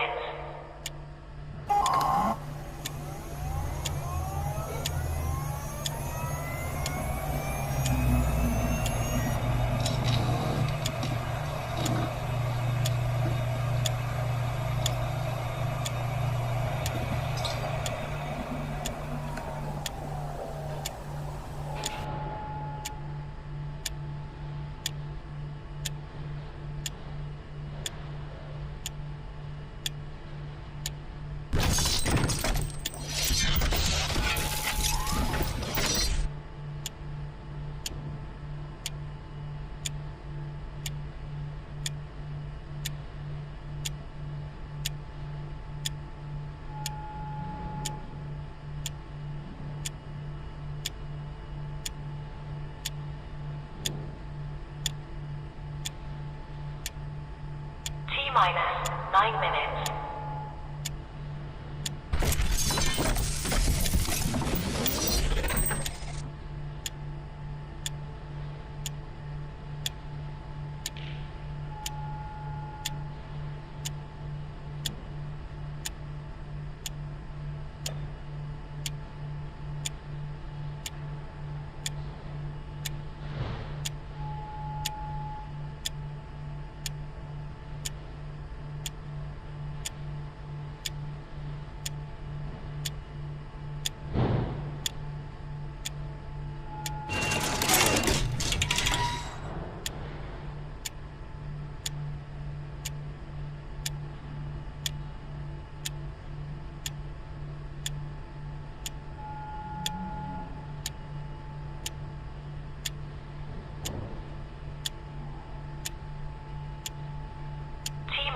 minutes. T-minus 9 minutes.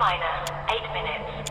T-minus 8 minutes.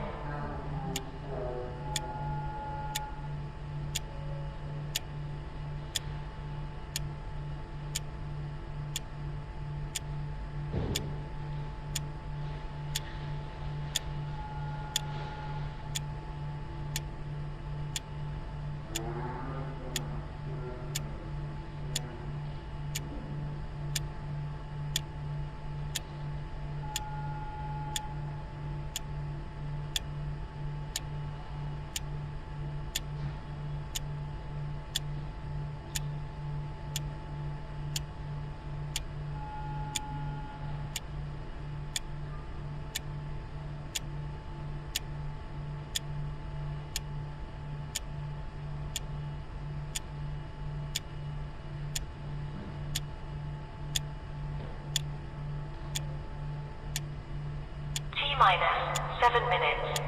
T-minus 7 minutes.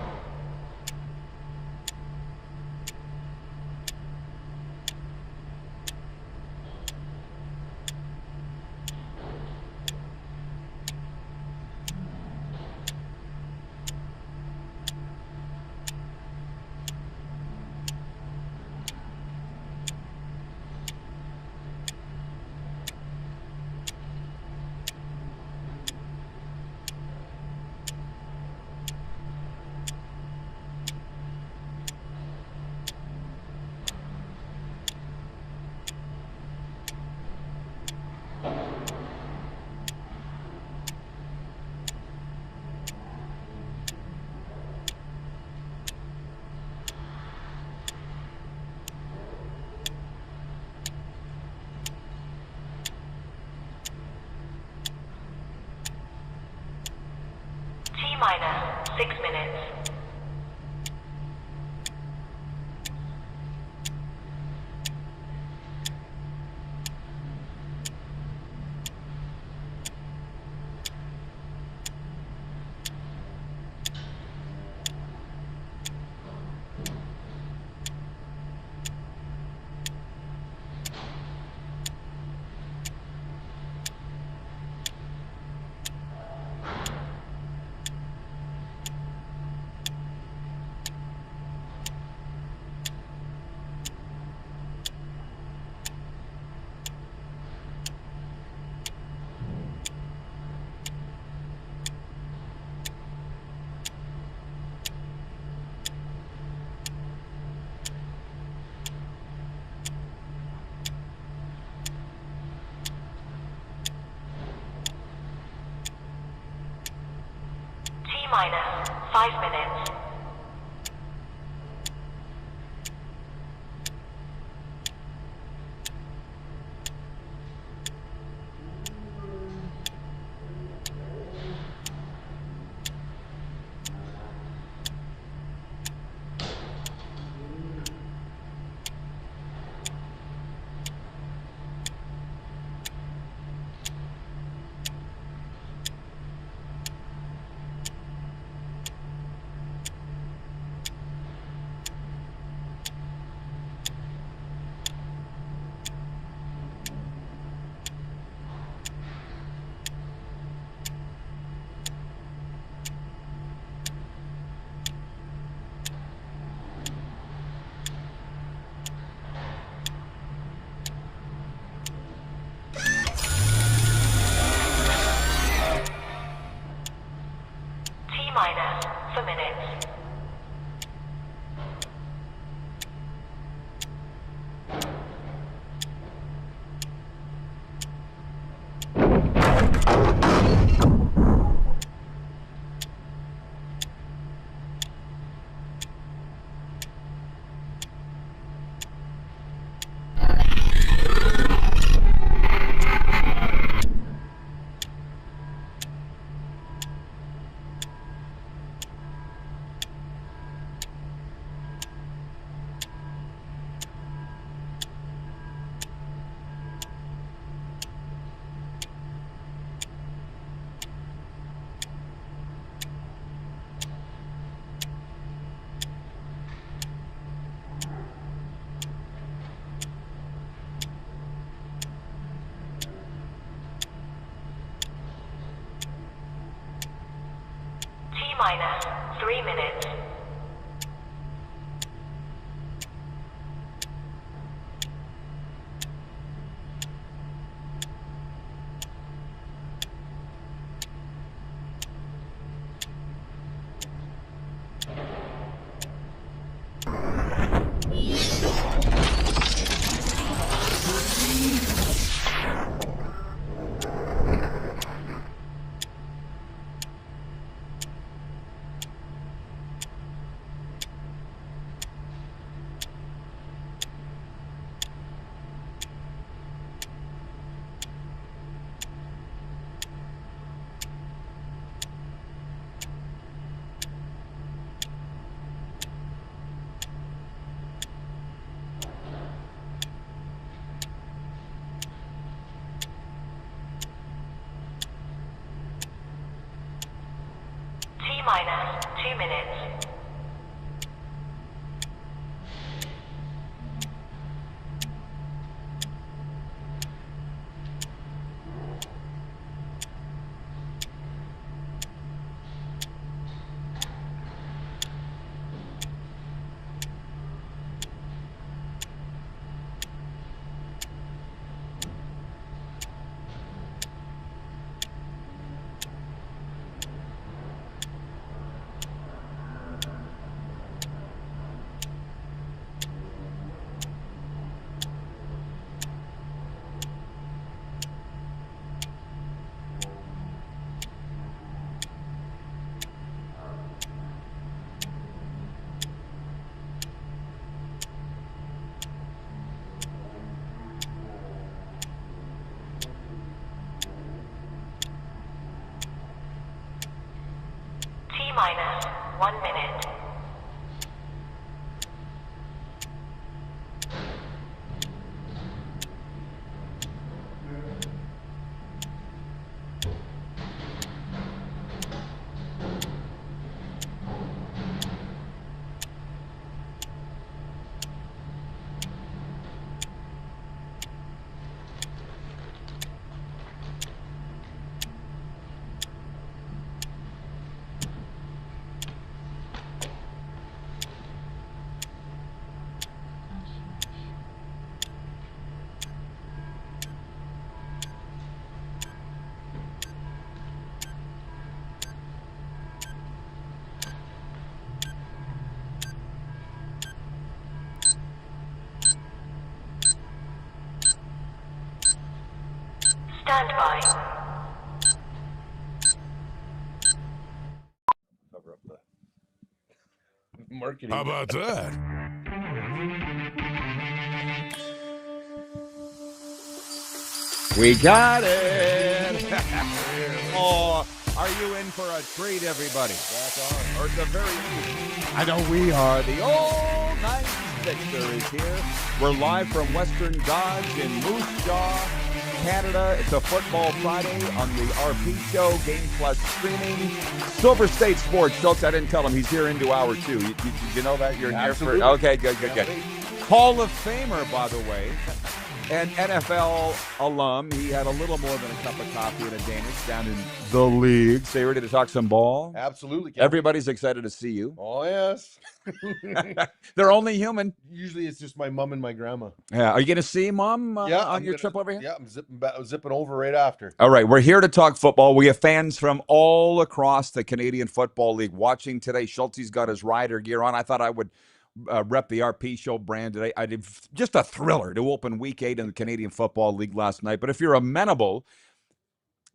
minus 3 minutes. Minus 2 minutes. Minus 1 minute. Stand by. Cover up the marketing. How about that? We got it. Oh, are you in for a treat, everybody? That's on. Or the very least, I know we are. The old 96er is here. We're live from Western Dodge in Moose Jaw, Canada. It's a Football Friday on the RP Show, Game Plus streaming. Silver State Sports. Schultz, I didn't tell him he's here into hour two. You know that? You're here for? Okay, good. Hall of Famer, by the way. An NFL alum. He had a little more than a cup of coffee and a Danish down in the league. So you ready to talk some ball? Absolutely. Everybody's excited to see you. Oh, yes. They're only human. Usually it's just my mom and my grandma. Yeah. Are you going to see Mom on your trip over here? Yeah, I'm zipping over right after. All right. We're here to talk football. We have fans from all across the Canadian Football League watching today. Schultzy's got his Rider gear on. I thought I would rep the RP Show brand today. I did just a thriller to open Week 8 in the Canadian Football League last night. But if you're amenable,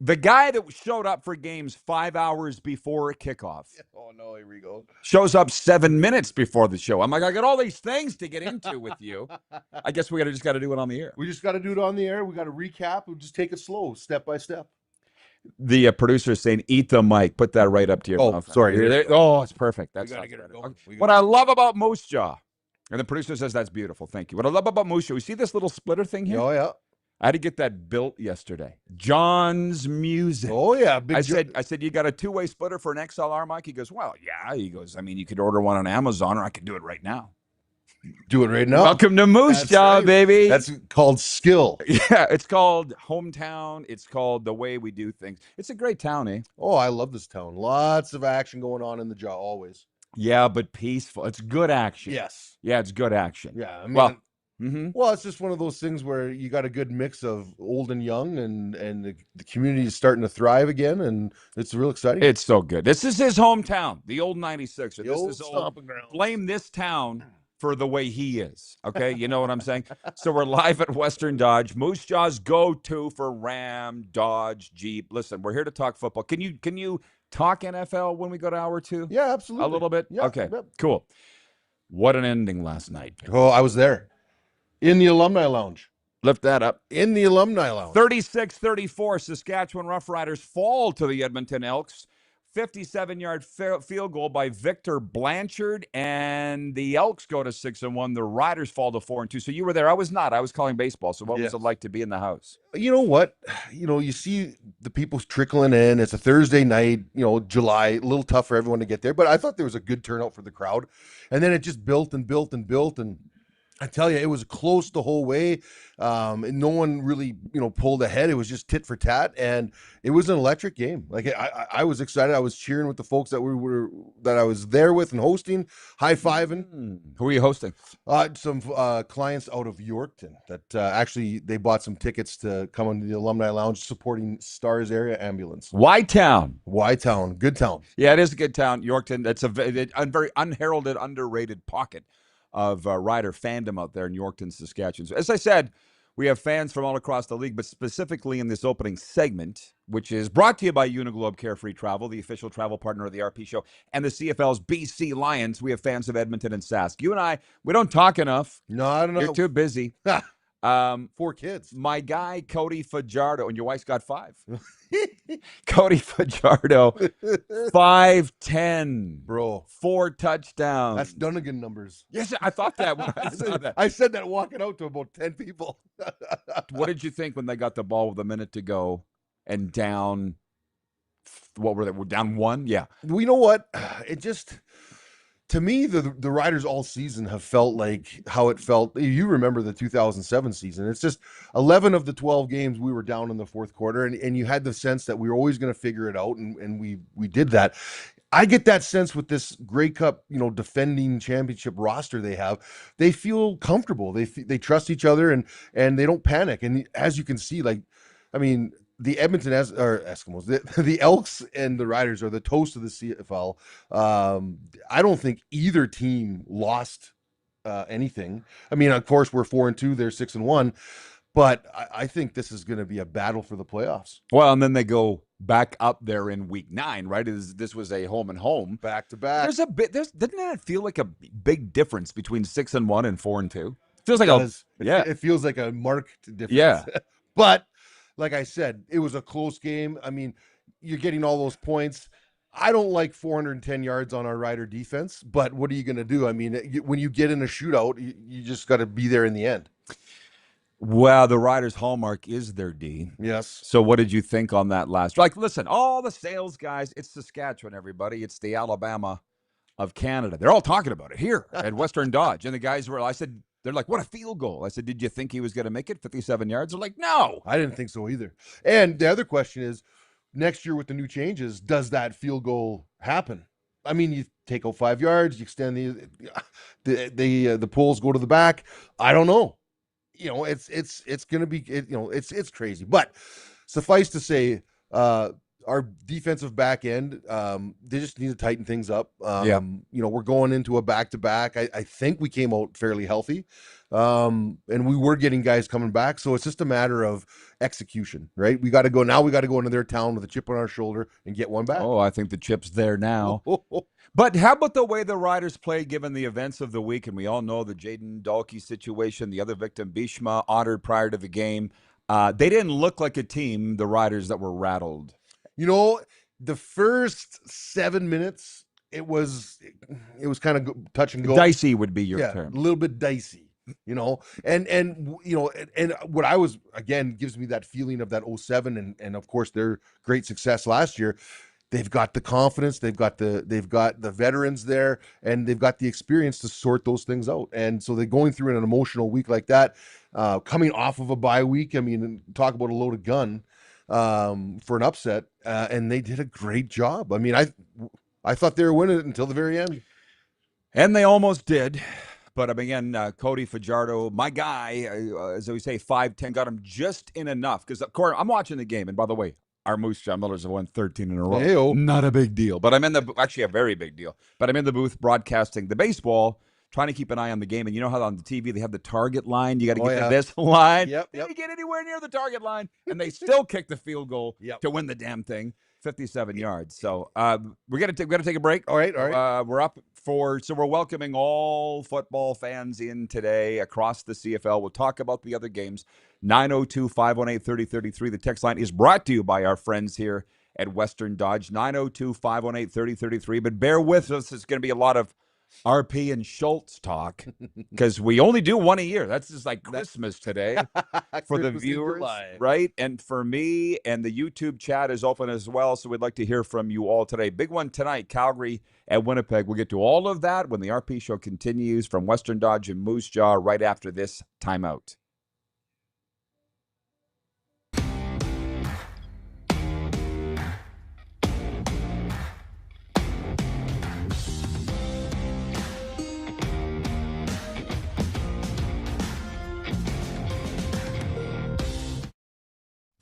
the guy that showed up for games 5 hours before kickoff. Oh, no, here we go. Shows up 7 minutes before the show. I'm like, I got all these things to get into with you. I guess we just got to do it on the air. We just got to do it on the air. We got to recap. We'll just take it slow, step by step. The producer is saying, eat the mic. Put that right up to your mouth. Sorry. It's perfect. That's gotta get it going. Okay. What I love about Moose Jaw, and the producer says that's beautiful. Thank you. What I love about Moose Jaw, you see this little splitter thing here? Oh, yeah. I had to get that built yesterday. John's Music. Oh, yeah. I said, you got a two-way splitter for an XLR mic? He goes, well, yeah. He goes, I mean, you could order one on Amazon, or I could do it right now. Do it right now. Welcome to Moose That's Jaw, right. baby. That's called skill. Yeah, it's called hometown. It's called the way we do things. It's a great town, eh? Oh, I love this town. Lots of action going on in the jaw always. Yeah, but peaceful. It's good action. Yes. Yeah, it's good action. Yeah. I mean, Well, well, it's just one of those things where you got a good mix of old and young, and the community is starting to thrive again, and it's real exciting. it's so good. This is his hometown, the old 96er. The This old is old. stomping ground. Blame this town for the way he is. Okay, you know what I'm saying? So we're live at Western Dodge, Moose Jaw's go-to for Ram, Dodge, Jeep. Listen, we're here to talk football. Can you talk NFL when we go to hour 2? Yeah, absolutely. A little bit? Yeah, Okay, yeah. cool. What an ending last night. Oh, I was there in the alumni lounge. Lift that up. In the alumni lounge. 36-34, Saskatchewan Roughriders fall to the Edmonton Elks. 57-yard field goal by Victor Blanchard, and the Elks go to 6-1. The Riders fall to 4-2. So you were there. I was not. I was calling baseball. So what was it like to be in the house? You know what? You see the people trickling in. It's a Thursday night, July, a little tough for everyone to get there, but I thought there was a good turnout for the crowd. And then it just built and built and built, and I tell you, it was close the whole way. And no one really, pulled ahead. It was just tit for tat, and it was an electric game. Like I was excited. I was cheering with the folks that I was there with and hosting, high fiving. Who are you hosting? Some clients out of Yorkton that actually they bought some tickets to come into the alumni lounge supporting Stars Area Ambulance. Y-Town. Y-Town, good town. Yeah, it is a good town. Yorkton. That's a very unheralded, underrated pocket of Rider fandom out there in Yorkton, Saskatchewan. So as I said, we have fans from all across the league, but specifically in this opening segment, which is brought to you by Uniglobe Carefree Travel, the official travel partner of the RP Show, and the CFL's BC Lions. We have fans of Edmonton and Sask. You and I, we don't talk enough. No, I don't know. You're too busy. 4 kids. My guy, Cody Fajardo, and your wife's got 5. Cody Fajardo, 5'10", bro, 4 touchdowns. That's Dunnigan numbers. Yes, I thought that when I saw that. I said that walking out to about 10 people. What did you think when they got the ball with a minute to go and down? What were they? We're down 1? Yeah. Well, you know what? It just, to me, the Riders all season have felt like how it felt. You remember the 2007 season. It's just 11 of the 12 games we were down in the fourth quarter, and you had the sense that we were always going to figure it out, and we did that. I get that sense with this Grey Cup, defending championship roster they have. They feel comfortable. They trust each other, and they don't panic. And as you can see, the Edmonton Eskimos, the Elks and the Riders are the toast of the CFL. I don't think either team lost anything. I mean, of course, we're 4-2, they're 6-1, but I think this is going to be a battle for the playoffs. Well, and then they go back up there in week 9, right? This was a home and home, back to back. Doesn't it feel like a big difference between 6-1 and 4-2? Feels like it feels like a marked difference. Yeah, but. Like I said, it was a close game. I mean, you're getting all those points. I don't like 410 yards on our Rider defense, but what are you going to do? I mean, when you get in a shootout, you just got to be there in the end. Well, the Riders' hallmark is their D. Yes. So what did you think on that last? Like, listen, all the sales guys, it's Saskatchewan, everybody. It's the Alabama of Canada. They're all talking about it here at Western Dodge. And the guys were, they're like, what a field goal. I said, did you think he was going to make it 57 yards? They're like, no. I didn't think so either. And the other question is, next year with the new changes, does that field goal happen? I mean, you take out 5 yards, you extend the poles go to the back. I don't know. It's going to be, it's crazy. But suffice to say, our defensive back end, they just need to tighten things up. We're going into a back-to-back. I think we came out fairly healthy, and we were getting guys coming back. So it's just a matter of execution, right? We got to go into their town with a chip on our shoulder and get one back. Oh, I think the chip's there now. But how about the way the Riders play given the events of the week? And we all know the Jaden Dahlke situation, the other victim, Bishma, honored prior to the game. They didn't look like a team, the Riders, that were rattled. The first 7 minutes, it was kind of touch and go. Dicey would be your term. A little bit dicey, and what I was, again, gives me that feeling of that 07 and of course their great success last year. they've got the confidence, they've got the veterans there, and they've got the experience to sort those things out. And so they're going through an emotional week like that, coming off of a bye week. I mean, talk about a loaded gun for an upset, and they did a great job. I mean, I thought they were winning it until the very end. And they almost did. But again, Cody Fajardo, my guy, as we say, 5'10", got him just in enough. Because, I'm watching the game. And by the way, our Moose Jaw Millers have won 13 in a row. Hey-o. Not a big deal. But actually a very big deal. But I'm in the booth broadcasting the baseball, trying to keep an eye on the game. And you know how on the TV they have the target line? You got to get to this line. Yep. They didn't get anywhere near the target line. And they still kick the field goal to win the damn thing. 57 yards. So we got to take a break. All right. We're up so we're welcoming all football fans in today across the CFL. We'll talk about the other games. 902-518-3033. The text line is brought to you by our friends here at Western Dodge. 902-518-3033. But bear with us. It's going to be a lot of RP and Schultz talk because we only do one a year. That's just like Christmas today for the viewers, right? And for me, and the YouTube chat is open as well, so we'd like to hear from you all today. Big one tonight, Calgary at Winnipeg. We'll get to all of that when the RP show continues from Western Dodge and Moose Jaw right after this timeout.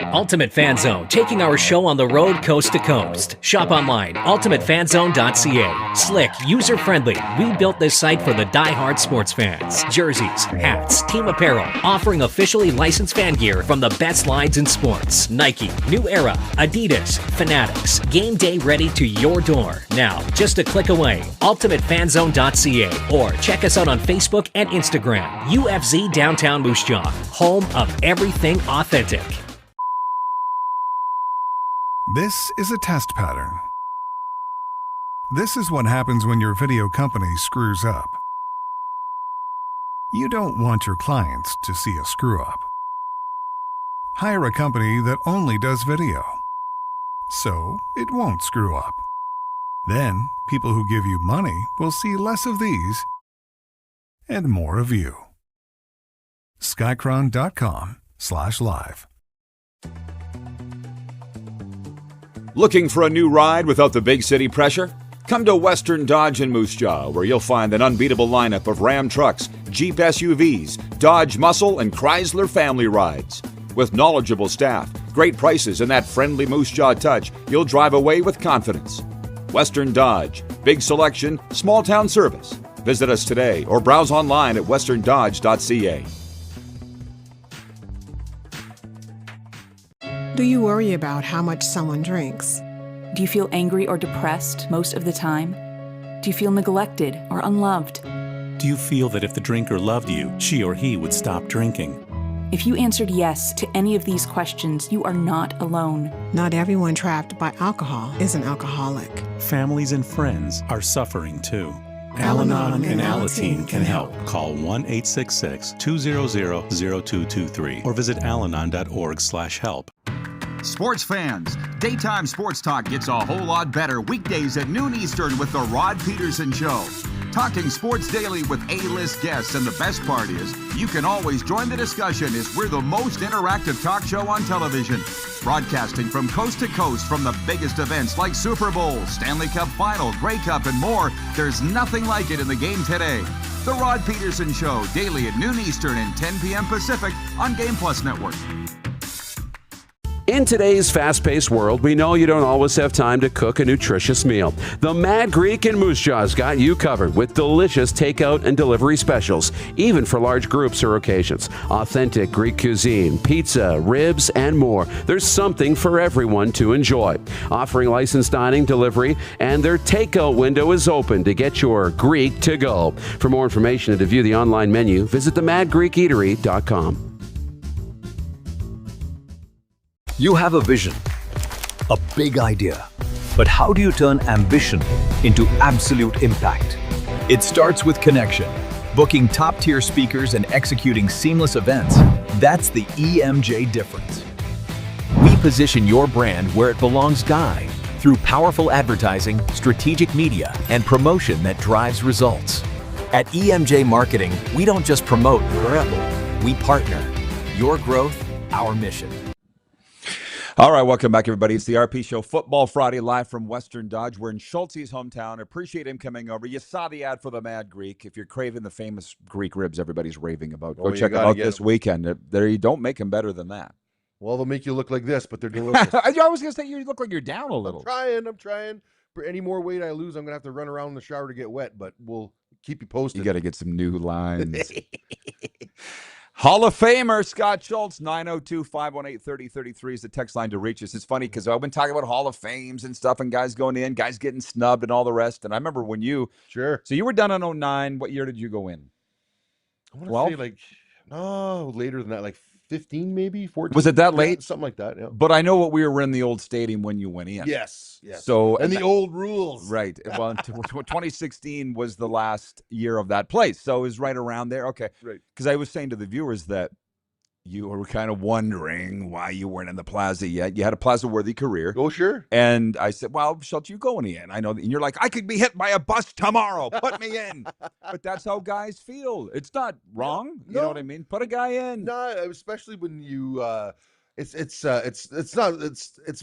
Ultimate Fan Zone, taking our show on the road coast to coast. Shop online, ultimatefanzone.ca. Slick, user-friendly. We built this site for the die-hard sports fans. Jerseys, hats, team apparel, offering officially licensed fan gear from the best lines in sports. Nike, New Era, Adidas, Fanatics. Game day ready to your door. Now, just a click away. ultimatefanzone.ca or check us out on Facebook and Instagram. UFZ Downtown Moose Jaw, home of everything authentic. This is a test pattern. This is what happens when your video company screws up. You don't want your clients to see a screw-up. Hire a company that only does video, so it won't screw up. Then, people who give you money will see less of these and more of you. Skycron.com/live. Looking for a new ride without the big city pressure? Come to Western Dodge in Moose Jaw, where you'll find an unbeatable lineup of Ram trucks, Jeep SUVs, Dodge Muscle, and Chrysler family rides. With knowledgeable staff, great prices, and that friendly Moose Jaw touch, you'll drive away with confidence. Western Dodge. Big selection, small town service. Visit us today or browse online at westerndodge.ca. Do you worry about how much someone drinks? Do you feel angry or depressed most of the time? Do you feel neglected or unloved? Do you feel that if the drinker loved you, she or he would stop drinking? If you answered yes to any of these questions, you are not alone. Not everyone trapped by alcohol is an alcoholic. Families and friends are suffering too. Al-Anon and Alateen can help. Call 1-866-200-0223 or visit alanon.org/help. Sports fans, daytime sports talk gets a whole lot better weekdays at noon Eastern with The Rod Pedersen Show. Talking sports daily with A-list guests, and the best part is, you can always join the discussion as we're the most interactive talk show on television. Broadcasting from coast to coast from the biggest events like Super Bowl, Stanley Cup Final, Grey Cup, and more, there's nothing like it in the game today. The Rod Pedersen Show, daily at noon Eastern and 10 p.m. Pacific on Game Plus Network. In today's fast-paced world, we know you don't always have time to cook a nutritious meal. The Mad Greek in Moose Jaw's got you covered with delicious takeout and delivery specials, even for large groups or occasions. Authentic Greek cuisine, pizza, ribs, and more. There's something for everyone to enjoy. Offering licensed dining, delivery, and their takeout window is open to get your Greek to go. For more information and to view the online menu, visit themadgreekeatery.com. You have a vision, a big idea, but how do you turn ambition into absolute impact? It starts with connection, booking top-tier speakers and executing seamless events. That's the EMJ difference. We position your brand where it belongs, Guy. through powerful advertising, strategic media, and promotion that drives results. At EMJ Marketing, we don't just promote, we partner. Your growth, our mission. All right, welcome back, everybody. It's the RP Show, Football Friday, live from Western Dodge. We're in Schultz's hometown. Appreciate him coming over. You saw the ad for the Mad Greek. If you're craving the famous Greek ribs everybody's raving about, go check them out this weekend. You don't make them better than that. Well, they'll make you look like this, but they're delicious. I was going to say, you look like you're down a little. I'm trying. For any more weight I lose, I'm going to have to run around in the shower to get wet, but we'll keep you posted. You got to get some new lines. Hall of Famer Scott Schultz, 902-518-3033 is the text line to reach us. It's funny because I've been talking about Hall of Fames and stuff and guys going in, guys getting snubbed and all the rest. And I remember when you... Sure. So you were done in 2009. What year did you go in? I want to say later than that, like 15 maybe, 14. Was it that late? Something like that, yeah. But I know what we were in the old stadium when you went in. Yes. So and the old rules. Right. Well, 2016 was the last year of that place. So it was right around there. Okay. Right. Because I was saying to the viewers that you were kind of wondering why you weren't in the Plaza yet. You had a Plaza-worthy career. Oh, sure. And I said, well, Schultz, you going in. I know. And you're like, I could be hit by a bus tomorrow. Put me in. But that's how guys feel. It's not wrong. You know what I mean? Put a guy in. No, especially when you it's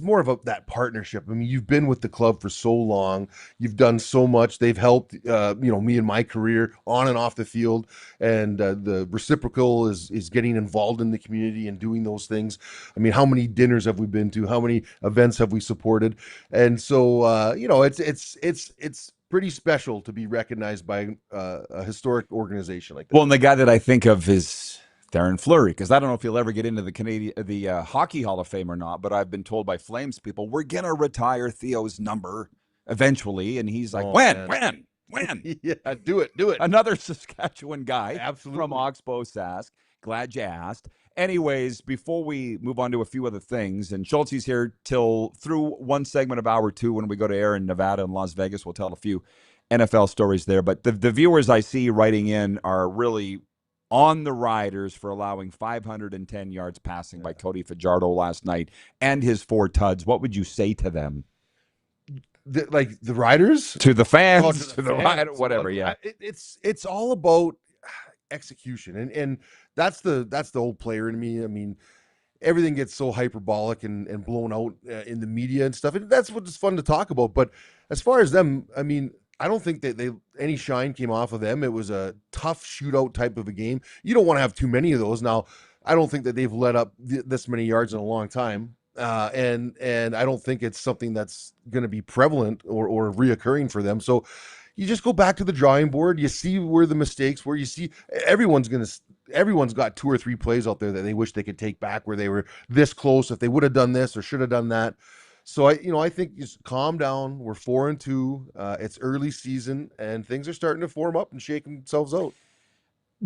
more of that partnership. I mean, you've been with the club for so long. You've done so much. They've helped me in my career on and off the field, and the reciprocal is getting involved in the community and doing those things. I mean, how many dinners have we been to? How many events have we supported? And so it's pretty special to be recognized by a historic organization like that. Well, and the guy that I think of is Darren Fleury, because I don't know if he'll ever get into the Hockey Hall of Fame or not, but I've been told by Flames people, we're going to retire Theo's number eventually. And he's like, when? Yeah, do it. Another Saskatchewan guy. Absolutely. From Oxbow, Sask. Glad you asked. Anyways, before we move on to a few other things, and Schultz here through one segment of hour two when we go to air in Nevada and Las Vegas. We'll tell a few NFL stories there. But the viewers I see writing in are really on the Riders for allowing 510 yards passing by Cody Fajardo last night and his 4 tuds. What would you say to them? The Riders? To the fans, to the Riders, whatever, yeah. It's all about execution, and that's the old player in me. I mean, everything gets so hyperbolic and blown out in the media and stuff, and that's what's fun to talk about. But as far as them, I mean, I don't think that any shine came off of them. It was a tough shootout type of a game. You don't want to have too many of those. Now, I don't think that they've let up this many yards in a long time. And I don't think it's something that's going to be prevalent or reoccurring for them. So you just go back to the drawing board. You see where the mistakes were. You see everyone's got 2 or 3 plays out there that they wish they could take back where they were this close if they would have done this or should have done that. So I think just calm down. We're 4-2. It's early season and things are starting to form up and shake themselves out.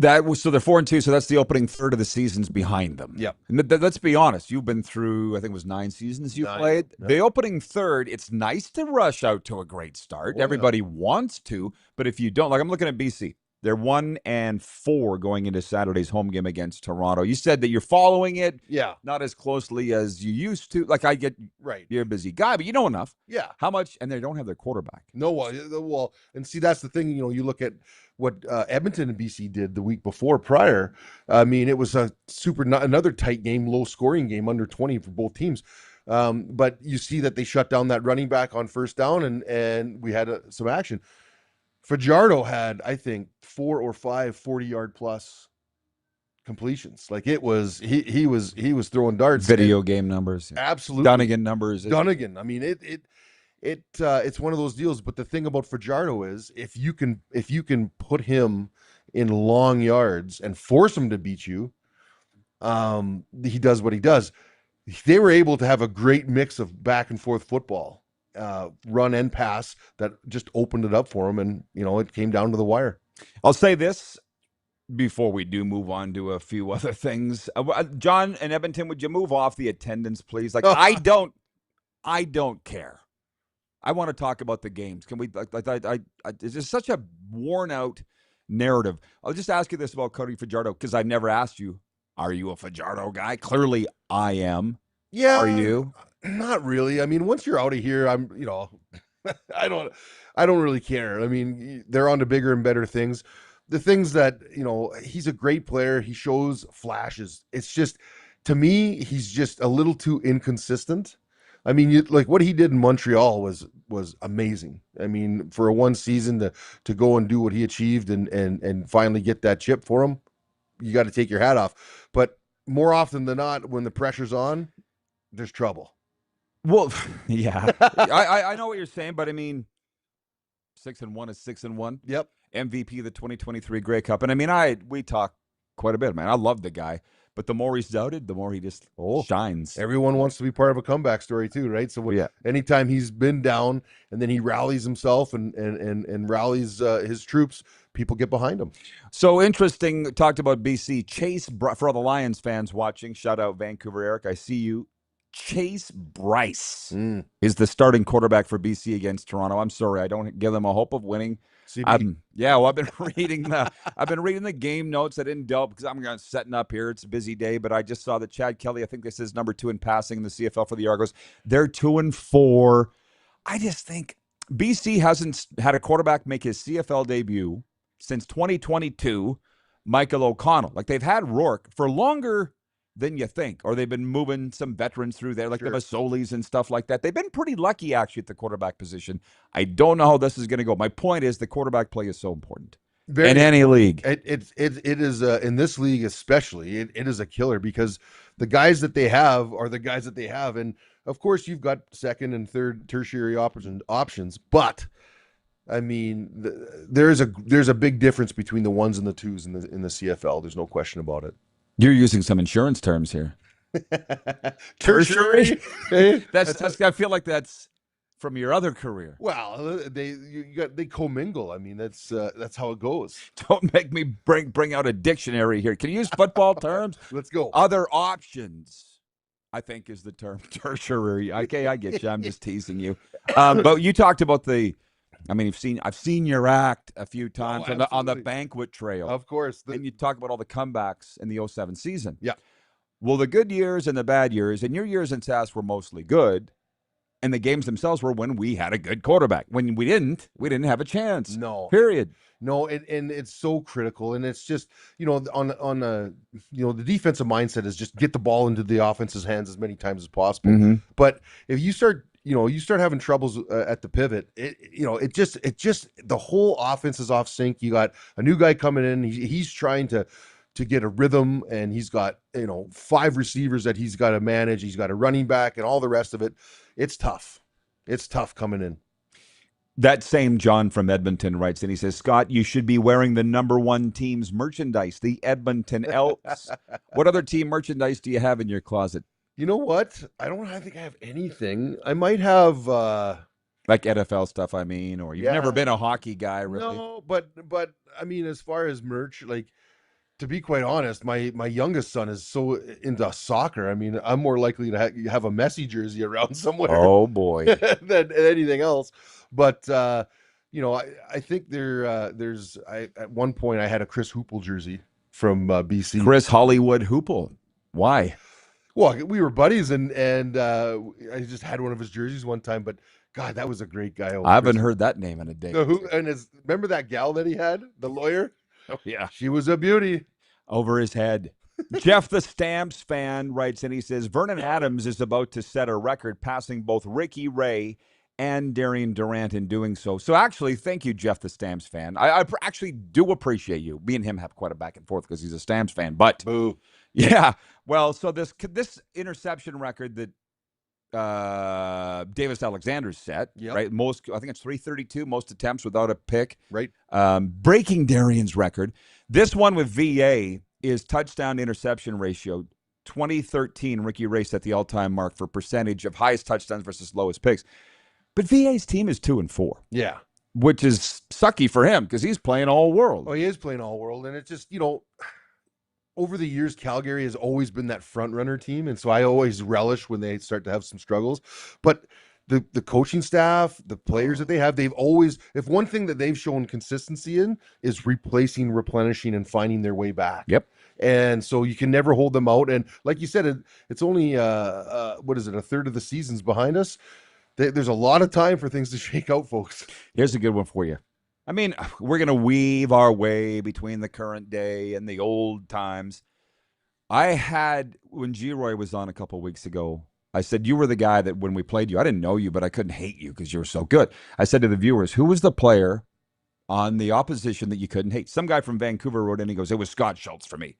So they're 4-2. So that's the opening third of the season's behind them. Yeah. And let's be honest. You've been through, I think it was 9 seasons you played. Yep. The opening third, it's nice to rush out to a great start. Everybody wants to, but if you don't, like I'm looking at BC. They're 1-4 going into Saturday's home game against Toronto. You said that you're following it, not as closely as you used to. Like I get, you're a busy guy, but you know enough. Yeah. How much? And they don't have their quarterback. No, well, and see that's the thing. You look at what Edmonton and BC did the week prior. I mean, it was another tight game, low scoring game, under 20 for both teams. But you see that they shut down that running back on first down, and we had some action. Fajardo had, I think, 4 or 5 40-yard plus completions. Like it was, he was throwing darts. Video game numbers, absolutely. Dunnigan numbers. Dunnigan. I mean, it's one of those deals. But the thing about Fajardo is, if you can put him in long yards and force him to beat you, he does what he does. They were able to have a great mix of back and forth football. Run and pass that just opened it up for him, and it came down to the wire. I'll say this before we do move on to a few other things. John and Edmonton, would you move off the attendance, please? Like I don't care. I want to talk about the games. Can we? It's just such a worn out narrative. I'll just ask you this about Cody Fajardo because I've never asked you. Are you a Fajardo guy? Clearly, I am. Yeah. Are you? Not really. I mean, once you're out of here, I don't really care. I mean, they're on to bigger and better things. The things that, he's a great player. He shows flashes. It's just, to me, he's just a little too inconsistent. I mean, like what he did in Montreal was amazing. I mean, for a one season to go and do what he achieved and finally get that chip for him, you got to take your hat off. But more often than not, when the pressure's on, there's trouble. Well, yeah, I know what you're saying, but I mean, 6-1 is 6-1. Yep. MVP of the 2023 Grey Cup, and I mean, we talk quite a bit, man. I love the guy. But the more he's doubted, the more he just shines. Everyone wants to be part of a comeback story too, right? So anytime he's been down and then he rallies himself and rallies his troops, people get behind him. So interesting, talked about BC. Chase, for all the Lions fans watching, shout out Vancouver Eric, I see you. Chase Bryce is the starting quarterback for BC against Toronto. I'm sorry, I don't give them a hope of winning. I've been reading the game notes. I didn't delve because I'm setting up here. It's a busy day, but I just saw that Chad Kelly, I think this is number 2 in passing in the CFL for the Argos. They're 2-4. I just think BC hasn't had a quarterback make his CFL debut since 2022, Michael O'Connell. Like, they've had Rourke for longer than you think, or they've been moving some veterans through there, like the Masolis and stuff like that. They've been pretty lucky, actually, at the quarterback position. I don't know how this is going to go. My point is the quarterback play is so important in any league. It is in this league especially. It is a killer because the guys that they have are the guys that they have, and of course you've got second and third tertiary options, but I mean there's a big difference between the ones and the twos in the CFL. There's no question about it. You're using some insurance terms here. Tertiary? I feel like that's from your other career. Well, they commingle. I mean, that's how it goes. Don't make me bring out a dictionary here. Can you use football terms? Let's go. Other options, I think, is the term tertiary. Okay, I get you. I'm just teasing you. But you talked about I've seen your act a few times on the banquet trail. Of course. And you talk about all the comebacks in the 2007 season. Yeah. Well, the good years and the bad years, and your years in Sask were mostly good, and the games themselves were when we had a good quarterback. When we didn't have a chance. No. Period. No, and it's so critical, and it's just the defensive mindset is just get the ball into the offense's hands as many times as possible. Mm-hmm. But if you start having troubles at the pivot, it just the whole offense is off sync. You got a new guy coming in. He's trying to get a rhythm, and he's got 5 receivers that he's got to manage. He's got a running back and all the rest of it. It's tough. It's tough coming in. That same John from Edmonton writes, and he says, Scott, you should be wearing the number 1 team's merchandise, the Edmonton Elks. What other team merchandise do you have in your closet? You know what? I think I have anything. I might have like NFL stuff, or you've never been a hockey guy, really. No, but I mean, as far as merch, like, to be quite honest, my youngest son is so into soccer. I mean, I'm more likely to have a Messi jersey around somewhere. Oh boy, than anything else. But I think there's at one point I had a Chris Hoople jersey from BC. Chris Hollywood Hoople. Why? Well, we were buddies, and I just had one of his jerseys one time. But God, that was a great guy. I haven't heard that name in a day. Remember that gal that he had, the lawyer? Oh yeah, she was a beauty. Over his head. Jeff the Stamps fan writes, and he says, Vernon Adams is about to set a record, passing both Ricky Ray and Darian Durant in doing so. So actually, thank you, Jeff the Stamps fan. I actually do appreciate you. Me and him have quite a back and forth because he's a Stamps fan. But boo. Yeah, well, so this interception record that Davis Alexander's set, right? I think it's 332, most attempts without a pick. Right. Breaking Darian's record. This one with VA is touchdown to interception ratio. 2013, Ricky Ray set the all-time mark for percentage of highest touchdowns versus lowest picks. But VA's team is 2-4. Yeah. Which is sucky for him because he's playing all world. Oh, he is playing all world. And it's just, over the years, Calgary has always been that front runner team. And so I always relish when they start to have some struggles. But the coaching staff, the players that they have, they've always, if one thing that they've shown consistency in is replacing, replenishing, and finding their way back. Yep. And so you can never hold them out. And like you said, it's only what is it, a third of the season's behind us. There's a lot of time for things to shake out, folks. Here's a good one for you. I mean, we're going to weave our way between the current day and the old times. I had, when G-Roy was on a couple weeks ago, I said, you were the guy that when we played you, I didn't know you, but I couldn't hate you because you were so good. I said to the viewers, who was the player on the opposition that you couldn't hate? Some guy from Vancouver wrote in, he goes, it was Scott Schultz for me.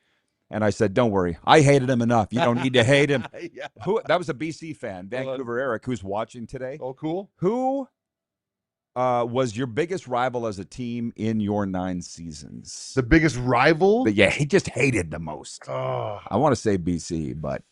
And I said, don't worry, I hated him enough. You don't need to hate him. Yeah. That was a BC fan, Vancouver Eric, who's watching today. Oh, cool. Who was your biggest rival as a team in your 9 seasons? The biggest rival? He just hated the most. Oh. I want to say BC, but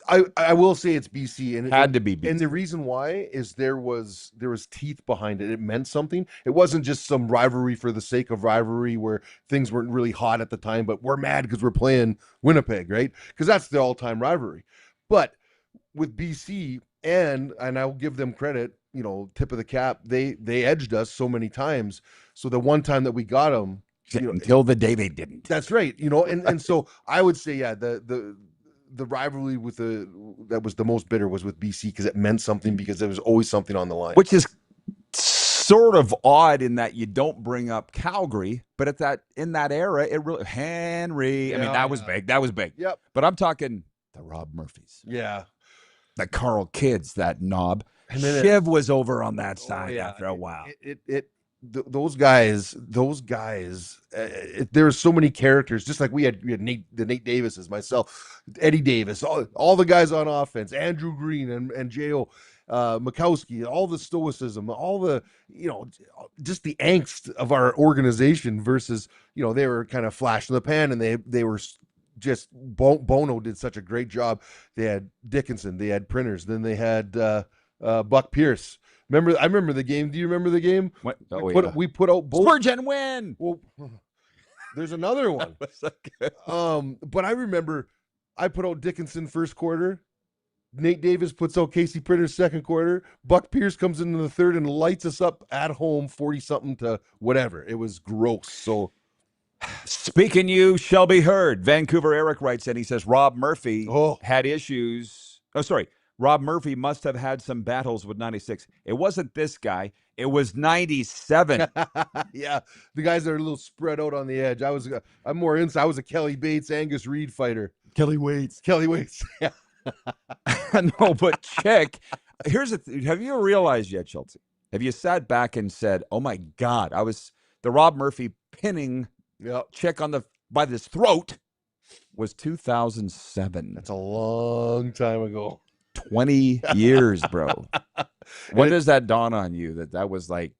I will say it's BC, and had to be BC. And the reason why is there was teeth behind it. It meant something. It wasn't just some rivalry for the sake of rivalry where things weren't really hot at the time, but we're mad because we're playing Winnipeg, right? Because that's the all-time rivalry. But with BC, and I'll give them credit, tip of the cap, they edged us so many times. So the one time that we got them, until the day they didn't. That's right. And so I would say, the rivalry that was the most bitter was with BC because it meant something, because there was always something on the line. Which is sort of odd in that you don't bring up Calgary, but in that era, it really Henry. I mean, that was big. That was big. Yep. But I'm talking the Rob Murphys. Yeah. The Carl Kids, that knob. And then Shiv was over on that side after a while. Those guys, there were so many characters, just like we had the Nate Davises, myself, Eddie Davis, all the guys on offense, Andrew Green and J.O. Mikowski, all the stoicism, all the, just the angst of our organization versus, they were kind of flash in the pan, and they were just, Bono did such a great job. They had Dickinson, they had Printers, then they had Buck Pierce. I remember the game. Do you remember the game? What? We put out both. Spurgeon win. Well, there's another one. But I remember I put out Dickinson first quarter. Nate Davis puts out Casey Printers second quarter. Buck Pierce comes into the third and lights us up at home, 40-something to whatever. It was gross. So, speaking you shall be heard. Vancouver Eric writes in. He says Rob Murphy had issues. Oh, sorry. Rob Murphy must have had some battles with 96. It wasn't this guy. It was 97. Yeah, the guys that are a little spread out on the edge. I'm more inside. I was a Kelly Bates, Angus Reid fighter. Kelly Waits. Yeah. No, but check. Here's have you realized yet, Schultz? Have you sat back and said, "Oh my God, I was the Rob Murphy pinning check by this throat was 2007." That's a long time ago. 20 years, bro. When does that dawn on you that was like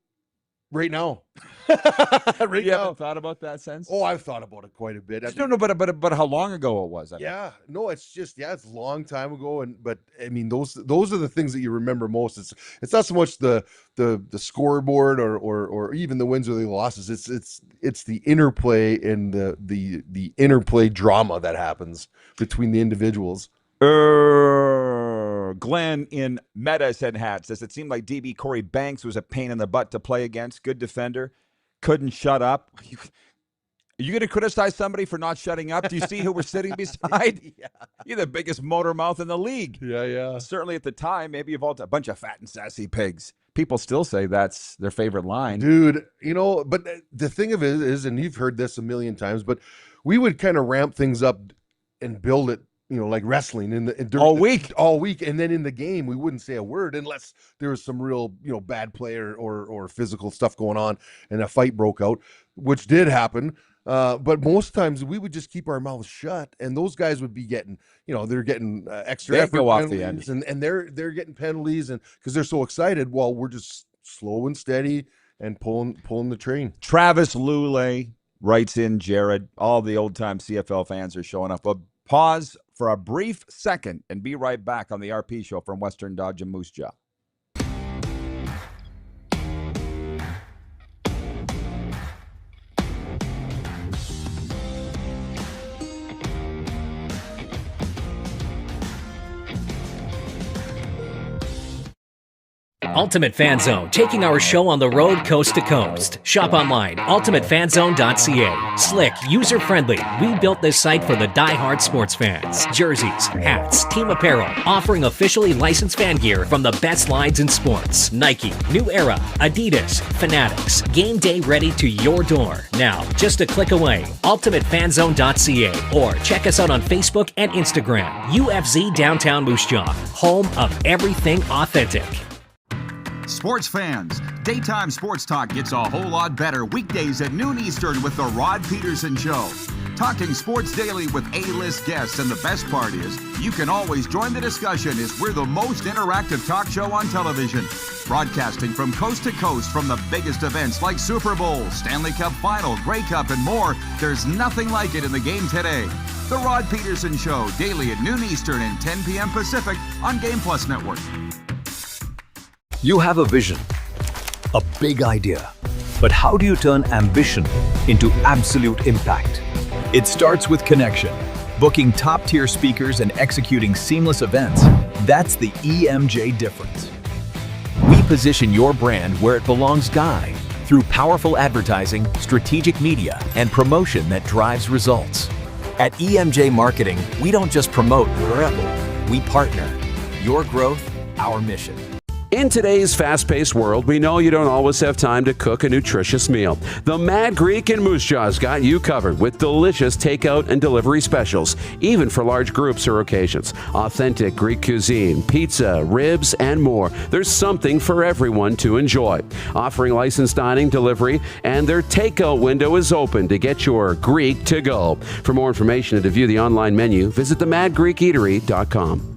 right now? You haven't thought about that since? Oh, I've thought about it quite a bit. No, but how long ago it was? No, it's just it's a long time ago, but I mean those are the things that you remember most. It's not so much the scoreboard or even the wins or the losses. It's the interplay and the interplay drama that happens between the individuals. Glenn in Medicine Hat says it seemed like DB Corey Banks was a pain in the butt to play against. Good defender. Couldn't shut up. Are you going to criticize somebody for not shutting up? Do you see who we're sitting beside? Yeah. You're the biggest motor mouth in the league. Yeah. Certainly at the time, maybe you've all a bunch of fat and sassy pigs. People still say that's their favorite line. Dude, but the thing of it is, and you've heard this a million times, but we would kind of ramp things up and build it, like wrestling all week, and then in the game we wouldn't say a word unless there was some real bad play or physical stuff going on and a fight broke out, which did happen. But most times we would just keep our mouths shut, and those guys would be getting, they're getting extra effort go off the end, and they're getting penalties, and because they're so excited, while we're just slow and steady and pulling the train. Travis Lulay writes in, Jared, all the old time CFL fans are showing up. But pause for a brief second and be right back on the RP Show from Western Dodge and Moose Jaw. Ultimate Fan Zone, taking our show on the road coast to coast. Shop online, ultimatefanzone.ca. Slick, user-friendly. We built this site for the die-hard sports fans. Jerseys, hats, team apparel, offering officially licensed fan gear from the best lines in sports. Nike, New Era, Adidas, Fanatics. Game day ready to your door. Now, just a click away. ultimatefanzone.ca or check us out on Facebook and Instagram. UFZ Downtown Moose Jaw, home of everything authentic. Sports fans, daytime sports talk gets a whole lot better weekdays at noon Eastern with the Rod Pedersen Show. Talking sports daily with A-list guests, and the best part is you can always join the discussion as we're the most interactive talk show on television. Broadcasting from coast to coast from the biggest events like Super Bowl, Stanley Cup Final, Grey Cup, and more. There's nothing like it in the game today. The Rod Pedersen Show, daily at noon Eastern and 10 p.m. Pacific on Game Plus Network. You have a vision, a big idea, but how do you turn ambition into absolute impact? It starts with connection. Booking top-tier speakers and executing seamless events, that's the EMJ difference. We position your brand where it belongs, Guy, through powerful advertising, strategic media, and promotion that drives results. At EMJ Marketing, we don't just promote, we partner. Your growth, our mission. In today's fast-paced world, we know you don't always have time to cook a nutritious meal. The Mad Greek in Moose Jaw's got you covered with delicious takeout and delivery specials, even for large groups or occasions. Authentic Greek cuisine, pizza, ribs, and more. There's something for everyone to enjoy. Offering licensed dining, delivery, and their takeout window is open to get your Greek to go. For more information and to view the online menu, visit themadgreekeatery.com.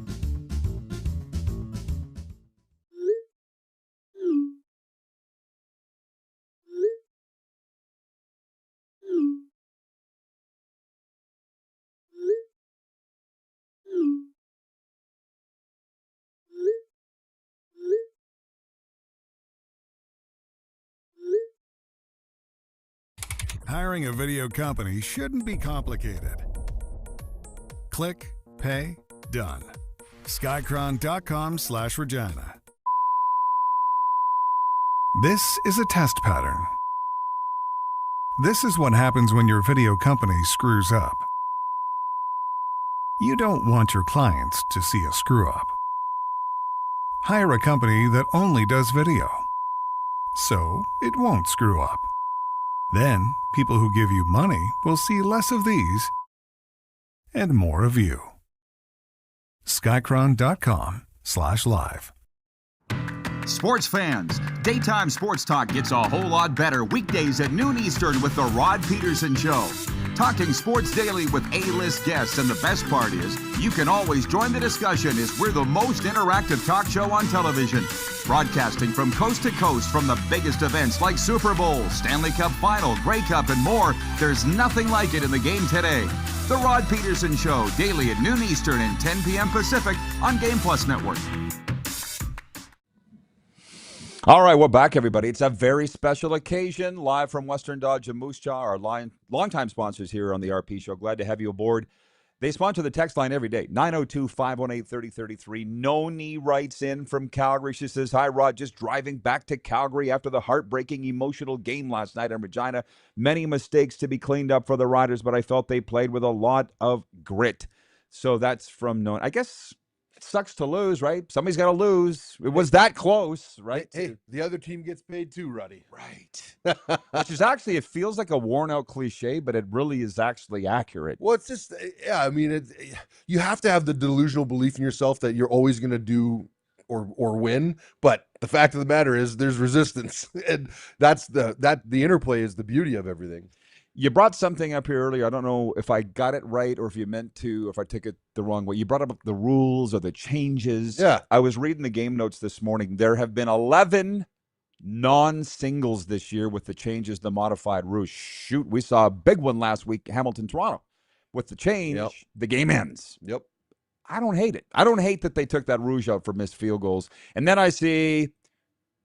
Hiring a video company shouldn't be complicated. Click, pay, done. Skycron.com/Regina. This is a test pattern. This is what happens when your video company screws up. You don't want your clients to see a screw up. Hire a company that only does video, so it won't screw up. Then, people who give you money will see less of these and more of you. Skycron.com/live. Sports fans, daytime sports talk gets a whole lot better weekdays at noon Eastern with the Rod Pedersen Show. Talking sports daily with A-list guests, and the best part is you can always join the discussion as we're the most interactive talk show on television. Broadcasting from coast to coast from the biggest events like Super Bowl, Stanley Cup Final, Grey Cup, and more. There's nothing like it in the game today. The Rod Pedersen Show, daily at noon Eastern and 10 p.m. Pacific on Game Plus Network. All right, we're back, everybody. It's a very special occasion, live from Western Dodge and Moose Jaw, our longtime sponsors here on the RP Show. Glad to have you aboard. They sponsor the text line every day, 902-518-3033. Noni writes in from Calgary. She says, hi, Rod, just driving back to Calgary after the heartbreaking, emotional game last night in Regina. Many mistakes to be cleaned up for the Riders, but I felt they played with a lot of grit. So that's from Noni. I guess it sucks to lose, right? Somebody's got to lose. It was that close, right? Hey, the other team gets paid too, Ruddy. Right. Which is actually, it feels like a worn-out cliche, but it really is actually accurate. Well, it's just, yeah, I mean, you have to have the delusional belief in yourself that you're always going to do or win. But the fact of the matter is there's resistance. And the interplay is the beauty of everything. You brought something up here earlier. I don't know if I got it right or if you meant to, if I took it the wrong way. You brought up the rules or the changes. Yeah. I was reading the game notes this morning. There have been 11 non-singles this year with the changes, the modified rules. Shoot, we saw a big one last week, Hamilton-Toronto. With the change, The game ends. Yep. I don't hate it. I don't hate that they took that rouge out for missed field goals. And then I see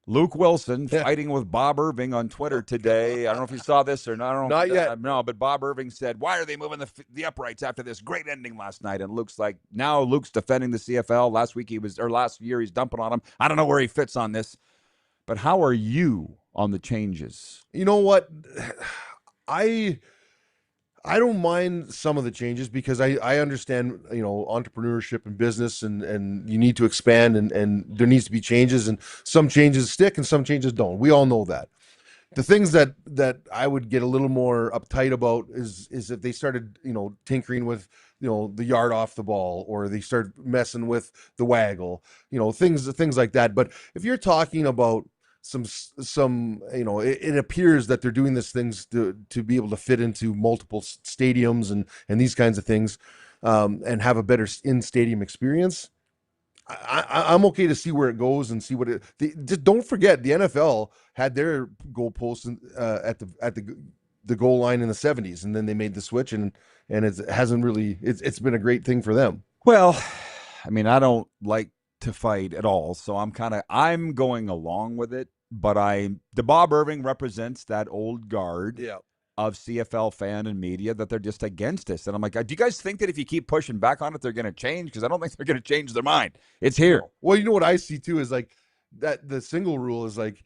Luke Wilson fighting with Bob Irving on Twitter today. I don't know if you saw this or not. I don't know Not yet. No, but Bob Irving said, "Why are they moving the uprights after this great ending last night?" And Luke's like, now Luke's defending the CFL. Last year he's dumping on him. I don't know where he fits on this. But how are you on the changes? You know what? I don't mind some of the changes because I understand, entrepreneurship and business and you need to expand and there needs to be changes, and some changes stick and some changes don't. We all know that. The things that I would get a little more uptight about is if they started, tinkering with, the yard off the ball, or they start messing with the waggle, things like that. But if you're talking about some it appears that they're doing these things to be able to fit into multiple stadiums and these kinds of things, and have a better in-stadium experience. I'm okay to see where it goes and see just don't forget the NFL had their goalposts at the goal line in the 70s, and then they made the switch, and it hasn't really, it's been a great thing for them. Well, I mean, I don't like to fight at all, so I'm going along with it, but the Bob Irving represents that old guard of CFL fan and media that they're just against this. And I'm like, do you guys think that if you keep pushing back on it, they're going to change? Because I don't think they're going to change their mind. It's here. Well, you know what I see too is like that the single rule is like,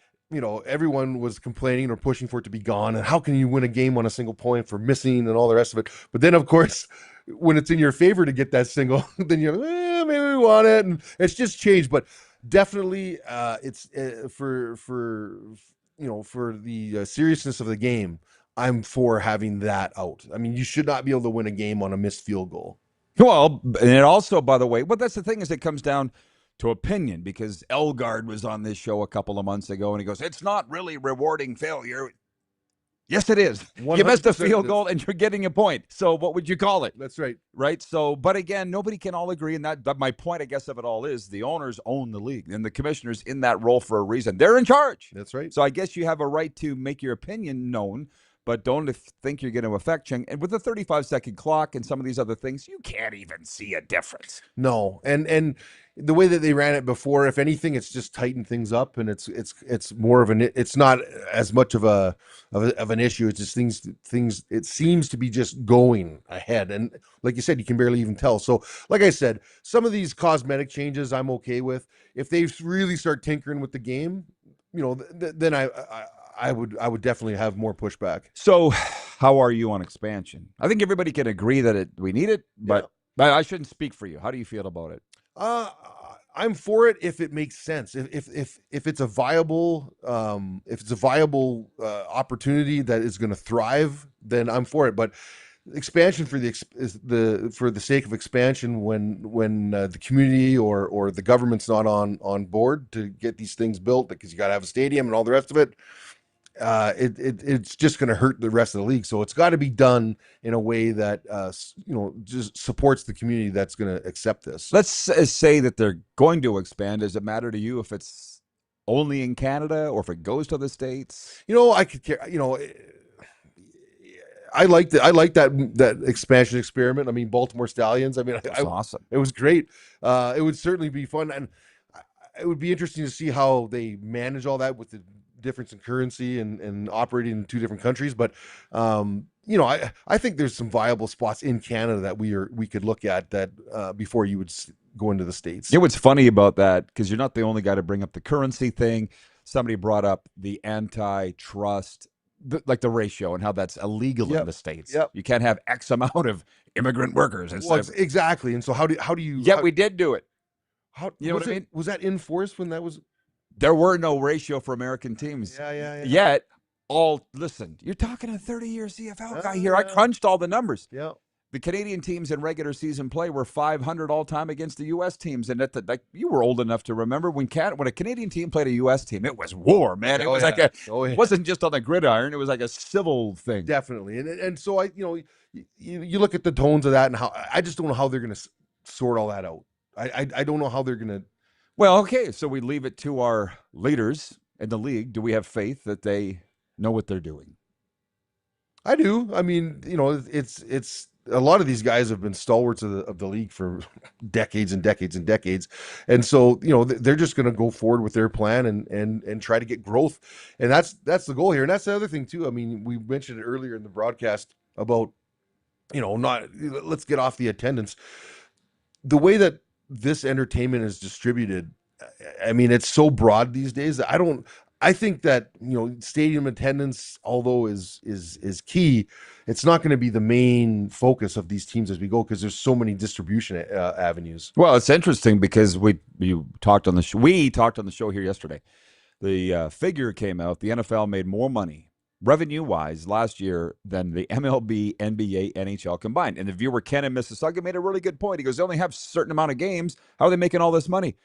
everyone was complaining or pushing for it to be gone, and how can you win a game on a single point for missing and all the rest of it? But then, of course, when it's in your favor to get that single, then you're like, maybe we want it, and it's just changed. But definitely, it's for the seriousness of the game, I'm for having that out. I mean, you should not be able to win a game on a missed field goal. Well, and it also, by the way, that's the thing is it comes down to opinion, because Elgard was on this show a couple of months ago, and he goes, it's not really rewarding failure. Yes, it is. You missed a field goal, and you're getting a point. So what would you call it? That's right. Right? So, but again, nobody can all agree, and that my point, I guess, of it all is the owners own the league, and the commissioner's in that role for a reason. They're in charge. That's right. So I guess you have a right to make your opinion known, but don't think you're going to affect change. And with the 35-second clock and some of these other things, you can't even see a difference. No, and the way that they ran it before, if anything, it's just tightened things up, and it's more of it's not as much of an issue. It's just things. It seems to be just going ahead, and like you said, you can barely even tell. So, like I said, some of these cosmetic changes I'm okay with. If they really start tinkering with the game, then I would definitely have more pushback. So how are you on expansion? I think everybody can agree that we need it, but I shouldn't speak for you. How do you feel about it? I'm for it if it makes sense. If it's a viable opportunity that is going to thrive, then I'm for it. But expansion for the sake of expansion, when the community or the government's not on board to get these things built, because you got to have a stadium and all the rest of it, it's just going to hurt the rest of the league. So it's got to be done in a way that just supports the community that's going to accept this. Let's say that they're going to expand. Does it matter to you if it's only in Canada or if it goes to the States? I could care. I like that expansion experiment. I mean, Baltimore Stallions. I mean, That's awesome. It was great. It would certainly be fun, and it would be interesting to see how they manage all that with the difference in currency and operating in two different countries. But I think there's some viable spots in Canada that we could look at that before you would go into the States. You know what's funny about that, because you're not the only guy to bring up the currency thing. Somebody brought up the antitrust, like the ratio and how that's illegal in the States. Yep. You can't have X amount of immigrant workers. Well, exactly. And so how do you? Yet we did do it. How, you know what I mean? Was that enforced when that was? There were no ratio for American teams. Yeah. Yet, listen, you're talking a 30-year CFL guy here. I crunched all the numbers. Yeah. The Canadian teams in regular season play were 500 all time against the U.S. teams, and you were old enough to remember when a Canadian team played a U.S. team, it was war, man. It was it wasn't just on the gridiron; it was like a civil thing. Definitely, and so you look at the tones of that, and how I just don't know how they're going to sort all that out. I don't know how they're going to. Well, okay, so we leave it to our leaders in the league. Do we have faith that they know what they're doing? I do. I mean, it's a lot of these guys have been stalwarts of the league for decades and decades and decades. And so, you know, they're just going to go forward with their plan and try to get growth. And that's the goal here. And that's the other thing too. I mean, we mentioned it earlier in the broadcast about, you know, let's get off the attendance. The way that this entertainment is distributed, I mean, it's so broad these days that I think that, you know, stadium attendance, although is key, it's not going to be the main focus of these teams as we go, because there's so many distribution avenues. Well, it's interesting because we talked on the show here yesterday. The figure came out. The NFL made more money revenue-wise last year than the MLB, NBA, NHL combined. And the viewer Ken in Mississauga made a really good point. He goes, they only have a certain amount of games. How are they making all this money?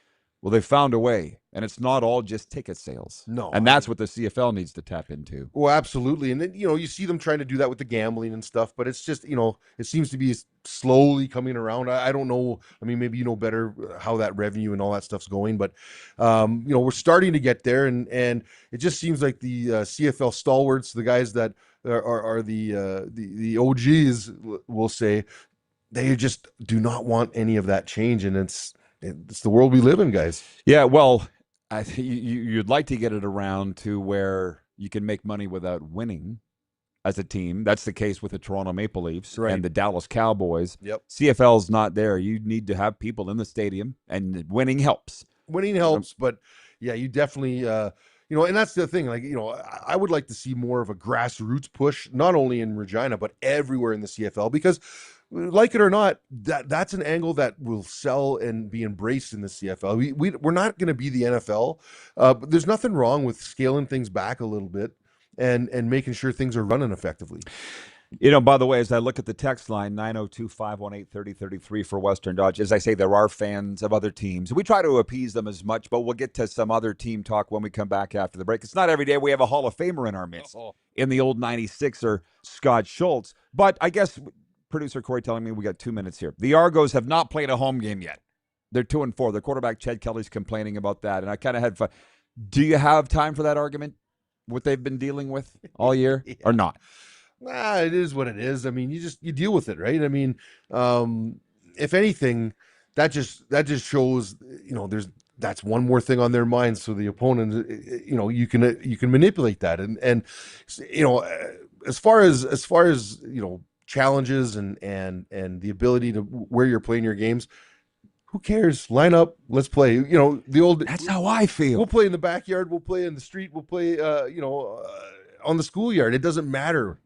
Well, they found a way, and it's not all just ticket sales. No. And that's what the CFL needs to tap into. Well, absolutely. And then, you know, you see them trying to do that with the gambling and stuff, but it's just, you know, it seems to be slowly coming around. I don't know. I mean, maybe you know better how that revenue and all that stuff's going, but, you know, we're starting to get there, and it just seems like the CFL stalwarts, the guys that are the OGs, we'll say, they just do not want any of that change, and it's the world we live in, guys. Yeah, well, you'd like to get it around to where you can make money without winning as a team. That's the case with the Toronto Maple Leafs and the Dallas Cowboys. Yep. CFL's not there. You need to have people in the stadium, and winning helps. Winning helps, but yeah, you definitely, you know, and that's the thing. Like, you know, I would like to see more of a grassroots push, not only in Regina, but everywhere in the CFL, because like it or not, that's an angle that will sell and be embraced in the CFL. We're not going to be the NFL, but there's nothing wrong with scaling things back a little bit and making sure things are running effectively. You know, by the way, as I look at the text line, 902-518-3033 for Western Dodge, as I say, there are fans of other teams. We try to appease them as much, but we'll get to some other team talk when we come back after the break. It's not every day we have a Hall of Famer in our midst in the old 96er, Scott Schultz. But I guess producer Corey telling me we got 2 minutes here. The Argos have not played a home game yet. They're 2-4. Their quarterback, Chad Kelly's complaining about that, and I kind of had fun. Do you have time for that argument, what they've been dealing with all year, or not? Nah, it is what it is. I mean, you deal with it, right? I mean, if anything, that just shows, you know, that's one more thing on their minds. So the opponent, you know, you can manipulate that, and you know, as far as you know, challenges and the ability to where you're playing your games, who cares? Line up, let's play. You know, the old. That's how I feel. We'll play in the backyard. We'll play in the street. We'll play, you know, on the schoolyard. It doesn't matter.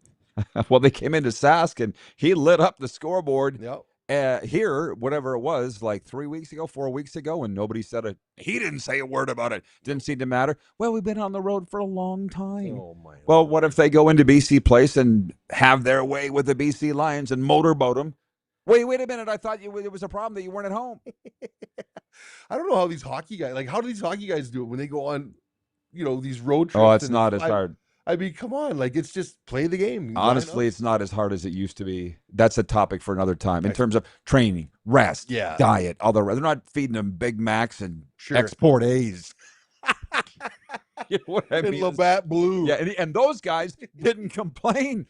Well, they came into Sask, and he lit up the scoreboard. Yep. Here, whatever it was, like 4 weeks ago, and nobody said it. He didn't say a word about it. Didn't seem to matter. Well, we've been on the road for a long time. Oh my! Well, what if they go into BC Place and have their way with the BC Lions and motorboat them? Wait a minute. I thought it was a problem that you weren't at home. I don't know how these hockey guys, like, how do these hockey guys do it when they go on, you know, these road trips? Oh, it's not as hard. I mean, come on, like, it's just play the game. Honestly, it's not as hard as it used to be. That's a topic for another time in terms of training, rest, diet, all the rest. They're not feeding them Big Macs and Export A's. You know what I mean? Labatt Blue. Yeah, and those guys didn't complain.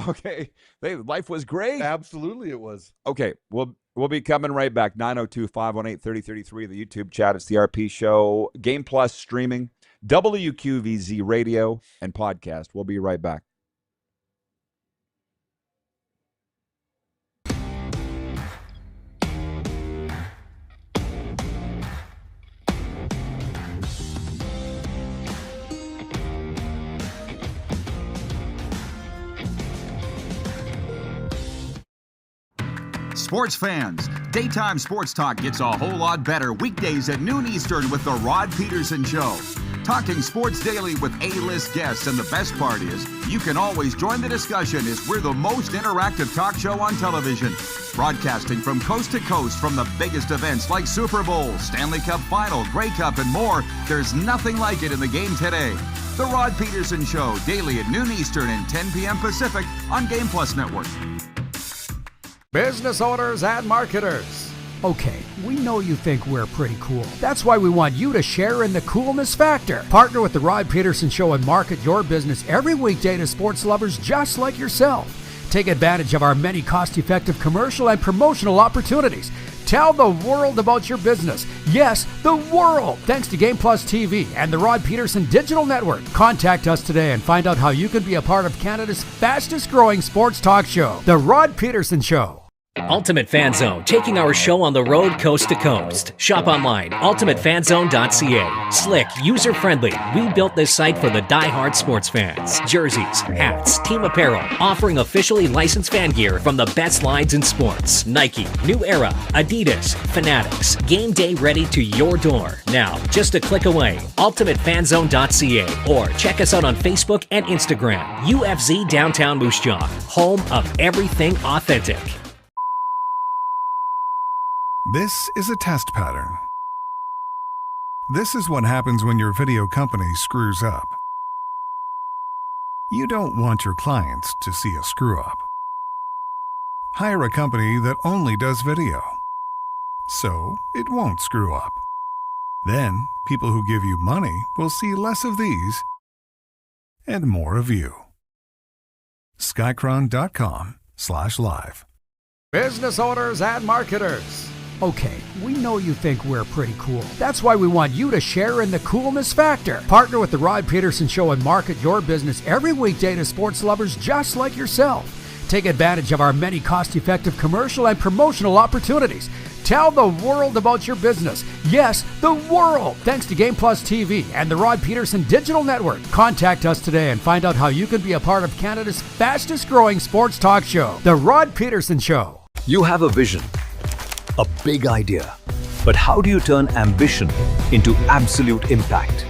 Okay, life was great. Absolutely, it was. Okay, we'll be coming right back. 902-518-3033, the YouTube chat. It's the RP Show. Game Plus streaming. WQVZ radio and podcast. We'll be right back. Sports fans, daytime sports talk gets a whole lot better weekdays at noon Eastern with the Rod Pedersen Show. Talking sports daily with A-list guests, and the best part is you can always join the discussion as we're the most interactive talk show on television. Broadcasting from coast to coast from the biggest events like Super Bowl, Stanley Cup Final, Grey Cup, and more. There's nothing like it in the game today. The Rod Pedersen Show, daily at noon Eastern and 10 p.m. Pacific on Game Plus Network. Business owners and marketers. Okay, we know you think we're pretty cool. That's why we want you to share in the coolness factor. Partner with the Rod Pedersen Show and market your business every weekday to sports lovers just like yourself. Take advantage of our many cost-effective commercial and promotional opportunities. Tell the world about your business. Yes, the world. Thanks to Game Plus TV and the Rod Pedersen Digital Network. Contact us today and find out how you can be a part of Canada's fastest-growing sports talk show, The Rod Pedersen Show. Ultimate Fan Zone, taking our show on the road coast to coast. Shop online, ultimatefanzone.ca. Slick, user-friendly. We built this site for the die-hard sports fans. Jerseys, hats, team apparel, offering officially licensed fan gear from the best lines in sports. Nike, New Era, Adidas, Fanatics. Game day ready to your door. Now, just a click away, ultimatefanzone.ca, or check us out on Facebook and Instagram. UFZ Downtown Moose Jaw, home of everything authentic. This is a test pattern. This is what happens when your video company screws up. You don't want your clients to see a screw up. Hire a company that only does video, so it won't screw up. Then, people who give you money will see less of these and more of you. Skycron.com/live. Business owners and marketers. Okay, we know you think we're pretty cool. That's why we want you to share in the coolness factor. Partner with the Rod Pedersen Show and market your business every weekday to sports lovers just like yourself. Take advantage of our many cost-effective commercial and promotional opportunities. Tell the world about your business. Yes, the world. Thanks to Game Plus TV and the Rod Pedersen Digital Network. Contact us today and find out how you can be a part of Canada's fastest-growing sports talk show, The Rod Pedersen Show. You have a vision, a big idea, but how do you turn ambition into absolute impact?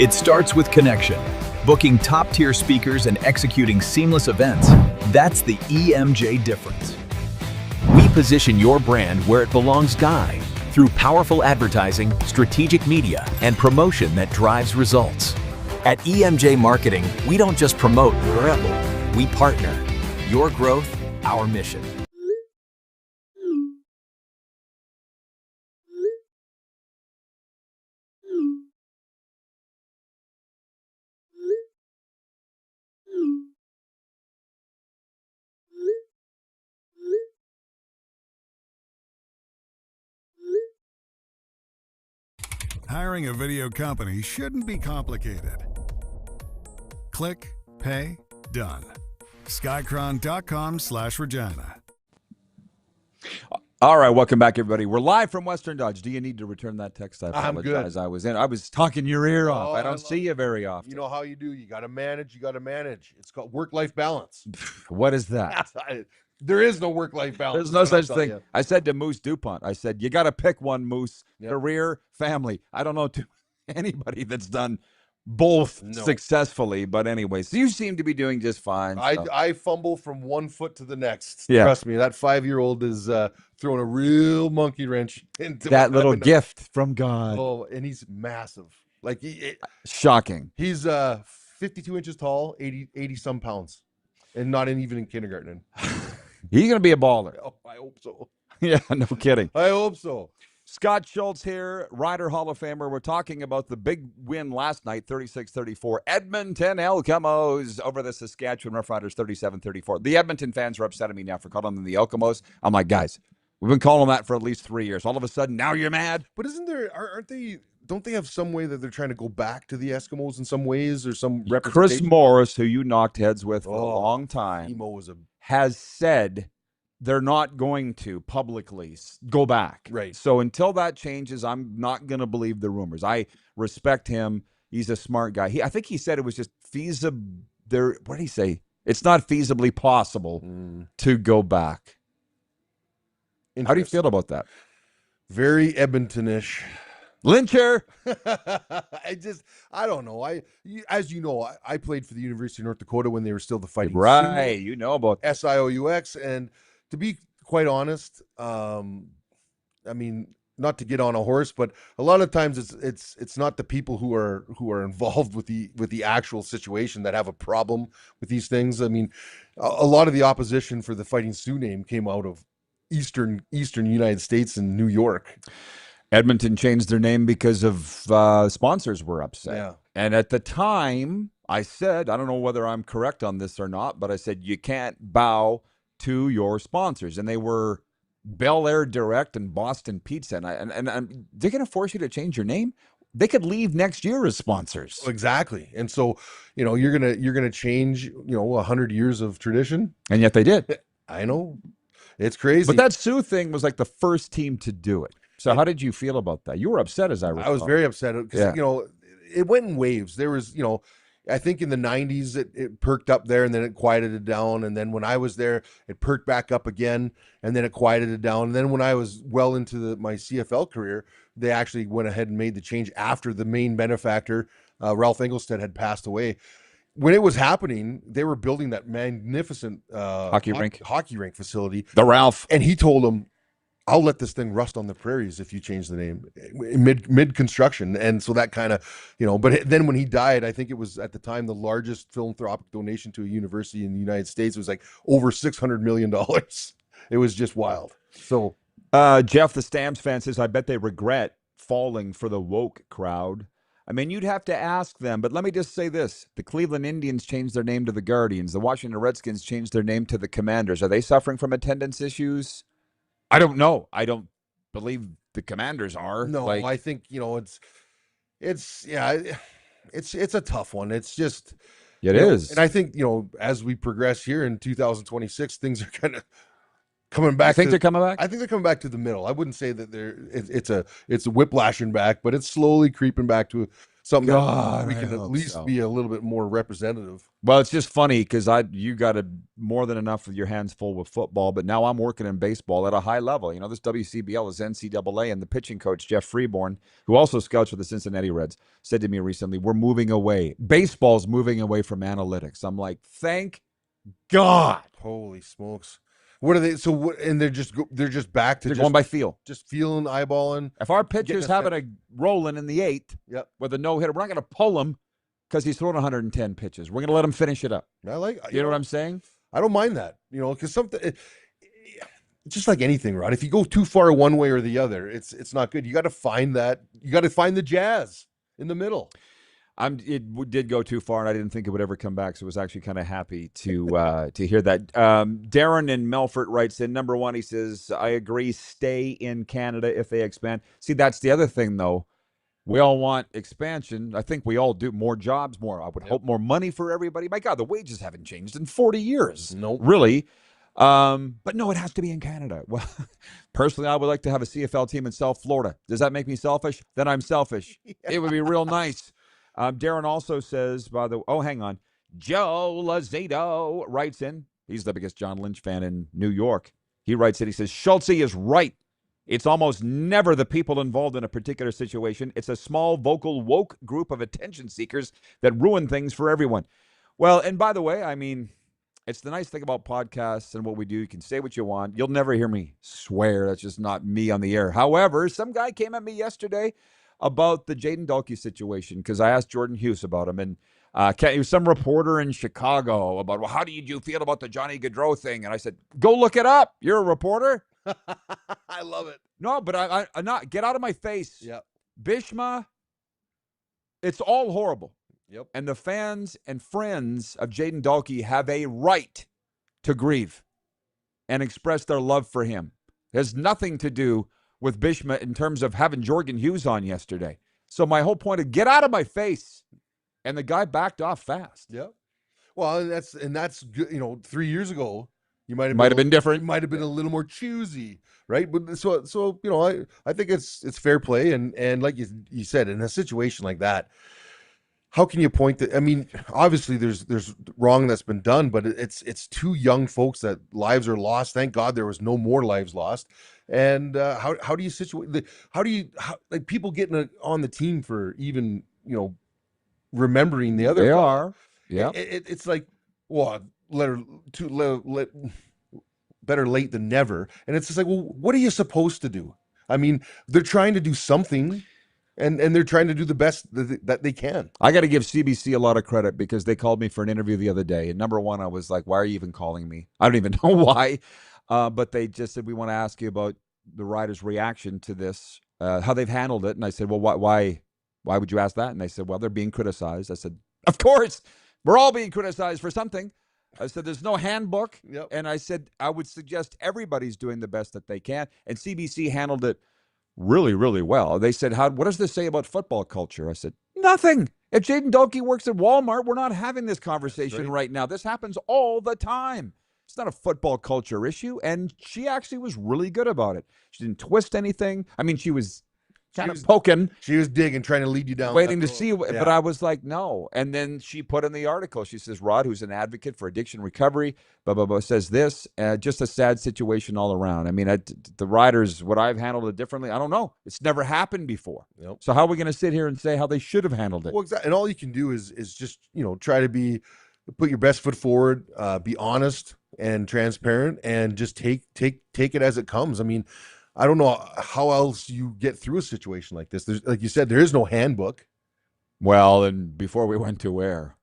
It starts with connection. Booking top-tier speakers and executing seamless events, that's the EMJ difference. We position your brand where it belongs, Guy, through powerful advertising, strategic media, and promotion that drives results. At EMJ Marketing, we don't just promote, we partner. Your growth, our mission. Hiring a video company shouldn't be complicated. Click, pay, done. Skycron.com/Regina. All right, welcome back, everybody. We're live from Western Dodge. Do you need to return that text? I I'm apologize. good. I was talking your ear off. Oh, I don't see you very often. You know how you do. You got to manage. You got to manage. It's called work-life balance. What is that? There is no work-life balance. There's no such thing. I said to Moose DuPont, I said, you got to pick one, Moose. Yep. Career, family. I don't know anybody that's done both successfully, but anyways, you seem to be doing just fine. So. I fumble from one foot to the next. Yeah. Trust me, that 5-year-old is throwing a real monkey wrench into that little gift from God. Oh, and he's massive. Like shocking. He's 52 inches tall, 80 some pounds, and not even in kindergarten. He's gonna be a baller. Oh, I hope so. Yeah, no kidding. I hope so. Scott Schultz here, Rider Hall of Famer. We're talking about the big win last night, 36-34. Edmonton Elkamos over the Saskatchewan Roughriders, 37-34. The Edmonton fans are upset at me now for calling them the Elkamos. I'm like, guys, we've been calling them that for at least 3 years. All of a sudden, now you're mad? But don't they have some way that they're trying to go back to the Eskimos in some ways or some representation? Chris Morris, who you knocked heads with for a long time, has said they're not going to publicly go back. Right. So until that changes, I'm not going to believe the rumors. I respect him. He's a smart guy. I think he said it was just feasible. What did he say? It's not feasibly possible to go back. How do you feel about that? Very Edmontonish. Lyncher. I don't know. As you know, I played for the University of North Dakota when they were still the Fighting Right. Sioux. You know about SIOUX. And to be quite honest, I mean, not to get on a horse, but a lot of times it's not the people who are involved with the actual situation that have a problem with these things. I mean, a lot of the opposition for the Fighting Sioux name came out of Eastern United States and New York. Edmonton changed their name because of sponsors were upset. Yeah. And at the time, I said, I don't know whether I'm correct on this or not, but I said you can't bow to your sponsors. And they were Bel Air Direct and Boston Pizza. And they're going to force you to change your name? They could leave next year as sponsors. Exactly. And so, you're gonna change, 100 years of tradition. And yet they did. I know. It's crazy. But that Sioux thing was like the first team to do it. So how did you feel about that? You were upset, as I recall. I was very upset because, it went in waves. There was, I think in the 90s it perked up there and then it quieted it down. And then when I was there, it perked back up again and then it quieted it down. And then when I was well into my CFL career, they actually went ahead and made the change after the main benefactor, Ralph Engelstad, had passed away. When it was happening, they were building that magnificent hockey rink facility. The Ralph. And he told them, I'll let this thing rust on the prairies if you change the name mid construction. And so that kind of, but then when he died, I think it was at the time the largest philanthropic donation to a university in the United States. It was like over $600 million. It was just wild. So Jeff, the Stamps fan, says, I bet they regret falling for the woke crowd. I mean, you'd have to ask them, but let me just say this. The Cleveland Indians changed their name to the Guardians. The Washington Redskins changed their name to the Commanders. Are they suffering from attendance issues? I don't know. I don't believe the Commanders are. No, I think, it's a tough one. It's just, it is. And I think, as we progress here in 2026, things are kind of coming back. They're coming back? I think they're coming back to the middle. I wouldn't say that it's a whiplashing back, but it's slowly creeping back to something that we can at least be a little bit more representative. Well, it's just funny because you got more than enough of your hands full with football, but now I'm working in baseball at a high level. This WCBL is NCAA, and the pitching coach, Jeff Freeborn, who also scouts for the Cincinnati Reds, said to me recently, we're moving away. Baseball's moving away from analytics. I'm like, thank God. Holy smokes. What are they? So and they're just back to going by feel, just feeling, eyeballing. If our pitcher's having a rolling in the 8th, with a no hitter, we're not going to pull him because he's throwing 110 pitches. We're going to let him finish it up. I like. You know what I'm saying? I don't mind that. Because something. It's just like anything, Rod. If you go too far one way or the other, it's not good. You got to find that. You got to find the jazz in the middle. It did go too far, and I didn't think it would ever come back, so I was actually kind of happy to hear that. Darren in Melfort writes in, number one, he says, I agree, stay in Canada if they expand. See, that's the other thing, though. We all want expansion. I think we all do. More jobs, I would hope more money for everybody. My God, the wages haven't changed in 40 years. No. Really. But no, it has to be in Canada. Well, personally, I would like to have a CFL team in South Florida. Does that make me selfish? Then I'm selfish. It would be real nice. Darren also says, hang on. Joe Lazado writes in. He's the biggest John Lynch fan in New York. He writes in. He says, Schultz is right. It's almost never the people involved in a particular situation. It's a small, vocal, woke group of attention seekers that ruin things for everyone. Well, and by the way, I mean, it's the nice thing about podcasts and what we do. You can say what you want. You'll never hear me swear. That's just not me on the air. However, some guy came at me yesterday about the Jaden Dalkey situation because I asked Jordan Hughes about him, and he was some reporter in Chicago about, well, how do you feel about the Johnny Gaudreau thing? And I said, go look it up. You're a reporter. I love it. No, but I'm not. Get out of my face. Yep. Bishma, it's all horrible. Yep. And the fans and friends of Jaden Dalkey have a right to grieve and express their love for him. It has nothing to do with Bishma in terms of having Jordan Hughes on yesterday. So my whole point is get out of my face. And the guy backed off fast. Yep. Well, and that's good. 3 years ago, you might have been different. You might have been a little more choosy, right? But so I think it's fair play, and like you said, in a situation like that, how can you point that? I mean, obviously there's wrong that's been done, but it's two young folks that lives are lost. Thank God there was no more lives lost. And how do you situate? How like people getting on the team for even remembering the other? They are, yeah. It's like, well, better late than never. And it's just like, well, what are you supposed to do? I mean, they're trying to do something. And they're trying to do the best that they can. I got to give CBC a lot of credit because they called me for an interview the other day. And number one, I was like, why are you even calling me? I don't even know why. But they just said, we want to ask you about the Riders' reaction to this, how they've handled it. And I said, well, why would you ask that? And they said, well, they're being criticized. I said, Of course. We're all being criticized for something. I said, there's no handbook. Yep. And I said, I would suggest everybody's doing the best that they can. And CBC handled it really, really well. They said, what does this say about football culture? I said, nothing. If Jaden Doki works at Walmart, we're not having this conversation right now. This happens all the time. It's not a football culture issue. And she actually was really good about it. She didn't twist anything. I mean, she was kind of poking. She was digging, trying to lead you down. Waiting to see. But I was like, no. And then she put in the article, she says, Rod, who's an advocate for addiction recovery, blah, blah, blah, says this. Just a sad situation all around. I mean, the Riders, would I have handled it differently? I don't know. It's never happened before. Yep. So how are we going to sit here and say how they should have handled it? Well, exactly. And all you can do is just, try to put your best foot forward, be honest and transparent, and just take it as it comes. I mean, I don't know how else you get through a situation like this. There's, like you said, there is no handbook. Well, and before we went to air,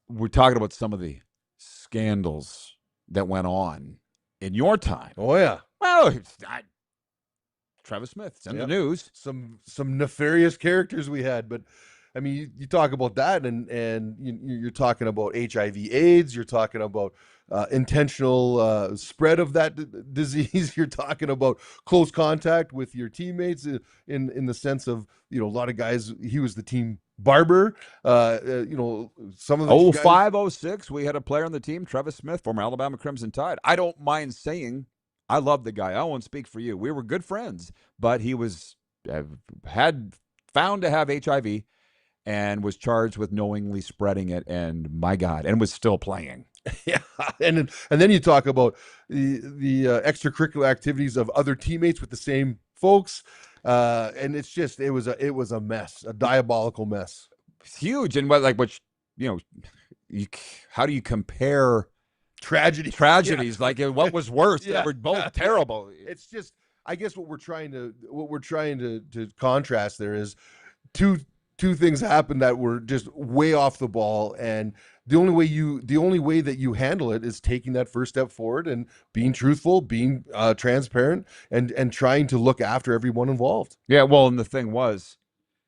we're talking about some of the scandals that went on in your time. Oh, yeah. Well, Travis Smith, it's in the news. Some nefarious characters we had, but I mean, you talk about that, and you're talking about HIV/AIDS. You're talking about intentional spread of that disease. You're talking about close contact with your teammates in the sense of, a lot of guys. He was the team barber. Some of the 05-06, we had a player on the team, Travis Smith, former Alabama Crimson Tide. I don't mind saying I love the guy. I won't speak for you. We were good friends, but he was had found to have HIV. And was charged with knowingly spreading it, and my God, and was still playing. Yeah, and then you talk about the extracurricular activities of other teammates with the same folks, and it's just it was a mess, a diabolical mess. It's huge, and how do you compare tragedies? Yeah. Like what was worse? Yeah. They were both terrible. It's just, I guess what we're trying to contrast there is two things happened that were just way off the ball, and the only way that you handle it is taking that first step forward and being truthful, being transparent, and trying to look after everyone involved. Yeah, well, and the thing was,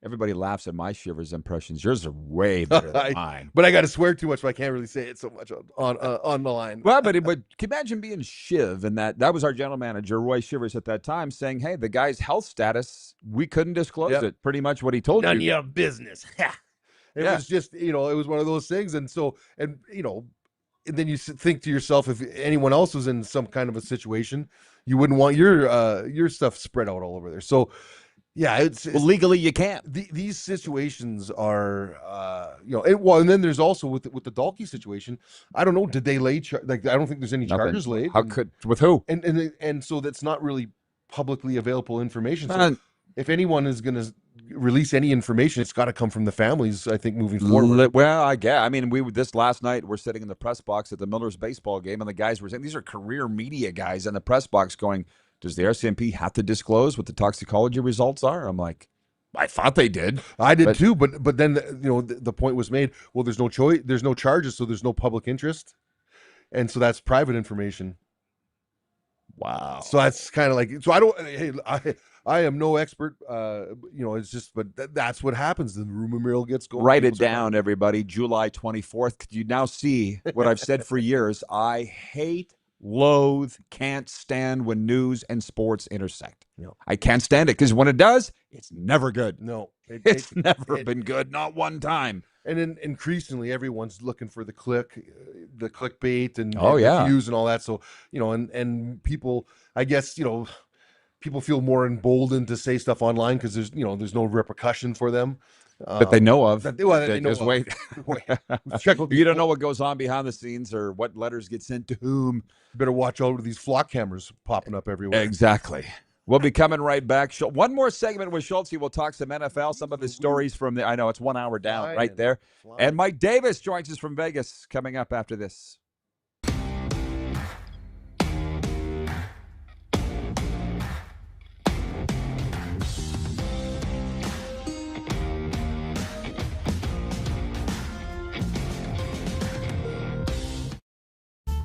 everybody laughs at my Shivers impressions. Yours are way better than mine. But I got to swear too much, so I can't really say it so much on the line. Well, but can you imagine being Shiv, and that was our general manager, Roy Shivers, at that time, saying, hey, the guy's health status, we couldn't disclose it. Pretty much what he told you. None of your business. It was just, it was one of those things. And so, and then you think to yourself, if anyone else was in some kind of a situation, you wouldn't want your stuff spread out all over there. So, yeah, it's legally you can't. These situations are, and then there's also with the Dalkey situation. I don't know. Did they lay? I don't think there's any charges laid. With who? And so that's not really publicly available information. So if anyone is going to release any information, it's got to come from the families, I think, moving forward. Well, I guess. I mean, this last night, we're sitting in the press box at the Millers baseball game, and the guys were saying, these are career media guys in the press box going, does the RCMP have to disclose what the toxicology results are? I'm like, I thought they did. I did too, but then the point was made. Well, there's no choice, there's no charges, so there's no public interest, and so that's private information. Wow. So that's kind of like, so I don't. Hey, I am no expert. It's just, but that's what happens. The rumor mill gets going. Write it down, everybody. July 24th. You now see what I've said for years. I hate, loathe, can't stand when news and sports intersect. I can't stand it because when it does, it's never good. No, it's never been good, not one time. And then increasingly, everyone's looking for the clickbait and views and all that. So and people, I guess people feel more emboldened to say stuff online because there's no repercussion for them. That they know of. They know of. Wait. You don't know what goes on behind the scenes or what letters get sent to whom. You better watch out with these flock cameras popping up everywhere. Exactly. We'll be coming right back. One more segment with Schultz. We'll talk some NFL, some of his stories from I know it's 1 hour down right there. And Mike Davis joins us from Vegas coming up after this.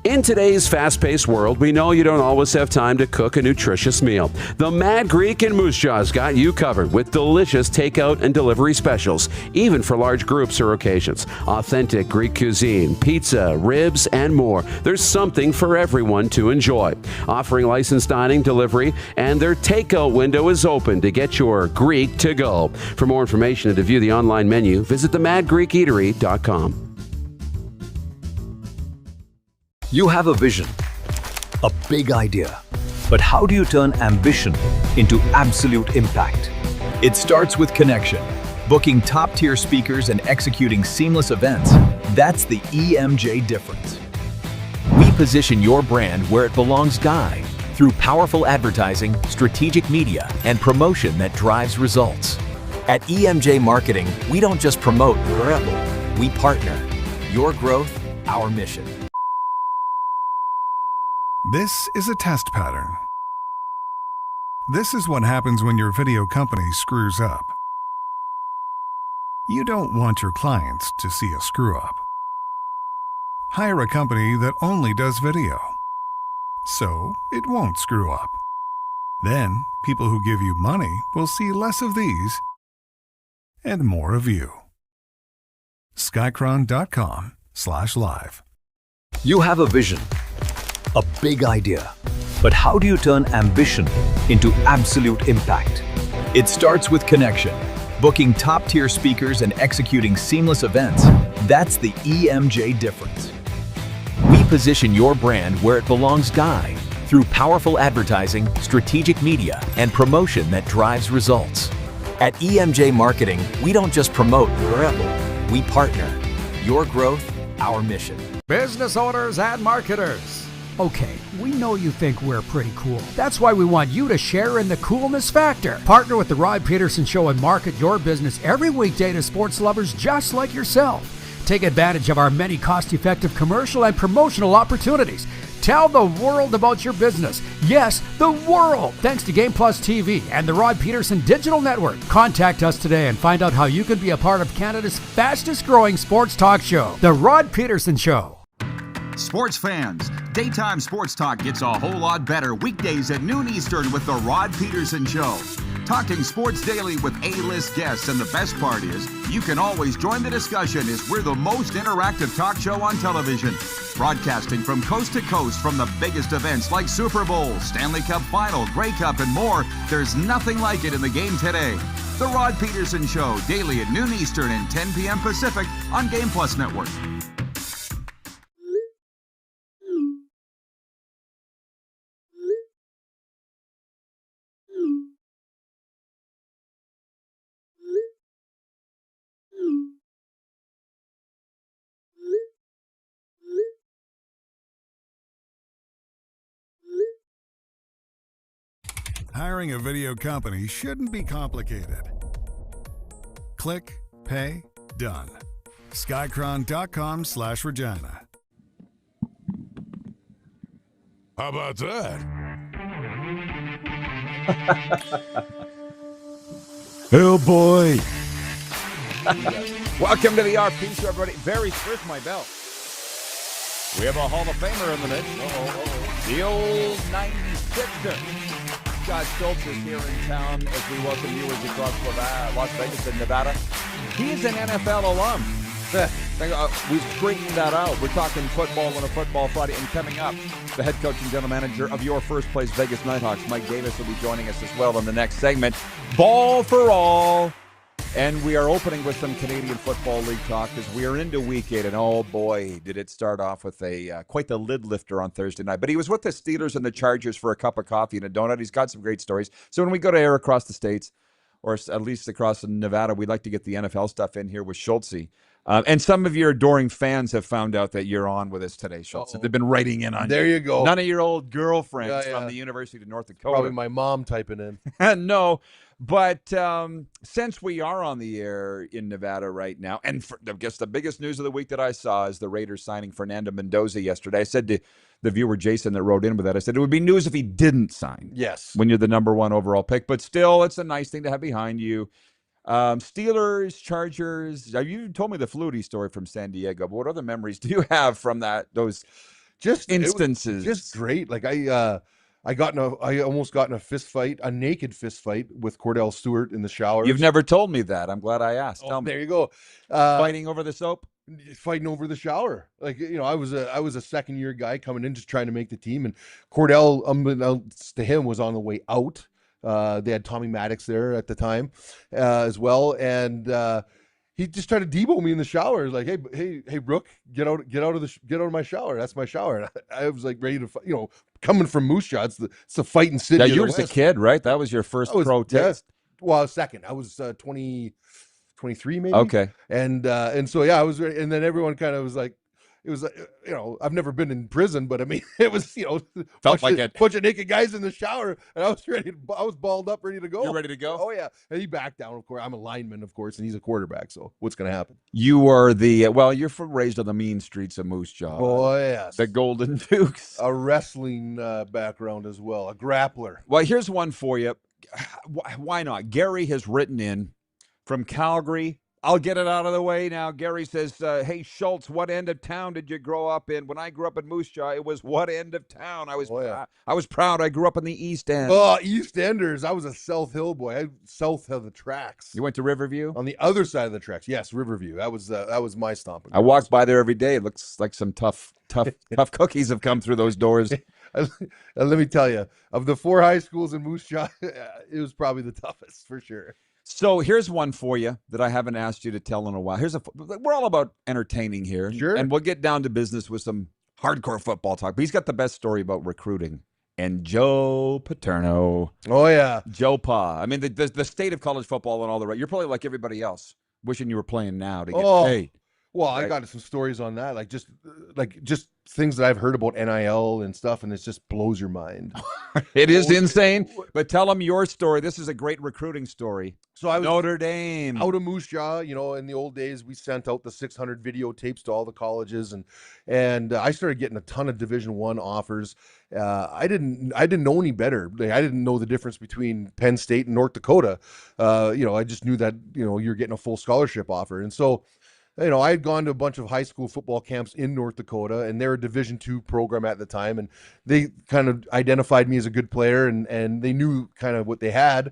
In today's fast-paced world, we know you don't always have time to cook a nutritious meal. The Mad Greek in Moose Jaw's got you covered with delicious takeout and delivery specials, even for large groups or occasions. Authentic Greek cuisine, pizza, ribs, and more. There's something for everyone to enjoy. Offering licensed dining, delivery, and their takeout window is open to get your Greek to go. For more information and to view the online menu, visit themadgreekeatery.com. You have a vision, a big idea, but how do you turn ambition into absolute impact? It starts with connection, booking top-tier speakers and executing seamless events. That's the EMJ difference. We position your brand where it belongs, Guy, through powerful advertising, strategic media, and promotion that drives results. At EMJ Marketing, we don't just promote, we partner. Your growth, our mission. This is a test pattern. This is what happens when your video company screws up. You don't want your clients to see a screw up. Hire a company that only does video, so it won't screw up. Then, people who give you money will see less of these and more of you. Skycron.com/live. You have a vision, a big idea, but how do you turn ambition into absolute impact? It starts with connection, booking top-tier speakers and executing seamless events. That's the EMJ difference. We position your brand where it belongs, Guy, through powerful advertising, strategic media, and promotion that drives results. At EMJ Marketing, we don't just promote, we partner. Your growth, our mission. Business owners and marketers. Okay, we know you think we're pretty cool. That's why we want you to share in the coolness factor. Partner with the Rod Pedersen Show and market your business every weekday to sports lovers just like yourself. Take advantage of our many cost-effective commercial and promotional opportunities. Tell the world about your business. Yes, the world. Thanks to Game Plus TV and the Rod Pedersen Digital Network. Contact us today and find out how you can be a part of Canada's fastest-growing sports talk show, The Rod Pedersen Show. Sports fans, daytime sports talk gets a whole lot better weekdays at noon Eastern with the Rod Pedersen Show. Talking sports daily with A-list guests, and the best part is, you can always join the discussion as we're the most interactive talk show on television. Broadcasting from coast to coast from the biggest events like Super Bowl, Stanley Cup Final, Grey Cup, and more. There's nothing like it in the game today. The Rod Pedersen Show, daily at noon Eastern and 10 p.m. Pacific on Game Plus Network. Hiring a video company shouldn't be complicated. Click, pay, done. Skycron.com/Regina. How about that? Oh boy. Welcome to the RP Show, everybody. where's my belt? We have a Hall of Famer in the mix. The old 96er. Scott Schultz is here in town as we welcome viewers across Las Vegas and Nevada. He's an NFL alum. We straightened that out. We're talking football on a Football Friday. And coming up, the head coach and general manager of your first place Vegas Nighthawks, Mike Davis, will be joining us as well in the next segment. Ball for all. And we are opening with some Canadian Football League talk as we are into Week 8. And oh boy, did it start off with a quite the lid lifter on Thursday night. But he was with the Steelers and the Chargers for a cup of coffee and a donut. He's got some great stories. So when we go to air across the states, or at least across Nevada, we'd like to get the NFL stuff in here with Schultz. And some of your adoring fans have found out that you're on with us today, Schultz. They've been writing in on There you go. None of your old girlfriends from the University of North Dakota. Probably my mom typing in. No, but since we are on the air in Nevada right now, and I guess the biggest news of the week that I saw is the Raiders signing Fernando Mendoza yesterday. I said to the viewer, Jason, that wrote in with that, I said, it would be news if he didn't sign. Yes. When you're the number one overall pick. But still, it's a nice thing to have behind you. Steelers, Chargers. You told me the Flutie story from San Diego, but what other memories do you have from those instances. Just great. Like I almost got in a fist fight, a naked fist fight with Cordell Stewart in the shower. You've never told me that. I'm glad I asked. Tell me. There you go. Fighting over the soap? Fighting over the shower. Like, I was a second year guy coming in just trying to make the team, and Cordell, unbeknownst to him, was on the way out. They had Tommy Maddox there at the time as well, and he just tried to debo me in the shower. Like, hey, Brooke, get out of my shower. That's my shower. And I was like ready to fight. Coming from Moose Jaw, it's the fighting city. Yeah, you were just a kid, right? That was your first pro test. Well, second. I was 23 maybe. Okay. And so I was ready. And then everyone kind of was like, it was like, I've never been in prison, but I mean, it was, felt like a bunch of naked guys in the shower, and I was balled up, ready to go. You're ready to go? Oh yeah. And he backed down, of course. I'm a lineman, of course, and he's a quarterback. So what's going to happen? You were you're raised on the mean streets of Moose Jaw. Oh yes. The Golden Dukes. A wrestling background as well, a grappler. Well, here's one for you. Why not? Gary has written in from Calgary. I'll get it out of the way now. Gary says, hey, Schultz, what end of town did you grow up in? When I grew up in Moose Jaw, it was what end of town? I was proud. I grew up in the East End. Oh, East Enders. I was a South Hill boy. South of the tracks. You went to Riverview? On the other side of the tracks. Yes, Riverview. That was my stomping. I walked by there every day. It looks like some tough cookies have come through those doors. Let me tell you, of the 4 high schools in Moose Jaw, it was probably the toughest for sure. So here's one for you that I haven't asked you to tell in a while. We're all about entertaining here. Sure. And we'll get down to business with some hardcore football talk. But he's got the best story about recruiting. And Joe Paterno. Oh, yeah. Joe Pa. I mean, the state of college football and all the right. You're probably like everybody else, wishing you were playing now to get paid. Well, I got some stories on that, like just things that I've heard about NIL and stuff, and it just blows your mind. It is insane. But tell them your story. This is a great recruiting story. So I was Notre Dame out of Moose Jaw. In the old days, we sent out the 600 videotapes to all the colleges, and I started getting a ton of Division I offers. I didn't know any better. I didn't know the difference between Penn State and North Dakota. I just knew that you're getting a full scholarship offer, and so. I had gone to a bunch of high school football camps in North Dakota, and they're a Division II program at the time, and they kind of identified me as a good player, and they knew kind of what they had.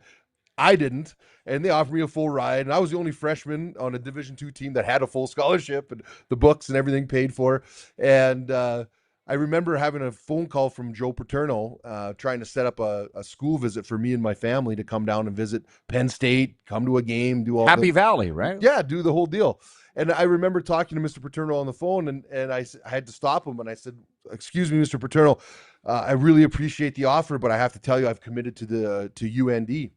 I didn't, and they offered me a full ride, and I was the only freshman on a Division II team that had a full scholarship and the books and everything paid for. And I remember having a phone call from Joe Paterno trying to set up a school visit for me and my family to come down and visit Penn State, come to a game, do all Happy Valley, right? Yeah, do the whole deal. And I remember talking to Mr. Paterno on the phone, and I had to stop him, and I said, "Excuse me, Mr. Paterno, I really appreciate the offer, but I have to tell you, I've committed to UND."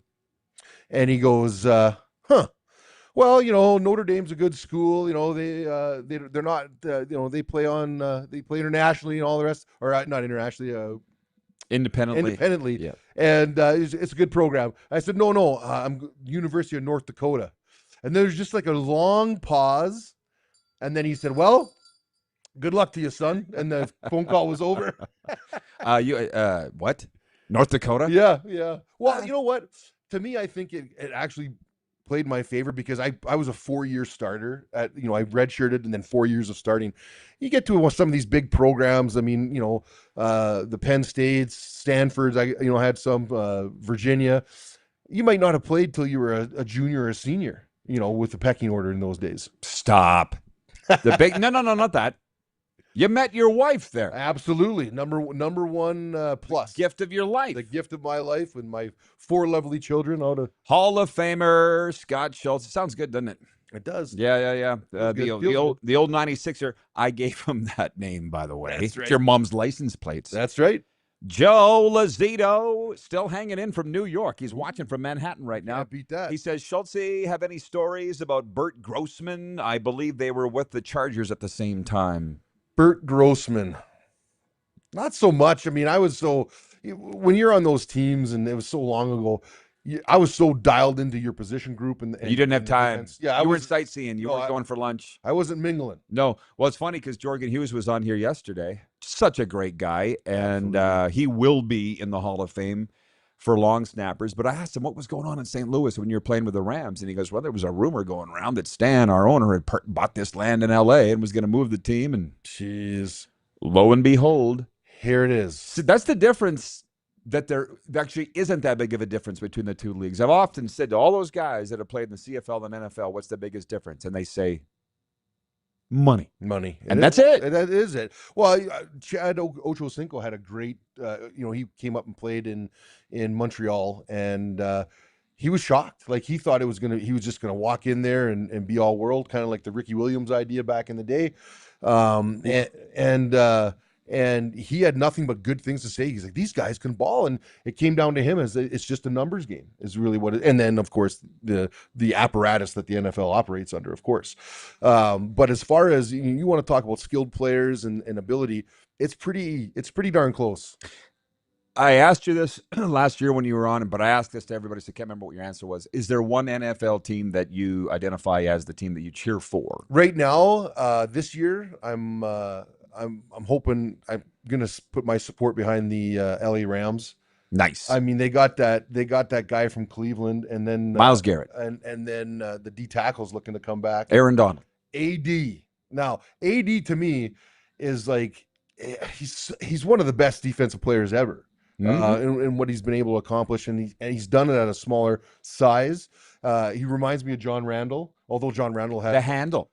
And he goes, "Huh? Well, Notre Dame's a good school. They're not. They play internationally and all the rest, or not internationally, independently. Yeah. And it's a good program." I said, "No, I'm University of North Dakota." And there's just like a long pause. And then he said, "Well, good luck to you, son." And the phone call was over. What? North Dakota? Yeah. Well, you know what? To me, I think it actually played my favor because I was a 4-year starter I redshirted and then 4 years of starting. You get to some of these big programs. I mean, the Penn States, Stanfords, I had some, Virginia. You might not have played till you were a junior or a senior. With the pecking order in those days. Stop. The big no, not that. You met your wife there. Absolutely. Number one plus. Gift of your life. The gift of my life with my 4 lovely children out of Hall of Famer Scott Schultz. It sounds good, doesn't it? It does. Yeah. The old 96er. I gave him that name, by the way. That's right. It's your mom's license plates. That's right. Joe Lazito, still hanging in from New York. He's watching from Manhattan right now. Can't beat that. He says, Schultz, have any stories about Bert Grossman? I believe they were with the Chargers at the same time. Bert Grossman. Not so much. I mean, when you're on those teams, and it was so long ago, I was so dialed into your position group. And you didn't have time. Yeah, you weren't sightseeing. You weren't going for lunch. I wasn't mingling. No. Well, it's funny because Jorgen Hughes was on here yesterday. Such a great guy. And he will be in the Hall of Fame for long snappers. But I asked him what was going on in St. Louis when you were playing with the Rams. And he goes, well, there was a rumor going around that Stan, our owner, had bought this land in L.A. and was going to move the team. And jeez. lo and behold, here it is. So that's the difference, that there actually isn't that big of a difference between the two leagues. I've often said to all those guys that have played in the CFL and NFL, what's the biggest difference? And they say, money. And that's it. That is it. Well, Chad Ochocinco had a great, he came up and played in Montreal, and he was shocked. Like, he thought he was just going to walk in there and be all world, kind of like the Ricky Williams idea back in the day. And he had nothing but good things to say. He's like, these guys can ball, and it came down to him as it's just a numbers game is really what it. And then of course the apparatus that the NFL operates under, of course. But as far as you want to talk about skilled players and ability, it's pretty darn close. I asked you this last year when you were on, but I asked this to everybody, so I can't remember what your answer was. Is there one NFL team that you identify as the team that you cheer for? Right now, this year, I'm hoping I'm gonna put my support behind the LA Rams. Nice. I mean, they got that guy from Cleveland, and then Myles Garrett, and then the D tackle's looking to come back. Aaron Donald. AD. Now, AD to me is like he's one of the best defensive players ever. In what he's been able to accomplish, and he's done it at a smaller size. He reminds me of John Randall, although John Randall had the handle.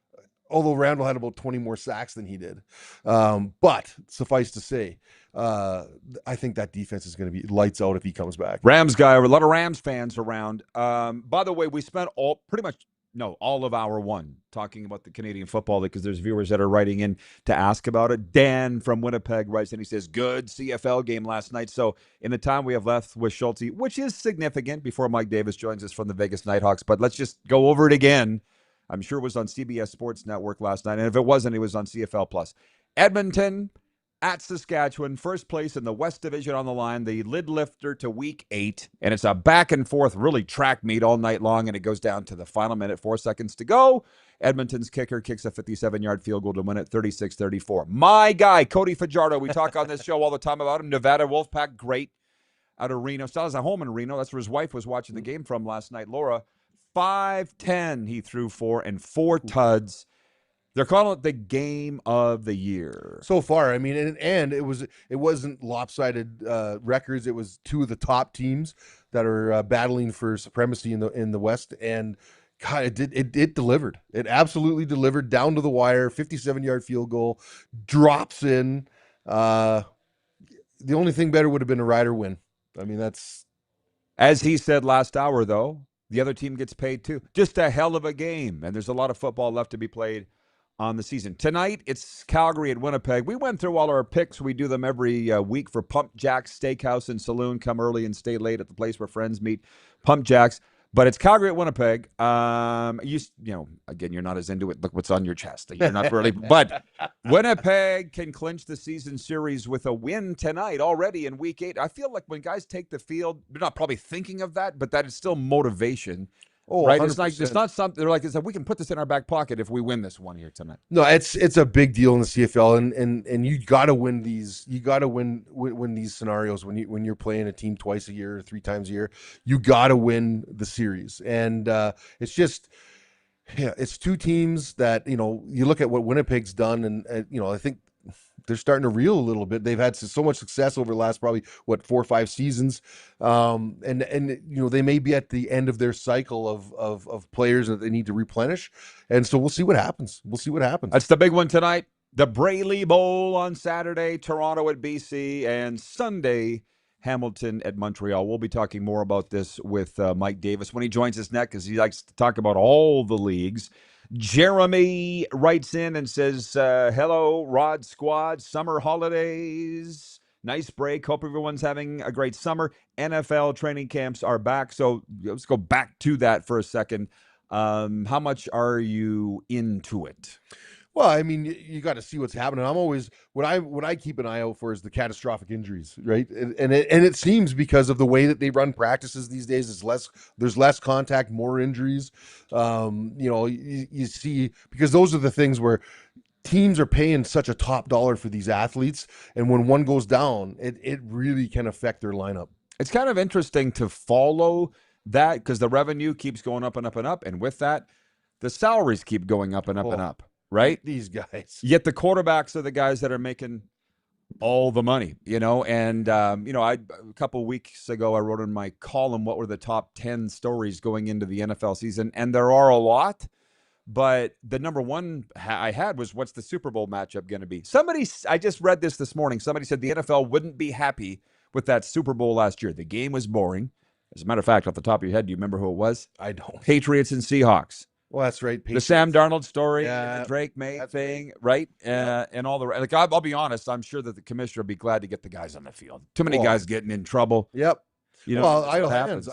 Although Randall had about 20 more sacks than he did. But suffice to say, I think that defense is going to be lights out if he comes back. Rams guy, a lot of Rams fans around. By the way, we spent all of hour one talking about the Canadian Football League because there's viewers that are writing in to ask about it. Dan from Winnipeg writes in, he says, good CFL game last night. So in the time we have left with Schultz, which is significant before Mike Davis joins us from the Vegas Nighthawks, but let's just go over it again. I'm sure it was on CBS Sports Network last night, and if it wasn't, it was on CFL Plus. Edmonton at Saskatchewan, first place in the West Division on the line, the lid lifter to Week 8, and it's a back-and-forth, really track meet all night long, and it goes down to the final minute, 4 seconds to go. Edmonton's kicker kicks a 57-yard field goal to win it, 36-34. My guy, Cody Fajardo, we talk on this show all the time about him, Nevada Wolfpack, great, out of Reno. Still has a home in Reno. That's where his wife was watching the game from last night, Laura. 5-10 he threw for, and 4 tuds. They're calling it the game of the year so far. I mean, and it wasn't lopsided records. It was two of the top teams that are battling for supremacy in the West, and God, it delivered. It absolutely delivered down to the wire. 57-yard field goal, drops in. The only thing better would have been a Rider win. I mean, that's as he said last hour, though. The other team gets paid too. Just a hell of a game. And there's a lot of football left to be played on the season. Tonight, it's Calgary at Winnipeg. We went through all our picks. We do them every week for Pump Jack's Steakhouse and Saloon. Come early and stay late at the place where friends meet. Pump Jack's. But it's Calgary at Winnipeg. Again, you're not as into it. Look what's on your chest. You're not really. But Winnipeg can clinch the season series with a win tonight already in Week 8. I feel like when guys take the field, they're not probably thinking of that, but that is still motivation. Oh, right? 100%. It's not something. They're like, we can put this in our back pocket if we win this one here tonight. No, it's a big deal in the CFL, and you got to win these. You got to win these scenarios when you're playing a team twice a year, 3 times a year. You got to win the series, and it's just. Yeah, it's two teams that, you look at what Winnipeg's done, and I think they're starting to reel a little bit. They've had so much success over the last probably 4 or 5 seasons, and they may be at the end of their cycle of players that they need to replenish, and so we'll see what happens. That's the big one tonight. The Brayley Bowl on Saturday, Toronto at BC, and Sunday, Hamilton at Montreal. We'll be talking more about this with Mike Davis when he joins us next, because he likes to talk about all the leagues. Jeremy writes in and says, hello, Rod Squad, summer holidays. Nice break. Hope everyone's having a great summer. NFL training camps are back. So let's go back to that for a second. How much are you into it? Well, I mean, you got to see what's happening. I'm always what I keep an eye out for is the catastrophic injuries, right? And it seems because of the way that they run practices these days, there's less contact, more injuries. You see, because those are the things where teams are paying such a top dollar for these athletes, and when one goes down, it really can affect their lineup. It's kind of interesting to follow that because the revenue keeps going up and up and up, and with that, the salaries keep going up and up and up. Right? These guys. Yet the quarterbacks are the guys that are making all the money, and a couple weeks ago I wrote in my column what were the top 10 stories going into the NFL season, and there are a lot, but the number one I had was, what's the Super Bowl matchup going to be? I just read this morning, somebody said the NFL wouldn't be happy with that Super Bowl last year. The game was boring. As a matter of fact, off the top of your head, do you remember who it was? I don't. Patriots and Seahawks. Well, that's right. The Sam Darnold story, Yeah, the Drake May thing, right? And all the like. I'll be honest. I'm sure that the commissioner will be glad to get the guys on the field. Too many guys getting in trouble. Yep. Well, idle hands.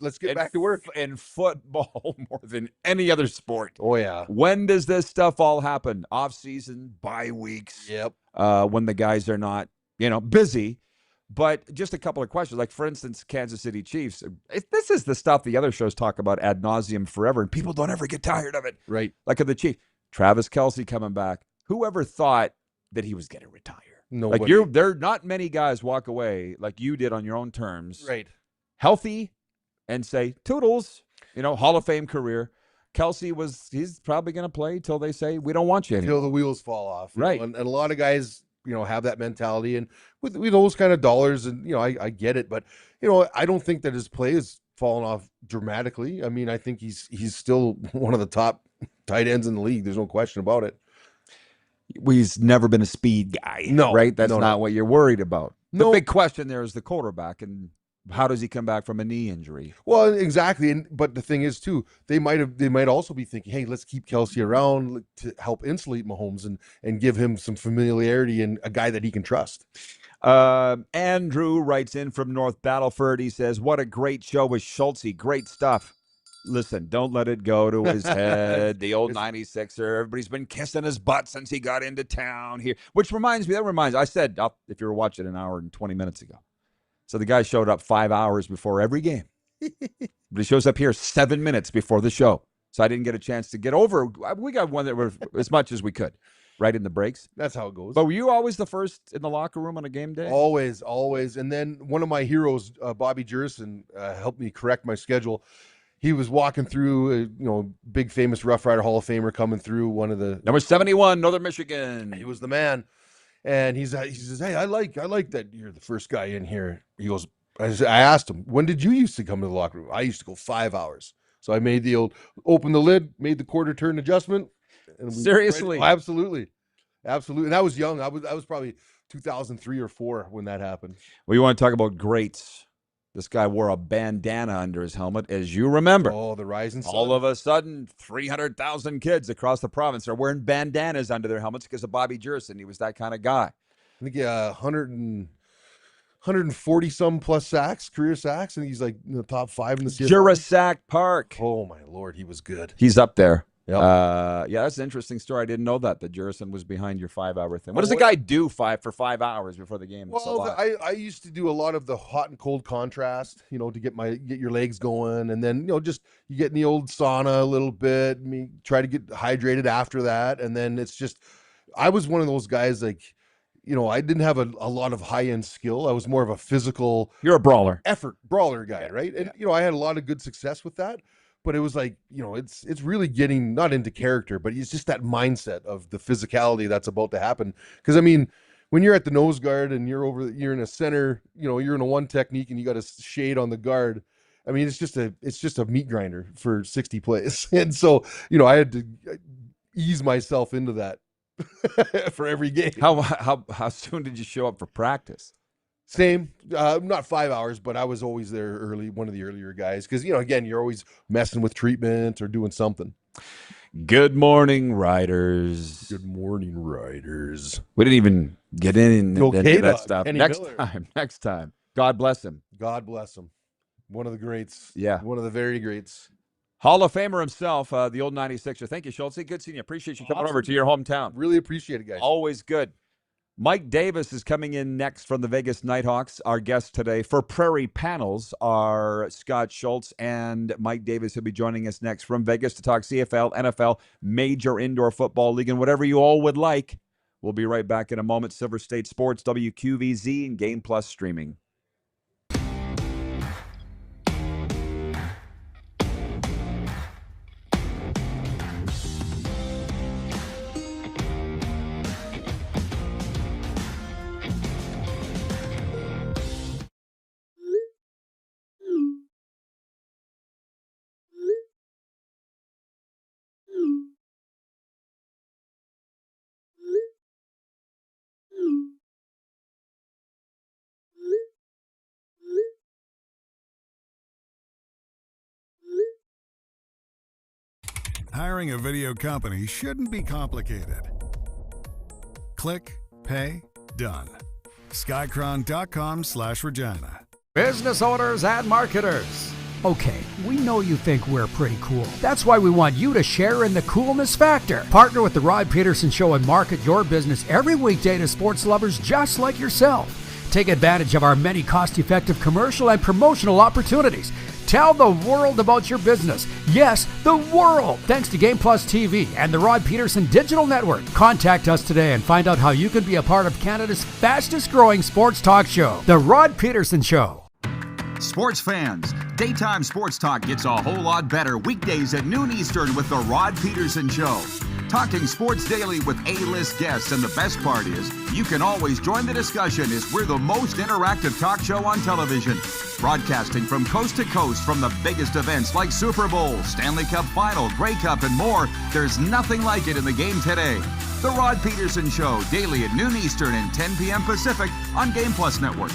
Let's get back to work. In football, more than any other sport. Oh yeah. When does this stuff all happen? Off season, bye weeks. Yep. When the guys are not, busy. But just a couple of questions. Like, for instance, Kansas City Chiefs. This is the stuff the other shows talk about ad nauseum forever, and people don't ever get tired of it. Right. Like of the Chiefs. Travis Kelce coming back. Whoever thought that he was going to retire? Nobody. Like, there are not many guys walk away like you did on your own terms. Right. Healthy and say, toodles, Hall of Fame career. Kelce he's probably going to play till they say, we don't want you anymore. Till the wheels fall off. Right. And a lot of guys, have that mentality, and with those kind of dollars, and I get it, but I don't think that his play has fallen off dramatically. I mean, I think he's still one of the top tight ends in the league. There's no question about it. He's never been a speed guy. No, right? That's no. not what you're worried about. The No. big question there is the quarterback, and how does he come back from a knee injury? Well, exactly. But the thing is too, they might also be thinking, hey, let's keep Kelce around to help insulate Mahomes and give him some familiarity and a guy that he can trust. Andrew writes in from North Battleford. He says, what a great show with Schultz. Great stuff. Listen, don't let it go to his head. The old 96er. Everybody's been kissing his butt since he got into town here. Which reminds me, I said, if you were watching an hour and 20 minutes ago. So the guy showed up 5 hours before every game. But he shows up here 7 minutes before the show. So I didn't get a chance to get over. We got one that were as much as we could, right in the breaks. That's how it goes. But were you always the first in the locker room on a game day? Always. And then one of my heroes, Bobby Jerson, helped me correct my schedule. He was walking through, big famous Roughrider Hall of Famer coming through one of the number 71, Northern Michigan. He was the man. And he says, hey, I like that you're the first guy in here. He goes, I asked him, when did you used to come to the locker room? I used to go 5 hours. So I made the open the lid, made the quarter turn adjustment. And Seriously? Absolutely. And I was young. I was probably 2003 or 4 when that happened. Well, you want to talk about greats. This guy wore a bandana under his helmet, as you remember. Oh, the rising sun. All of a sudden, 300,000 kids across the province are wearing bandanas under their helmets because of Bobby Jerson. He was that kind of guy. I think 140 some plus sacks, career sacks, and he's like in the top 5 in the CFL. Jurassic Park. Oh my Lord, he was good. He's up there. Yep. Yeah, that's an interesting story. I didn't know that Jerson was behind your 5 hour thing. What does a guy do for 5 hours before the game? Well, I used to do a lot of the hot and cold contrast, to get your legs going, and then just you get in the old sauna a little bit. Try to get hydrated after that, and then it's just I was one of those guys like. I didn't have a lot of high-end skill. I was more of a physical. You're a brawler guy, right? And I had a lot of good success with that. But it was like, it's really getting not into character, but it's just that mindset of the physicality that's about to happen. Because when you're at the nose guard and you're in a center, you're in a one technique and you got a shade on the guard. It's just a meat grinder for 60 plays, and so I had to ease myself into that for every game. How soon did you show up for practice? Same, not 5 hours, but I was always there early, one of the earlier guys, because, again, you're always messing with treatment or doing something. Good morning, Riders. Good morning, Riders. We didn't even get into that stuff. Kenny Next time. God bless him. God bless him. One of the greats. Yeah. One of the very greats. Hall of Famer himself, the old 96er. Thank you, Schultz. Good seeing you. Appreciate you coming over to your hometown. Really appreciate it, guys. Always good. Mike Davis is coming in next from the Vegas Nighthawks. Our guest today for Prairie Panels are Scott Schultz and Mike Davis, who'll be joining us next from Vegas to talk CFL, NFL, Major Indoor Football League, and whatever you all would like. We'll be right back in a moment. Silver State Sports, WQVZ, and Game Plus streaming. Hiring a video company shouldn't be complicated. Click, pay, done. Skycron.com/Regina. Business owners and marketers. Okay, we know you think we're pretty cool. That's why we want you to share in the coolness factor. Partner with the Rod Pedersen Show and market your business every weekday to sports lovers just like yourself. Take advantage of our many cost-effective commercial and promotional opportunities. Tell the world about your business. Yes, the world. Thanks to Game Plus TV and the Rod Pedersen Digital Network. Contact us today and find out how you can be a part of Canada's fastest growing sports talk show, The Rod Pedersen Show. Sports fans, daytime sports talk gets a whole lot better weekdays at noon Eastern with the Rod Pedersen Show. Talking sports daily with A-list guests, and the best part is you can always join the discussion as we're the most interactive talk show on television. Broadcasting from coast to coast from the biggest events like Super Bowl, Stanley Cup Final, Grey Cup, and more. There's nothing like it in the game today. The Rod Pedersen Show, daily at noon Eastern and 10 p.m. Pacific on Game Plus Network.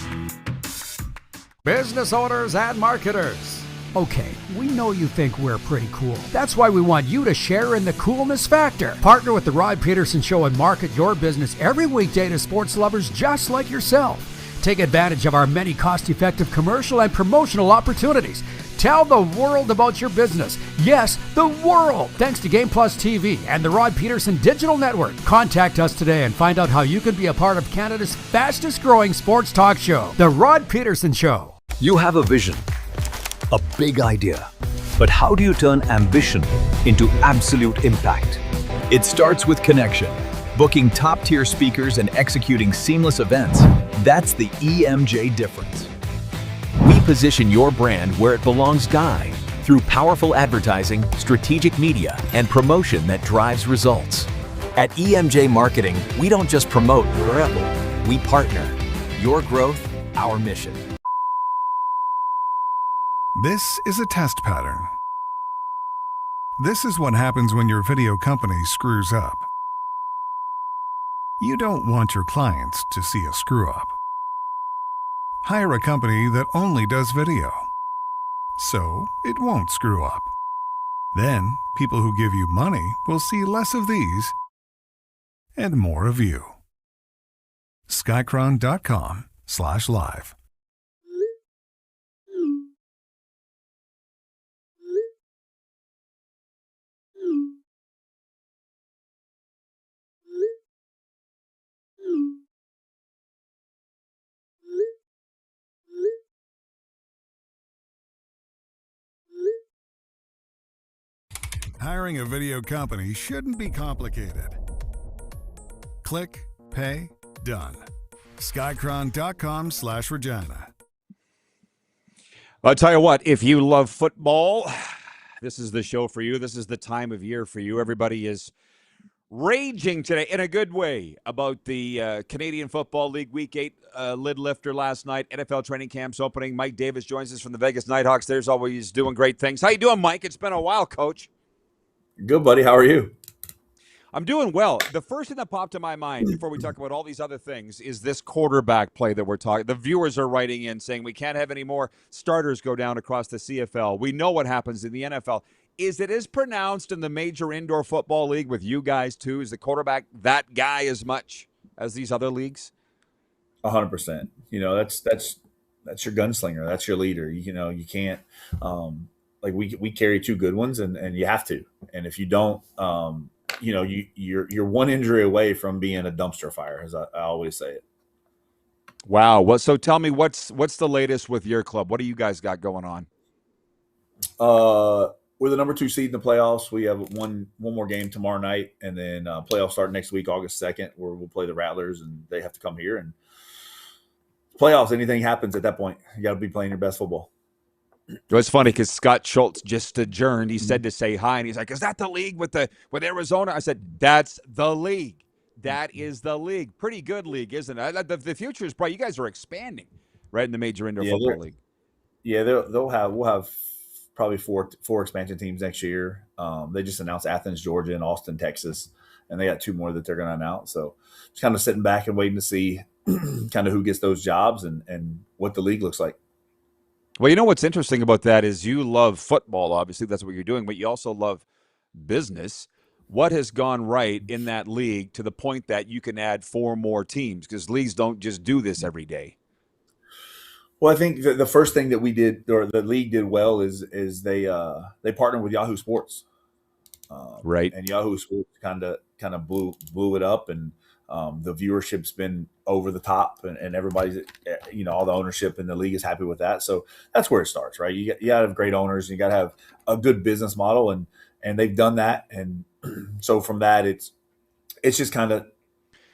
Business owners and marketers. Okay, we know you think we're pretty cool. That's why we want you to share in the coolness factor. Partner with the Rod Pedersen Show and market your business every weekday to sports lovers just like yourself. Take advantage of our many cost-effective commercial and promotional opportunities. Tell the world about your business. Yes, the world. Thanks to Game Plus TV and the Rod Pedersen Digital Network. Contact us today and find out how you can be a part of Canada's fastest growing sports talk show, The Rod Pedersen Show. You have a vision, a big idea, but how do you turn ambition into absolute impact? It starts with connection. Booking top-tier speakers and executing seamless events. That's the EMJ difference. We position your brand where it belongs, Guy, through powerful advertising, strategic media, and promotion that drives results. At EMJ Marketing, we don't just promote, we partner. Your growth, our mission. This is a test pattern. This is what happens when your video company screws up. You don't want your clients to see a screw-up. Hire a company that only does video, so it won't screw up. Then, people who give you money will see less of these and more of you. Skycron.com/live. Hiring a video company shouldn't be complicated. Click, pay, done. Skycron.com/Regina. I'll tell you what, if you love football, this is the show for you. This is the time of year for you. Everybody is raging today in a good way about the Canadian Football League Week 8 lid lifter last night. NFL training camps opening. Mike Davis joins us from the Vegas Nighthawks. There's always doing great things. How you doing, Mike? It's been a while, Coach. Good, buddy. How are you? I'm doing well. The first thing that popped to my mind before we talk about all these other things is this quarterback play that we're talking. The viewers are writing in saying we can't have any more starters go down across the CFL. We know what happens in the NFL. Is it as pronounced in the major indoor football league with you guys too? Is the quarterback that guy as much as these other leagues? 100%. You know, that's your gunslinger. That's your leader. You know, you can't like we carry two good ones, and you have to. And if you don't, you know, you're one injury away from being a dumpster fire, as I always say it. Wow. Well, so tell me what's the latest with your club? What do you guys got going on? We're the number 2 seed in the playoffs. We have one more game tomorrow night, and then playoffs start next week, August 2nd, where we'll play the Rattlers, and they have to come here. And playoffs, anything happens at that point. You got to be playing your best football. It was funny because Scott Schultz just adjourned. He said to say hi, and he's like, "Is that the league with Arizona?" I said, "That's the league. That is the league. Pretty good league, isn't it? The future is bright. You guys are expanding, right, in the major indoor football league." Yeah, we'll have probably four expansion teams next year. They just announced Athens, Georgia, and Austin, Texas, and they got 2 more that they're going to announce. So just kind of sitting back and waiting to see kind of who gets those jobs and what the league looks like. Well, you know what's interesting about that is you love football. Obviously, that's what you're doing, but you also love business. What has gone right in that league to the point that you can add 4 more teams? Because leagues don't just do this every day. Well, I think the first thing that we did, or the league did well, is they partnered with Yahoo Sports, right? And Yahoo Sports kind of blew it up, and the viewership's been over the top, and everybody's, all the ownership in the league is happy with that. So that's where it starts, right? You got to have great owners, and you got to have a good business model, and they've done that, and so from that, it's just kind of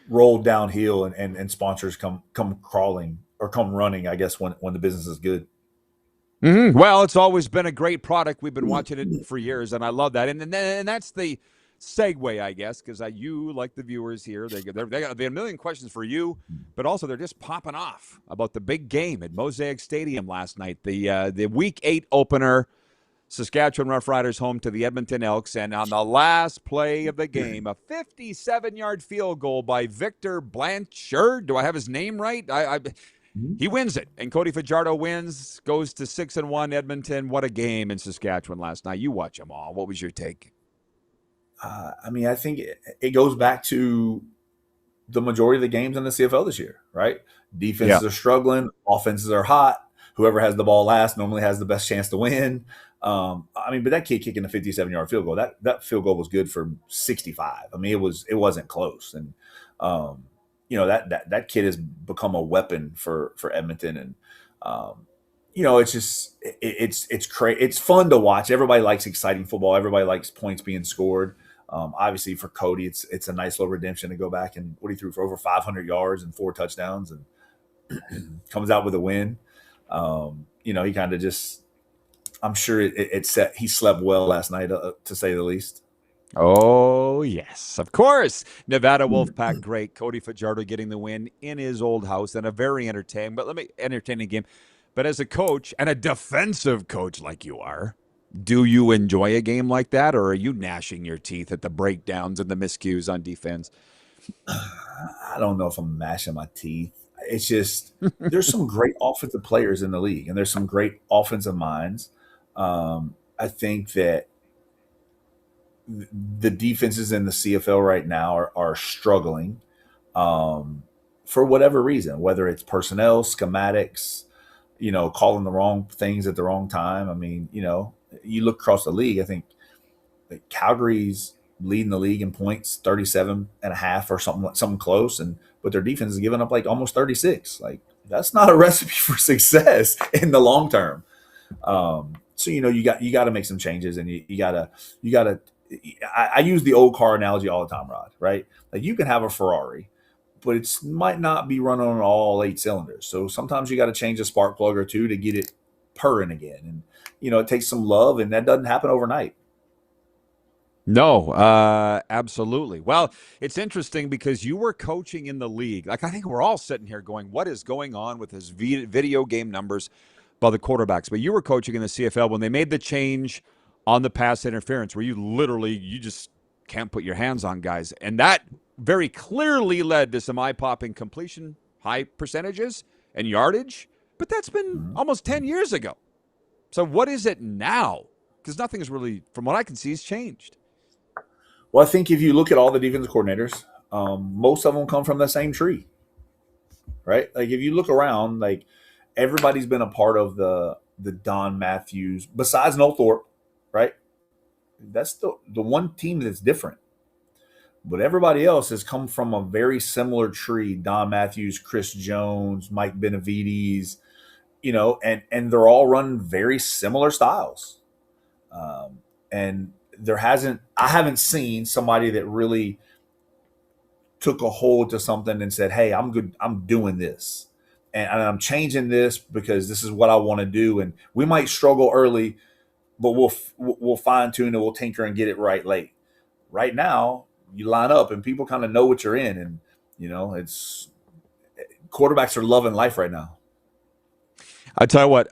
rolled downhill, and sponsors come crawling or come running, I guess, when the business is good. Mm-hmm. Well, it's always been a great product. We've been watching it for years, and I love that. And that's the segue, I guess, because you, like the viewers here, they got a million questions for you, but also they're just popping off about the big game at Mosaic Stadium last night, the Week 8 opener. Saskatchewan Roughriders home to the Edmonton Elks, and on the last play of the game, a 57-yard field goal by Victor Blanchard. Do I have his name right? He wins it, and Cody Fajardo wins, goes to 6-1 Edmonton. What a game in Saskatchewan last night. You watch them all. What was your take? I think it goes back to the majority of the games in the CFL this year, right? Defenses are struggling. Offenses are hot. Whoever has the ball last normally has the best chance to win. But that kid kicking a 57-yard field goal, that field goal was good for 65. It wasn't close. And, that kid has become a weapon for Edmonton. And, it's just, it's fun to watch. Everybody likes exciting football. Everybody likes points being scored. Obviously for Cody, it's a nice little redemption to go back and what he threw for over 500 yards and 4 touchdowns and comes out with a win. He kind of just, I'm sure he slept well last night, to say the least. Oh, yes, of course. Nevada Wolfpack great. Cody Fajardo getting the win in his old house, and a very entertaining game. But as a coach and a defensive coach like you are, do you enjoy a game like that, or are you gnashing your teeth at the breakdowns and the miscues on defense? I don't know if I'm gnashing my teeth. It's just there's some great offensive players in the league, and there's some great offensive minds. I think that the defenses in the CFL right now are struggling for whatever reason, whether it's personnel, schematics, calling the wrong things at the wrong time. You look across the league, I think that Calgary's leading the league in points, 37.5 or something close, but their defense is giving up like almost 36. Like, that's not a recipe for success in the long term. So you got to make some changes, and you got to. I use the old car analogy all the time, Rod. Right? Like, you can have a Ferrari, but it might not be running on all 8 cylinders. So sometimes you got to change a spark plug or two to get it purring again, and it takes some love, and that doesn't happen overnight. No, absolutely. Well, it's interesting because you were coaching in the league. Like, I think we're all sitting here going, what is going on with his video game numbers by the quarterbacks? But you were coaching in the CFL when they made the change on the pass interference, where you just can't put your hands on guys. And that very clearly led to some eye-popping completion, high percentages, and yardage. But that's been almost 10 years ago. So what is it now? Because nothing has really, from what I can see, has changed. Well, I think if you look at all the defensive coordinators, most of them come from the same tree, right? Like, if you look around, like, everybody's been a part of the Don Matthews, besides Noel Thorpe, right? That's the one team that's different. But everybody else has come from a very similar tree. Don Matthews, Chris Jones, Mike Benavides, and they're all running very similar styles. And I haven't seen somebody that really took a hold to something and said, hey, I'm good. I'm doing this. And I'm changing this because this is what I want to do. And we might struggle early, but we'll fine tune and we'll tinker and get it right late. Right now, you line up and people kind of know what you're in. And, it's quarterbacks are loving life right now. I tell you what,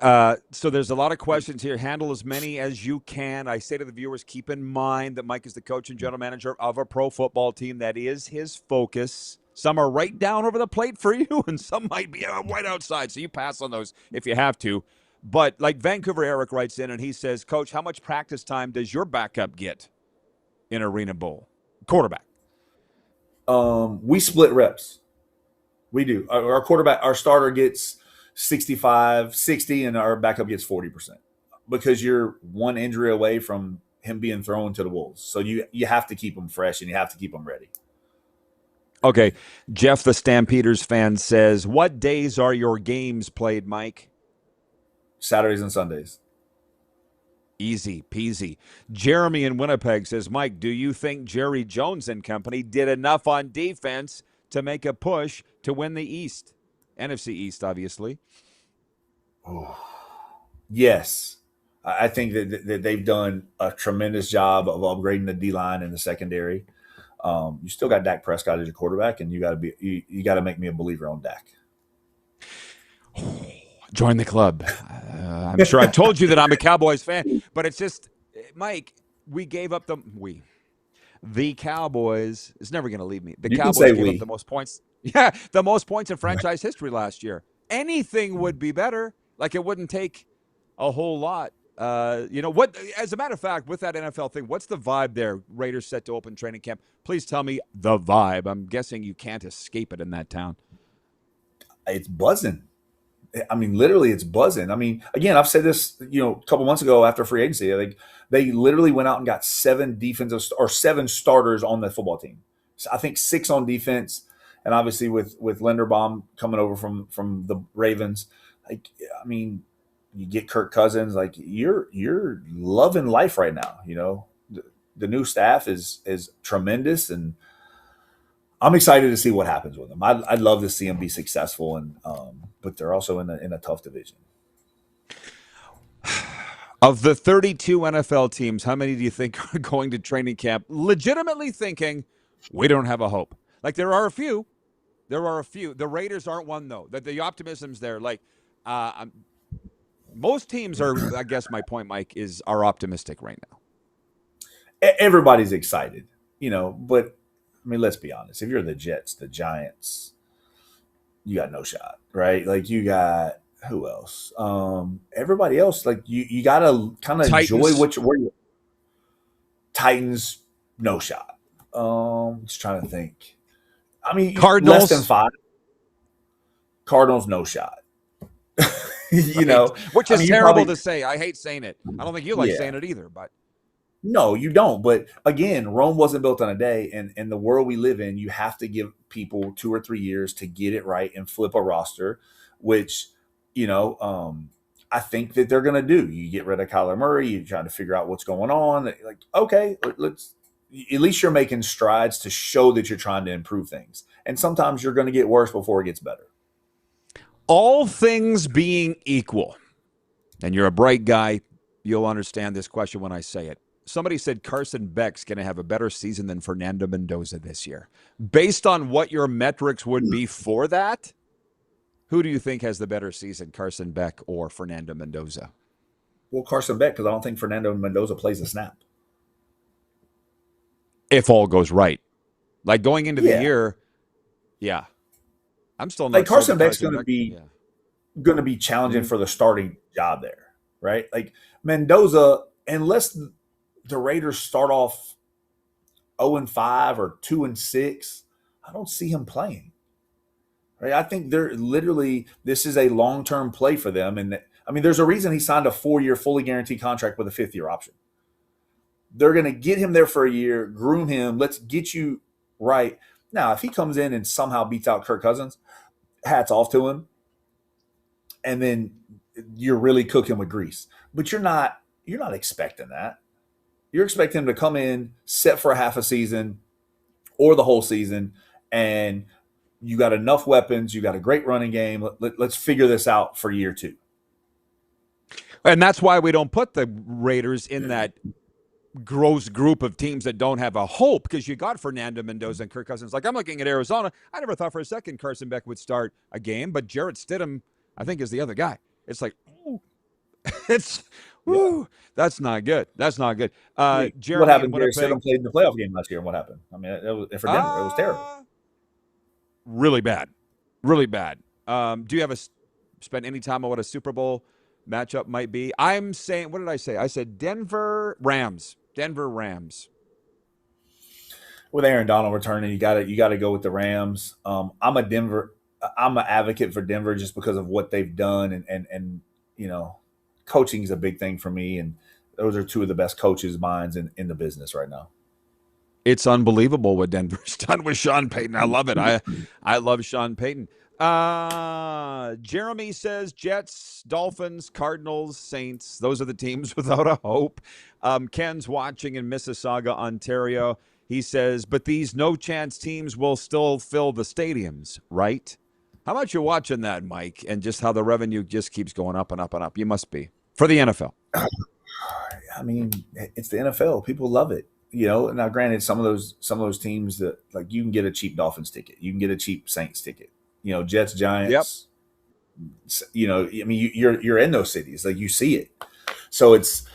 so there's a lot of questions here. Handle as many as you can. I say to the viewers, keep in mind that Mike is the coach and general manager of a pro football team. That is his focus. Some are right down over the plate for you, and some might be right outside. So you pass on those if you have to. But like Vancouver Eric writes in, and he says, Coach, how much practice time does your backup get? in Arena Bowl? Quarterback. We split reps. We do. Our quarterback, our starter gets 65, 60, and our backup gets 40%, because you're one injury away from him being thrown to the wolves. So you have to keep him fresh and you have to keep him ready. Okay. Jeff, the Stampeders fan, says, what days are your games played, Mike? Saturdays and Sundays. Easy peasy. Jeremy in Winnipeg says, Mike, do you think Jerry Jones and company did enough on defense to make a push to win the East? NFC East, obviously. Oh, yes. I think that they've done a tremendous job of upgrading the D-line and the secondary. You still got Dak Prescott as your quarterback, and you got to make me a believer on Dak. Join the club. I'm sure I've told you that I'm a Cowboys fan, but it's just, Mike, we gave up the Cowboys. It's never going to leave me. The You Cowboys gave up the most points. Yeah, the most points in franchise history last year. Anything would be better. Like, it wouldn't take a whole lot. What? As a matter of fact, with that NFL thing, what's the vibe there? Raiders set to open training camp. Please tell me the vibe. I'm guessing you can't escape it in that town. It's buzzing. I mean, literally, it's buzzing. I mean, again, I've said this, a couple months ago after free agency. Like, they literally went out and got 7 starters on the football team. So I think 6 on defense, and obviously with Linderbaum coming over from the Ravens. Like, I mean, you get Kirk Cousins. Like, you're loving life right now. The new staff is tremendous, and I'm excited to see what happens with them. I'd love to see them be successful, and but they're also in a tough division. Of the 32 NFL teams, how many do you think are going to training camp legitimately thinking we don't have a hope? Like, there are a few. The Raiders aren't one, though. The optimism's there. Like, most teams are, I guess my point, Mike, are optimistic right now. Everybody's excited, but I mean, let's be honest. If you're the Jets, the Giants, you got no shot, right? Like, you got who else? Everybody else, like, you got to kind of enjoy where you. Titans, no shot. Just trying to think. I mean, Cardinals, less than 5. Cardinals, no shot. Which is terrible to say. I hate saying it. I don't think you like saying it either, but. No, you don't. But again, Rome wasn't built on a day. And in the world we live in, you have to give people 2 or 3 years to get it right and flip a roster, which, I think that they're going to do. You get rid of Kyler Murray. You're trying to figure out what's going on. Like, okay, let's at least you're making strides to show that you're trying to improve things. And sometimes you're going to get worse before it gets better. All things being equal, and you're a bright guy, you'll understand this question when I say it. Somebody said Carson Beck's going to have a better season than Fernando Mendoza this year. Based on what your metrics would be for that, who do you think has the better season, Carson Beck or Fernando Mendoza? Well, Carson Beck, because I don't think Fernando Mendoza plays a snap. If all goes right. Like, going into the year, I'm still not. Like, Carson Beck's going to be challenging for the starting job there, right? Like, Mendoza, unless the Raiders start off 0-5 or 2-6, I don't see him playing. Right? I think this is a long-term play for them. And I mean, there's a reason he signed a 4-year fully guaranteed contract with a 5th-year option. They're going to get him there for a year, groom him. Let's get you right. Now, if he comes in and somehow beats out Kirk Cousins, hats off to him. And then you're really cooking with grease. But you're not expecting that. You're expecting him to come in, set for a half a season or the whole season, and you got enough weapons. You got a great running game. Let's figure this out for year 2. And that's why we don't put the Raiders in that gross group of teams that don't have a hope, because you got Fernando Mendoza and Kirk Cousins. Like, I'm looking at Arizona. I never thought for a second Carson Beck would start a game, but Jarrett Stidham, I think, is the other guy. It's like, ooh, that's not good. That's not good. Jeremy, what happened? Jarrett Stidham played in the playoff game last year, and what happened? I mean, for Denver, it was terrible. Really bad. Really bad. Do you have spend any time on what a Super Bowl matchup might be? I'm saying, what did I say? I said Denver Rams. with Aaron Donald returning, you got to go with the Rams. I'm an advocate for Denver just because of what they've done, and coaching is a big thing for me, and those are two of the best coaches' minds in the business right now. It's unbelievable what Denver's done with Sean Payton. I love it. I love Sean Payton. Jeremy says Jets, Dolphins, Cardinals, Saints. Those are the teams without a hope. Ken's watching in Mississauga, Ontario. He says, but these no-chance teams will still fill the stadiums, right? How about you watching that, Mike, and just how the revenue just keeps going up and up and up? You must be. For the NFL. I mean, it's the NFL. People love it. Now granted, some of those teams that, like, you can get a cheap Dolphins ticket. You can get a cheap Saints ticket. Jets, Giants. Yep. I mean, you're in those cities. Like, you see it. So it's,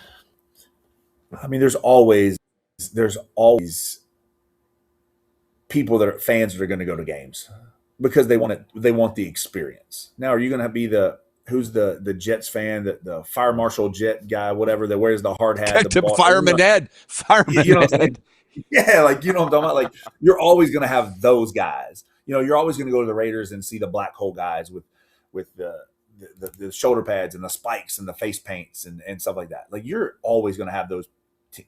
I mean, there's always people that are fans that are going to go to games because they want the experience. Now, are you going to be who's the Jets fan, the fire marshal jet guy, whatever, that wears the hard hat? Fireman Ed. Fireman you know what I'm Ed. saying? Yeah, like, you know what I'm talking about? Like, you're always going to have those guys. You're always going to go to the Raiders and see the black hole guys with the shoulder pads and the spikes and the face paints and stuff like that. Like, you're always going to have those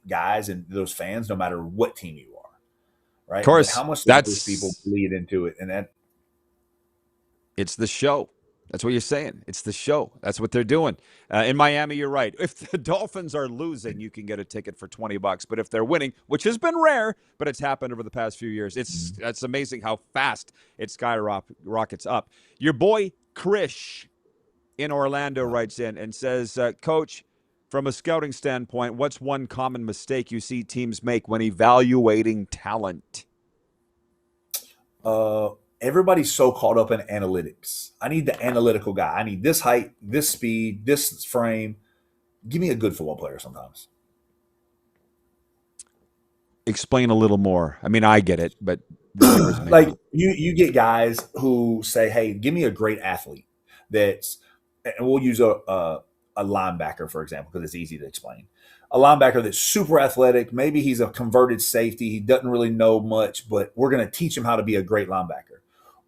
guys and those fans no matter what team you are, right? Of course. But how much do those people bleed into it? And it's the show. That's what you're saying. It's the show. That's what they're doing. In Miami, you're right. If the Dolphins are losing, you can get a ticket for $20. But if they're winning, which has been rare, but it's happened over the past few years, it's amazing how fast it skyrockets up. Your boy Krish in Orlando writes in and says, Coach, from a scouting standpoint, what's one common mistake you see teams make when evaluating talent? Everybody's so caught up in analytics. I need the analytical guy. I need this height, this speed, this frame. Give me a good football player sometimes. Explain a little more. I mean, I get it, but like you get guys who say, hey, give me a great athlete that's, and we'll use a linebacker, for example, because it's easy to explain. A linebacker that's super athletic. Maybe he's a converted safety. He doesn't really know much, but we're going to teach him how to be a great linebacker.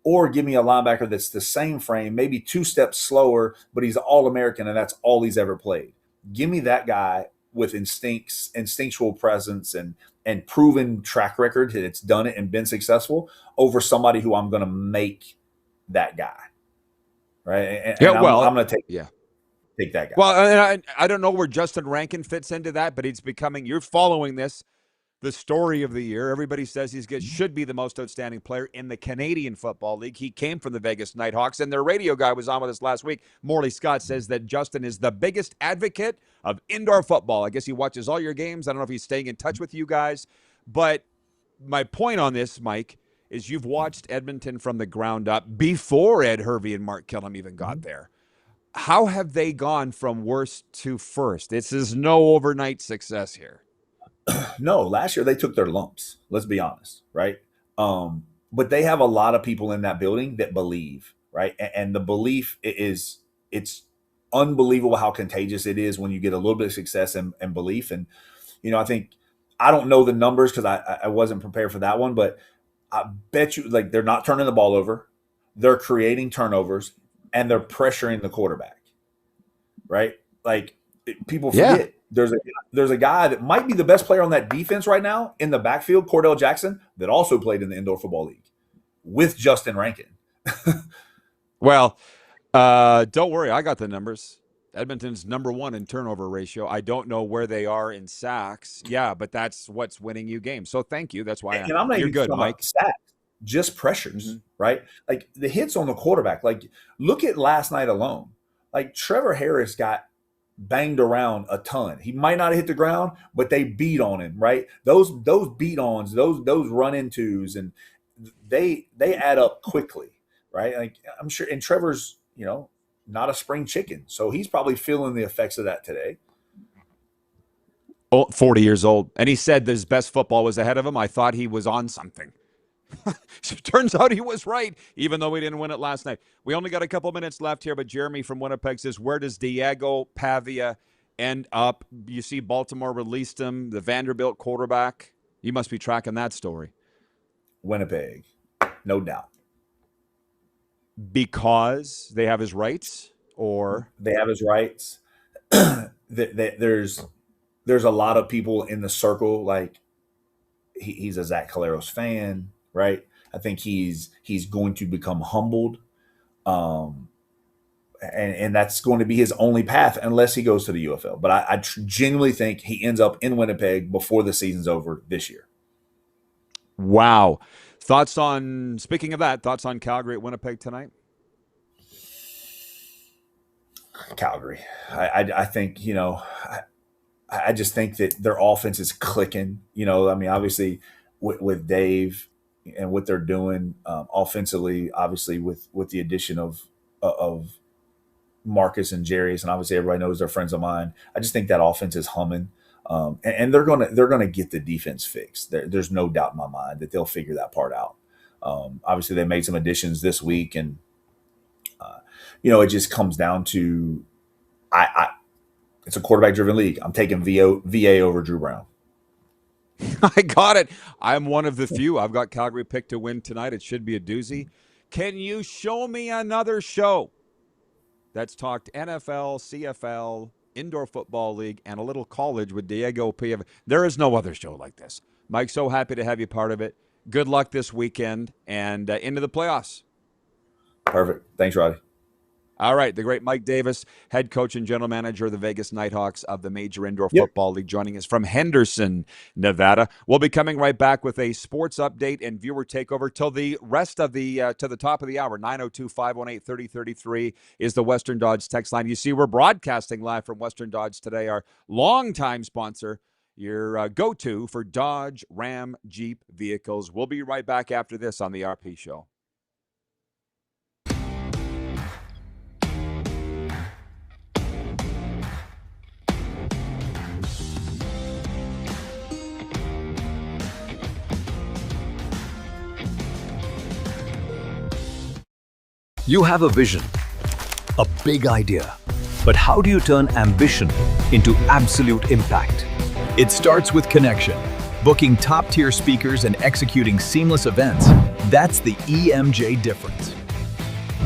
Or give me a linebacker that's the same frame, maybe 2 steps slower, but he's All-American and that's all he's ever played. Give me that guy with instinctual presence and proven track record that it's done it and been successful over somebody who I'm going to make that guy. Right? And I'm going to take that guy. Well, and I don't know where Justin Rankin fits into that, but you're following this. The story of the year. Everybody says should be the most outstanding player in the Canadian Football League. He came from the Vegas Nighthawks, and their radio guy was on with us last week. Morley Scott says that Justin is the biggest advocate of indoor football. I guess he watches all your games. I don't know if he's staying in touch with you guys. But my point on this, Mike, is you've watched Edmonton from the ground up before Ed Hervey and Mark Killam even got there. How have they gone from worst to first? This is no overnight success here. No, last year they took their lumps. Let's be honest, right? But they have a lot of people in that building that believe, right? And the belief it's unbelievable how contagious it is when you get a little bit of success and belief. And, I don't know the numbers because I wasn't prepared for that one, but I bet you, like, they're not turning the ball over. They're creating turnovers and they're pressuring the quarterback, right? Like, people forget. Yeah. There's a guy that might be the best player on that defense right now in the backfield, Cordell Jackson, that also played in the Indoor Football League with Justin Rankin. Well, don't worry. I got the numbers. Edmonton's number 1 in turnover ratio. I don't know where they are in sacks. Yeah, but that's what's winning you games. So thank you. That's why I'm not you're even good, talking Mike. about sacks, just pressures, right? Like the hits on the quarterback. Like, look at last night alone. Like, Trevor Harris got banged around a ton. He might not have hit the ground, but they beat on him, right? Those beat-ons, those run-intos, and they add up quickly, right? Like, I'm sure, and Trevor's, not a spring chicken, so he's probably feeling the effects of that today. 40 years old, and he said his best football was ahead of him. I thought he was on something. Turns out he was right, even though we didn't win it last night. We only got a couple minutes left here, but Jeremy from Winnipeg says, where does Diego Pavia end up? You see Baltimore released him, the Vanderbilt quarterback. You must be tracking that story. Winnipeg, no doubt. Because they have his rights, or they have his rights. There's a lot of people in the circle, like he's a Zach Caleros fan, right? I think he's going to become humbled, and that's going to be his only path unless he goes to the UFL. But I genuinely think he ends up in Winnipeg before the season's over this year. Wow. Speaking of that, thoughts on Calgary at Winnipeg tonight? Calgary. I think, I just think that their offense is clicking. I mean, obviously with Dave and what they're doing offensively, obviously with the addition of Marcus and Jarius, and obviously everybody knows they're friends of mine. I just think that offense is humming. And they're gonna get the defense fixed. There's no doubt in my mind that they'll figure that part out. Obviously, they made some additions this week, and it just comes down to it's a quarterback-driven league. I'm taking VA over Drew Brown. I got it. I'm one of the few. I've got Calgary picked to win tonight. It should be a doozy. Can you show me another show that's talked NFL, CFL, Indoor Football League, and a little college with Diego P? There is no other show like this. Mike, so happy to have you part of it. Good luck this weekend and into the playoffs. Perfect. Thanks, Roddy. All right, the great Mike Davis, head coach and general manager of the Vegas Nighthawks of the Major Indoor Football League, joining us from Henderson, Nevada. We'll be coming right back with a sports update and viewer takeover till the rest of the to the top of the hour. 902-518-3033 is the Western Dodge text line. You see, we're broadcasting live from Western Dodge today, our longtime sponsor, your go-to for Dodge, Ram, Jeep vehicles. We'll be right back after this on the RP Show. You have a vision, a big idea, but how do you turn ambition into absolute impact? It starts with connection. Booking top-tier speakers and executing seamless events, that's the EMJ difference.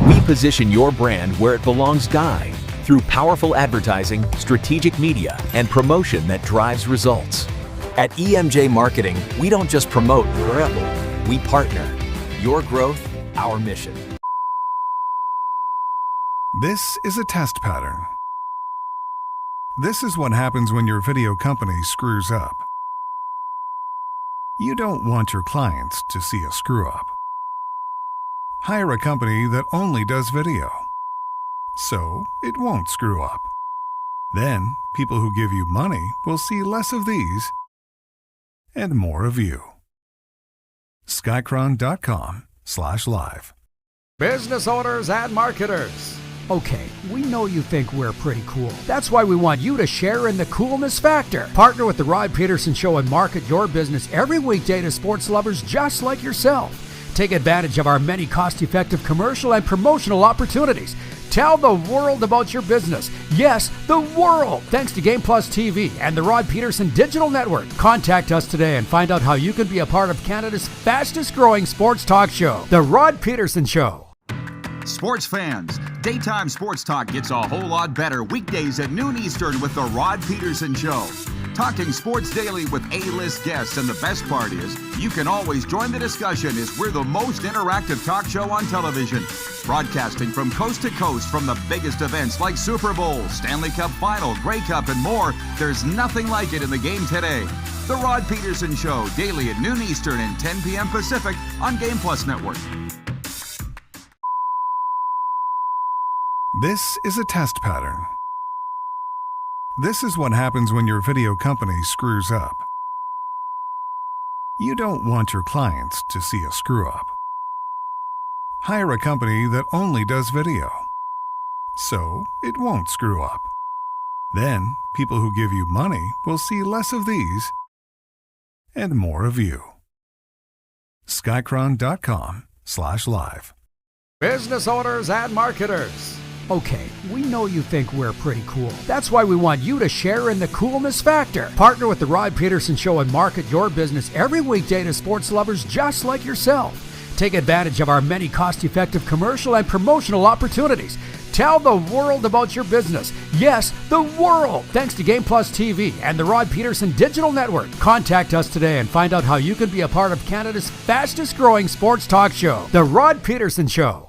We position your brand where it belongs, Guy, through powerful advertising, strategic media, and promotion that drives results. At EMJ Marketing, we don't just promote, we partner. Your growth, our mission. This is a test pattern. This is what happens when your video company screws up. You don't want your clients to see a screw-up. Hire a company that only does video, so it won't screw up. Then, people who give you money will see less of these and more of you. Skycron.com/live. Business owners and marketers. Okay, we know you think we're pretty cool. That's why we want you to share in the coolness factor. Partner with the Rod Pedersen Show and market your business every weekday to sports lovers just like yourself. Take advantage of our many cost-effective commercial and promotional opportunities. Tell the world about your business. Yes, the world. Thanks to Game Plus TV and the Rod Pedersen Digital Network. Contact us today and find out how you can be a part of Canada's fastest-growing sports talk show, The Rod Pedersen Show. Sports fans, daytime sports talk gets a whole lot better weekdays at noon Eastern with The Rod Pedersen Show. Talking sports daily with A-list guests, and the best part is, you can always join the discussion as we're the most interactive talk show on television. Broadcasting from coast to coast from the biggest events like Super Bowl, Stanley Cup Final, Grey Cup, and more, there's nothing like it in the game today. The Rod Pedersen Show, daily at noon Eastern and 10 p.m. Pacific on Game Plus Network. This is a test pattern. This is what happens when your video company screws up. You don't want your clients to see a screw-up. Hire a company that only does video, so it won't screw up. Then, people who give you money will see less of these and more of you. Skycron.com/live. Business owners and marketers. Okay, we know you think we're pretty cool. That's why we want you to share in the coolness factor. Partner with the Rod Pedersen Show and market your business every weekday to sports lovers just like yourself. Take advantage of our many cost-effective commercial and promotional opportunities. Tell the world about your business. Yes, the world. Thanks to Game Plus TV and the Rod Pedersen Digital Network. Contact us today and find out how you can be a part of Canada's fastest growing sports talk show, The Rod Pedersen Show.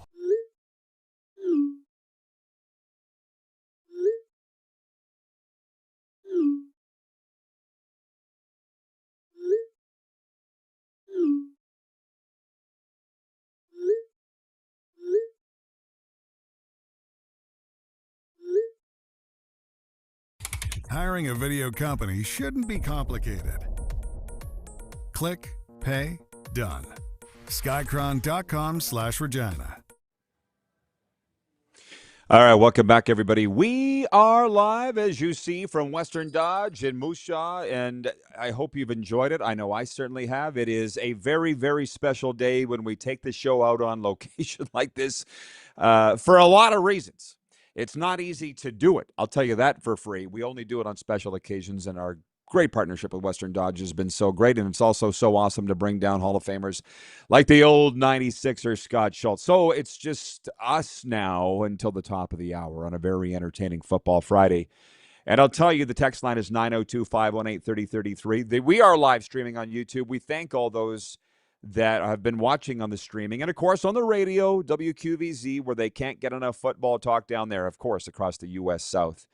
Hiring a video company shouldn't be complicated. Click, pay, done. Skycron.com/Regina. All right, welcome back, everybody. We are live, as you see, from Western Dodge in Moose Jaw, and I hope you've enjoyed it. I know I certainly have. It is a very, very special day when we take the show out on location like this for a lot of reasons. It's not easy to do it. I'll tell you that for free. We only do it on special occasions, and our great partnership with Western Dodge has been so great, and it's also so awesome to bring down Hall of Famers like the old 96er Scott Schultz. So it's just us now until the top of the hour on a very entertaining Football Friday. And I'll tell you, the text line is 902-518-3033. We are live streaming on YouTube. We thank all those that have been watching on the streaming. And, of course, on the radio, WQVZ, where they can't get enough football talk down there, of course, across the U.S. South.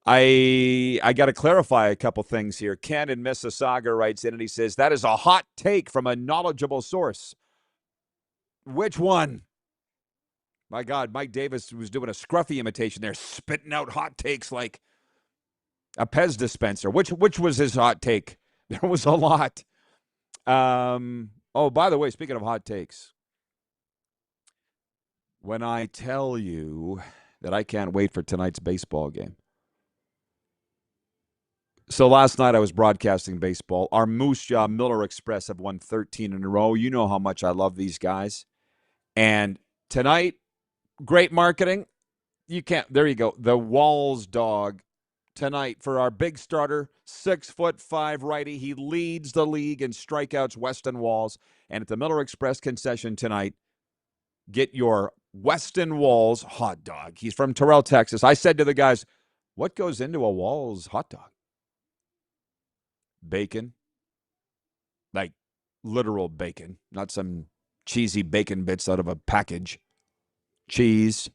I got to clarify a couple things here. Ken in Mississauga writes in and he says, that is a hot take from a knowledgeable source. Which one? My God, Mike Davis was doing a scruffy imitation there, spitting out hot takes like a Pez dispenser. Which was his hot take? There was a lot. Oh, by the way, speaking of hot takes, when I tell you that I can't wait for tonight's baseball game. So last night I was broadcasting baseball. Our Moose Jaw Miller Express have won 13 in a row. You know how much I love these guys. And tonight, great marketing. There you go. The Walls dog tonight for our big starter, 6'5" righty. He leads the league in strikeouts, Weston Walls. And at the Miller Express concession tonight, get your Weston Walls hot dog. He's from Terrell, Texas. I said to the guys, what goes into a Walls hot dog? Bacon. Like literal bacon, not some cheesy bacon bits out of a package. Cheese,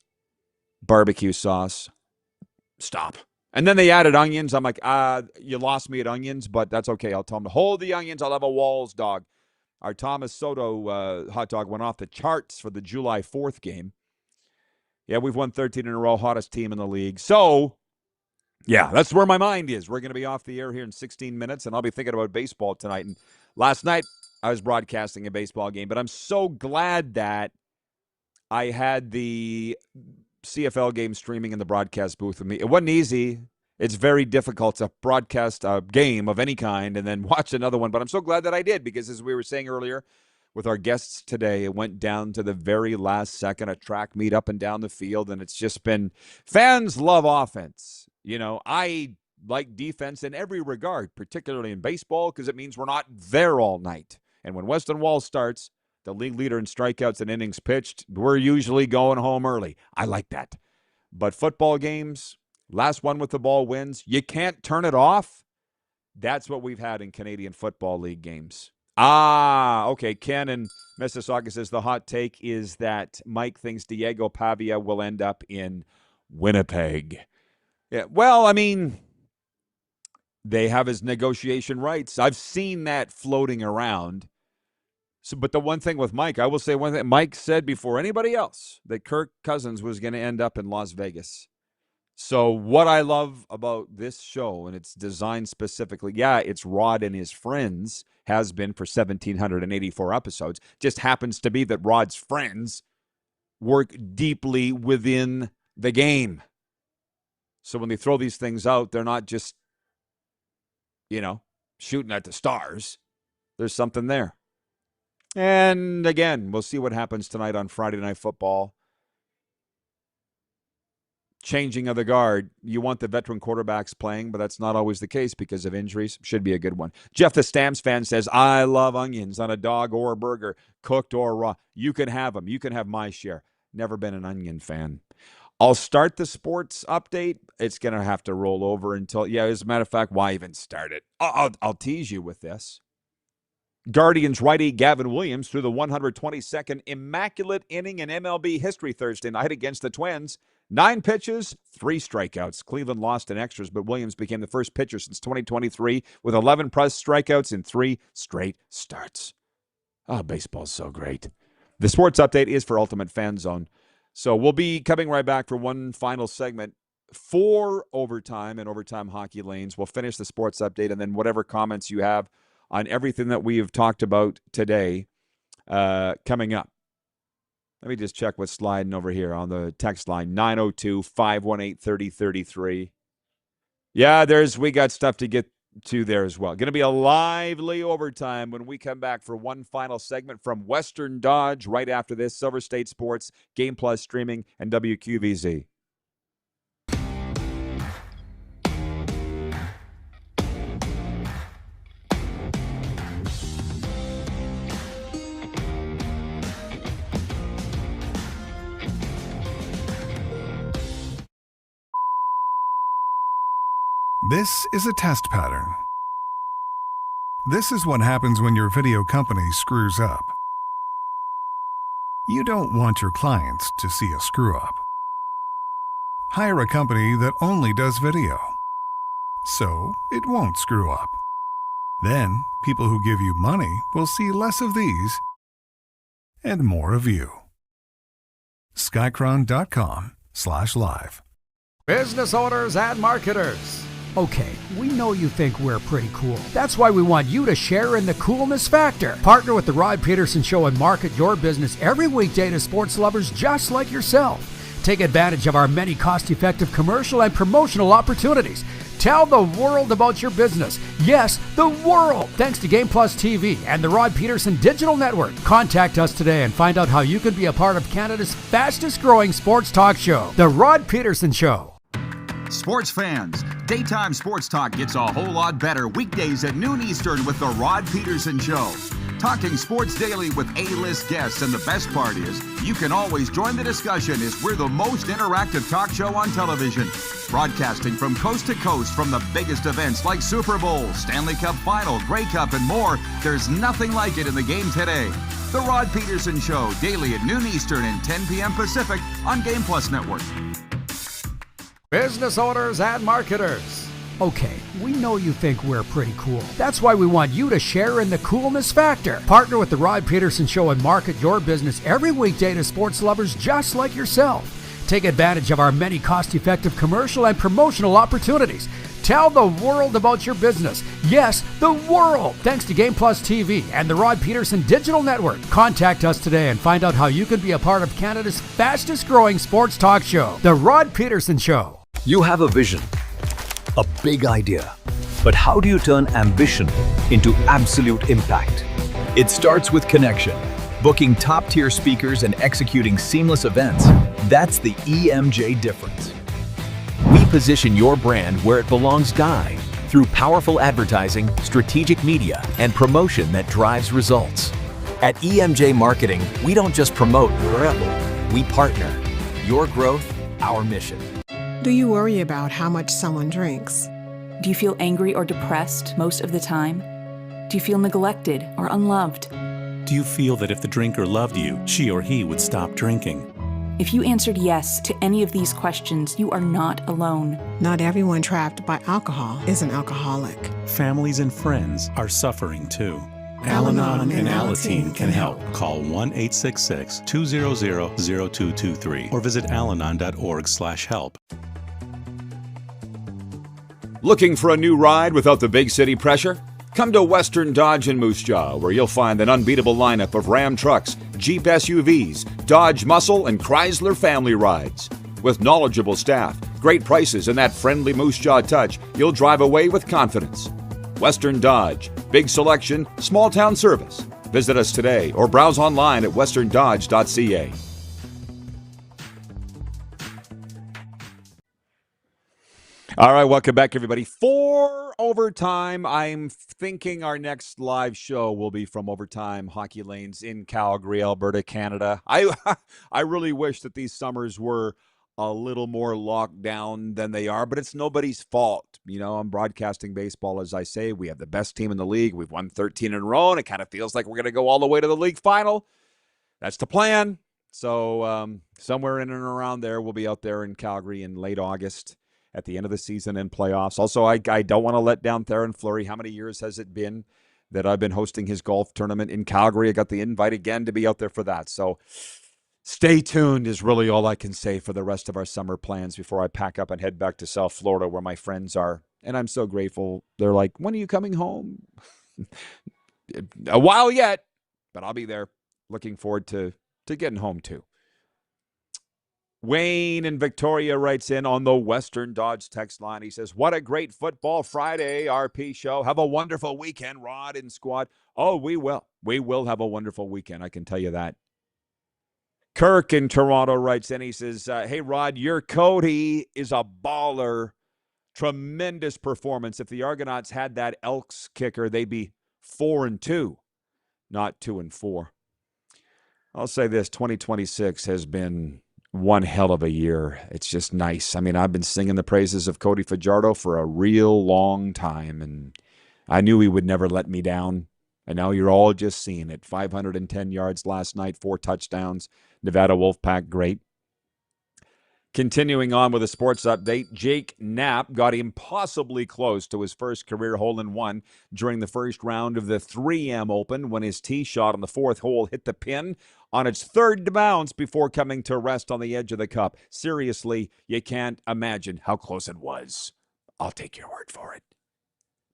barbecue sauce. Stop. And then they added onions. I'm like, you lost me at onions, but that's okay. I'll tell them to hold the onions. I'll have a Walls dog. Our Thomas Soto hot dog went off the charts for the July 4th game. Yeah, we've won 13 in a row, hottest team in the league. So, yeah, that's where my mind is. We're going to be off the air here in 16 minutes, and I'll be thinking about baseball tonight. And last night, I was broadcasting a baseball game, but I'm so glad that I had the CFL game streaming in the broadcast booth with me. It wasn't easy. It's very difficult to broadcast a game of any kind and then watch another one, but I'm so glad that I did because, as we were saying earlier with our guests today, it went down to the very last second, a track meet up and down the field, and it's just been – fans love offense. You know, I like defense in every regard, particularly in baseball, because it means we're not there all night. And when Weston Walls starts, the league leader in strikeouts and innings pitched, we're usually going home early. I like that. But football games, last one with the ball wins. You can't turn it off. That's what we've had in Canadian Football League games. Okay. Ken in Mississauga says the hot take is that Mike thinks Diego Pavia will end up in Winnipeg. Yeah, well, I mean, they have his negotiation rights. I've seen that floating around. So, but the one thing with Mike, I will say one thing. Mike said before anybody else that Kirk Cousins was going to end up in Las Vegas. So what I love about this show, and it's designed specifically, it's Rod and his friends, has been for 1,784 episodes. Just happens to be that Rod's friends work deeply within the game. So when they throw these things out, they're not just, shooting at the stars. There's something there. And again, we'll see what happens tonight on Friday Night Football. changing of the guard. You want the veteran quarterbacks playing, but that's not always the case because of injuries. Should be a good one. Jeff the Stamps fan says, I love onions on a dog or a burger, cooked or raw. You can have them. You can have my share. Never been an onion fan. I'll start the sports update. It's going to have to roll over until, as a matter of fact, why even start it? I'll tease you with this. Guardians righty Gavin Williams threw the 122nd immaculate inning in MLB history Thursday night against the Twins. 9 pitches, 3 strikeouts. Cleveland lost in extras, but Williams became the first pitcher since 2023 with 11 plus strikeouts in 3 straight starts. Oh, baseball's so great. The sports update is for Ultimate Fan Zone. So we'll be coming right back for one final segment for overtime and overtime hockey lanes. We'll finish the sports update and then whatever comments you have on everything that we have talked about today coming up. Let me just check what's sliding over here on the text line, 902-518-3033. Yeah, we got stuff to get to there as well. Going to be a lively overtime when we come back for one final segment from Western Dodge right after this. Silver State Sports, Game Plus Streaming, and WQVZ. This is a test pattern. This is what happens when your video company screws up. You don't want your clients to see a screw up. Hire a company that only does video, so it won't screw up. Then, people who give you money will see less of these and more of you. Skycron.com/live. Business owners and marketers. Okay, we know you think we're pretty cool. That's why we want you to share in the coolness factor. Partner with the Rod Pedersen Show and market your business every weekday to sports lovers just like yourself. Take advantage of our many cost-effective commercial and promotional opportunities. Tell the world about your business. Yes, the world. Thanks to Game Plus TV and the Rod Pedersen Digital Network. Contact us today and find out how you can be a part of Canada's fastest-growing sports talk show, The Rod Pedersen Show. Sports fans, daytime sports talk gets a whole lot better weekdays at noon Eastern with The Rod Pedersen Show. Talking sports daily with A-list guests, and the best part is you can always join the discussion as we're the most interactive talk show on television. Broadcasting from coast to coast from the biggest events like Super Bowl, Stanley Cup Final, Grey Cup, and more. There's nothing like it in the game today. The Rod Pedersen Show, daily at noon Eastern and 10 p.m. Pacific on Game Plus Network. Business owners and marketers. Okay, we know you think we're pretty cool. That's why we want you to share in the coolness factor. Partner with the Rod Pedersen Show and market your business every weekday to sports lovers just like yourself. Take advantage of our many cost-effective commercial and promotional opportunities. Tell the world about your business. Yes, the world. Thanks to Game Plus TV and the Rod Pedersen Digital Network. Contact us today and find out how you can be a part of Canada's fastest-growing sports talk show, The Rod Pedersen Show. You have a vision, a big idea, but how do you turn ambition into absolute impact? It starts with connection. Booking top-tier speakers and executing seamless events, that's the EMJ difference. We position your brand where it belongs, Guy, through powerful advertising, strategic media, and promotion that drives results. At EMJ Marketing, we don't just promote, we partner. Your growth, our mission. Do you worry about how much someone drinks? Do you feel angry or depressed most of the time? Do you feel neglected or unloved? Do you feel that if the drinker loved you, she or he would stop drinking? If you answered yes to any of these questions, you are not alone. Not everyone trapped by alcohol is an alcoholic. Families and friends are suffering too. Al-Anon and Alateen can help. Call 1-866-200-0223 or visit alanon.org/help. Looking for a new ride without the big city pressure? Come to Western Dodge in Moose Jaw, where you'll find an unbeatable lineup of Ram trucks, Jeep SUVs, Dodge Muscle, and Chrysler family rides. With knowledgeable staff, great prices, and that friendly Moose Jaw touch, you'll drive away with confidence. Western Dodge, big selection, small town service. Visit us today or browse online at westerndodge.ca. All right, welcome back, everybody. For Overtime, I'm thinking our next live show will be from Overtime Hockey Lanes in Calgary, Alberta, Canada. I really wish that these summers were a little more locked down than they are, but it's nobody's fault. You know, I'm broadcasting baseball, as I say. We have the best team in the league. We've won 13 in a row, and it kind of feels like we're going to go all the way to the league final. That's the plan. So somewhere in and around there, we'll be out there in Calgary in late August at the end of the season and playoffs. Also, I don't want to let down Theron Fleury. How many years has it been that I've been hosting his golf tournament in Calgary? I got the invite again to be out there for that. So stay tuned is really all I can say for the rest of our summer plans before I pack up and head back to South Florida where my friends are. And I'm so grateful. They're like, when are you coming home? A while yet, but I'll be there. Looking forward to getting home too. Wayne in Victoria writes in on the Western Dodge text line. He says, what a great Football Friday RP show. Have a wonderful weekend, Rod and squad. Oh, we will. We will have a wonderful weekend. I can tell you that. Kirk in Toronto writes in. He says, hey, Rod, your Cody is a baller. Tremendous performance. If the Argonauts had that Elks kicker, they'd be 4-2, not 2-4. I'll say this, 2026 has been one hell of a year. It's just nice. I mean, I've been singing the praises of Cody Fajardo for a real long time, and I knew he would never let me down. And now you're all just seeing it. 510 yards last night, 4 touchdowns. Nevada Wolfpack, great. Continuing on with a sports update, Jake Knapp got impossibly close to his first career hole-in-one during the first round of the 3M Open when his tee shot on the 4th hole hit the pin on its 3rd bounce before coming to rest on the edge of the cup. Seriously, you can't imagine how close it was. I'll take your word for it.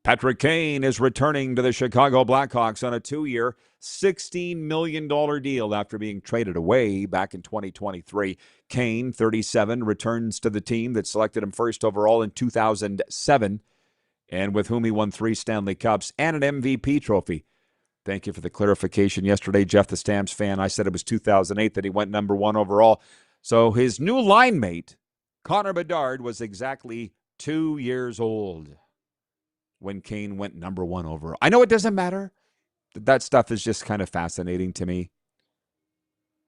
Patrick Kane is returning to the Chicago Blackhawks on a 2-year, $16 million deal after being traded away back in 2023. Kane, 37, returns to the team that selected him first overall in 2007 and with whom he won 3 Stanley Cups and an MVP trophy. Thank you for the clarification yesterday, Jeff the Stamps fan. I said it was 2008 that he went number 1 overall. So his new line mate, Connor Bedard, was exactly 2 years old when Kane went number 1 overall. I know it doesn't matter. That stuff is just kind of fascinating to me.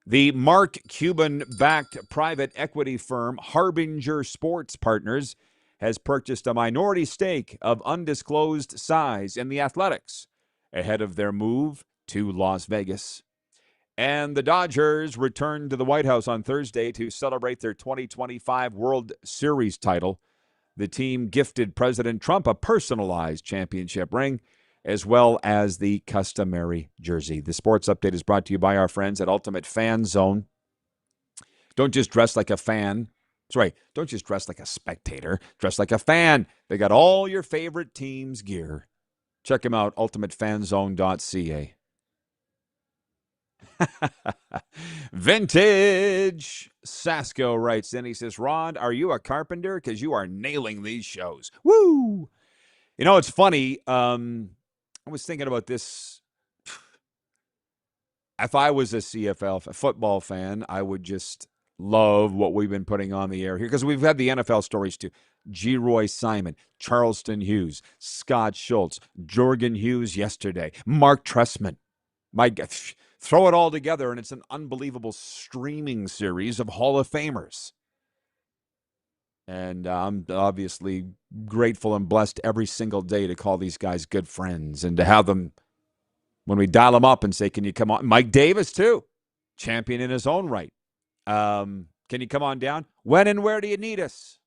The Mark Cuban-backed private equity firm Harbinger Sports Partners has purchased a minority stake of undisclosed size in the Athletics ahead of their move to Las Vegas. And the Dodgers returned to the White House on Thursday to celebrate their 2025 World Series title. The team gifted President Trump a personalized championship ring, as well as the customary jersey. The sports update is brought to you by our friends at Ultimate Fan Zone. Don't just dress like a fan. That's right. Don't just dress like a spectator. Dress like a fan. They got all your favorite teams' gear. Check them out, ultimatefanzone.ca. Vintage Sasko writes in. He says, Rod, are you a carpenter? Because you are nailing these shows. Woo! You know, it's funny. I was thinking about this. If I was a CFL football fan, I would just love what we've been putting on the air here because we've had the NFL stories too. G. Roy Simon, Charleston Hughes, Scott Schultz, Jorgen Hughes yesterday, Mark Trestman. My God, throw it all together, and it's an unbelievable streaming series of Hall of Famers. And I'm obviously grateful and blessed every single day to call these guys good friends and to have them, when we dial them up and say, can you come on? Mike Davis, too, champion in his own right. Can you come on down? When and where do you need us?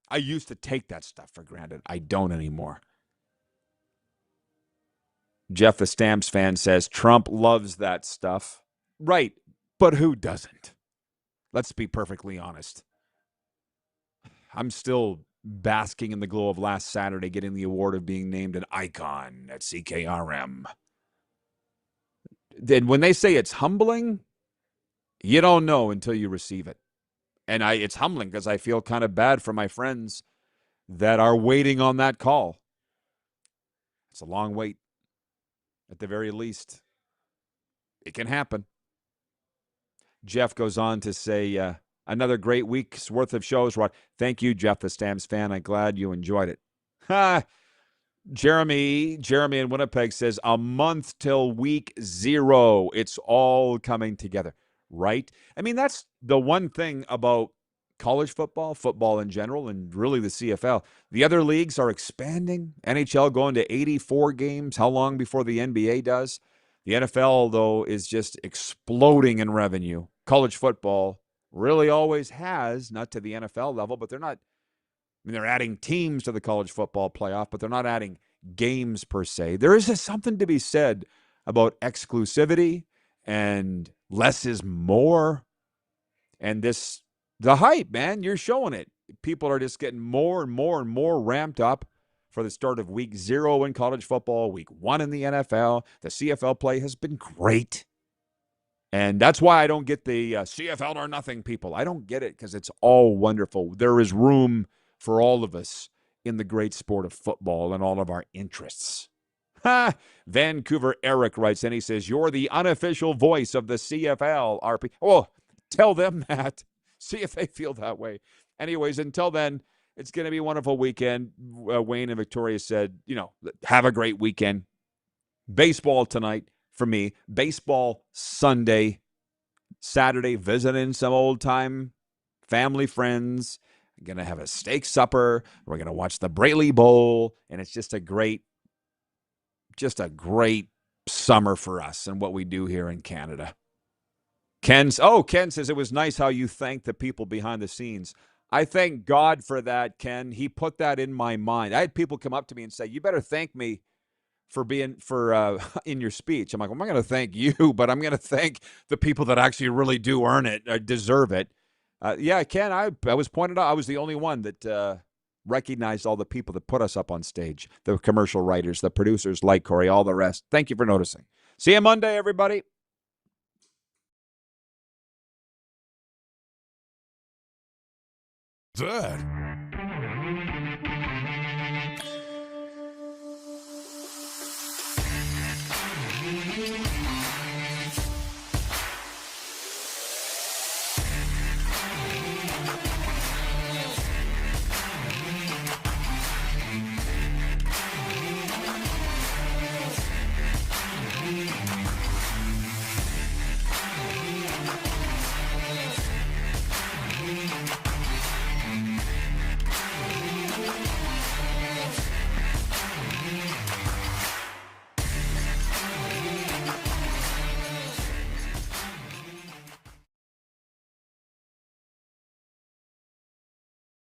I used to take that stuff for granted. I don't anymore. Jeff the Stamps fan says, Trump loves that stuff. Right, but who doesn't? Let's be perfectly honest. I'm still basking in the glow of last Saturday getting the award of being named an icon at CKRM. Then when they say it's humbling, you don't know until you receive it. And it's humbling because I feel kind of bad for my friends that are waiting on that call. It's a long wait. At the very least, it can happen. Jeff goes on to say, Another great week's worth of shows, Rod. Thank you, Jeff, the Stamps fan. I'm glad you enjoyed it. Ha! Jeremy in Winnipeg says, a month till week 0. It's all coming together, right? I mean, that's the one thing about college football in general, and really the CFL. The other leagues are expanding. NHL going to 84 games. How long before the NBA does? The NFL, though, is just exploding in revenue. College football really always has, not to the NFL level, but they're not. I mean, they're adding teams to the college football playoff, but they're not adding games per se. There is something to be said about exclusivity and less is more. And the hype, man, you're showing it. People are just getting more and more and more ramped up for the start of week 0 in college football, week 1 in the NFL. The CFL play has been great. And that's why I don't get the CFL or nothing people. I don't get it because it's all wonderful. There is room for all of us in the great sport of football and all of our interests. Ha! Vancouver Eric writes, and he says, you're the unofficial voice of the CFL, RP. Oh, tell them that. See if they feel that way. Anyways, until then, it's going to be a wonderful weekend. Wayne and Victoria said, have a great weekend. Baseball tonight for me. Baseball Sunday. Saturday, visiting some old-time family friends. I'm going to have a steak supper. We're going to watch the Braley Bowl, and it's just a great summer for us and what we do here in Canada. Ken says it was nice how you thanked the people behind the scenes. I thank God for that, Ken. He put that in my mind. I had people come up to me and say, you better thank me for in your speech. I'm like, well, I'm not going to thank you, but I'm going to thank the people that actually really do earn it, or deserve it. Ken, I was pointed out. I was the only one that recognized all the people that put us up on stage, the commercial writers, the producers like Corey, all the rest. Thank you for noticing. See you Monday, everybody. Dad.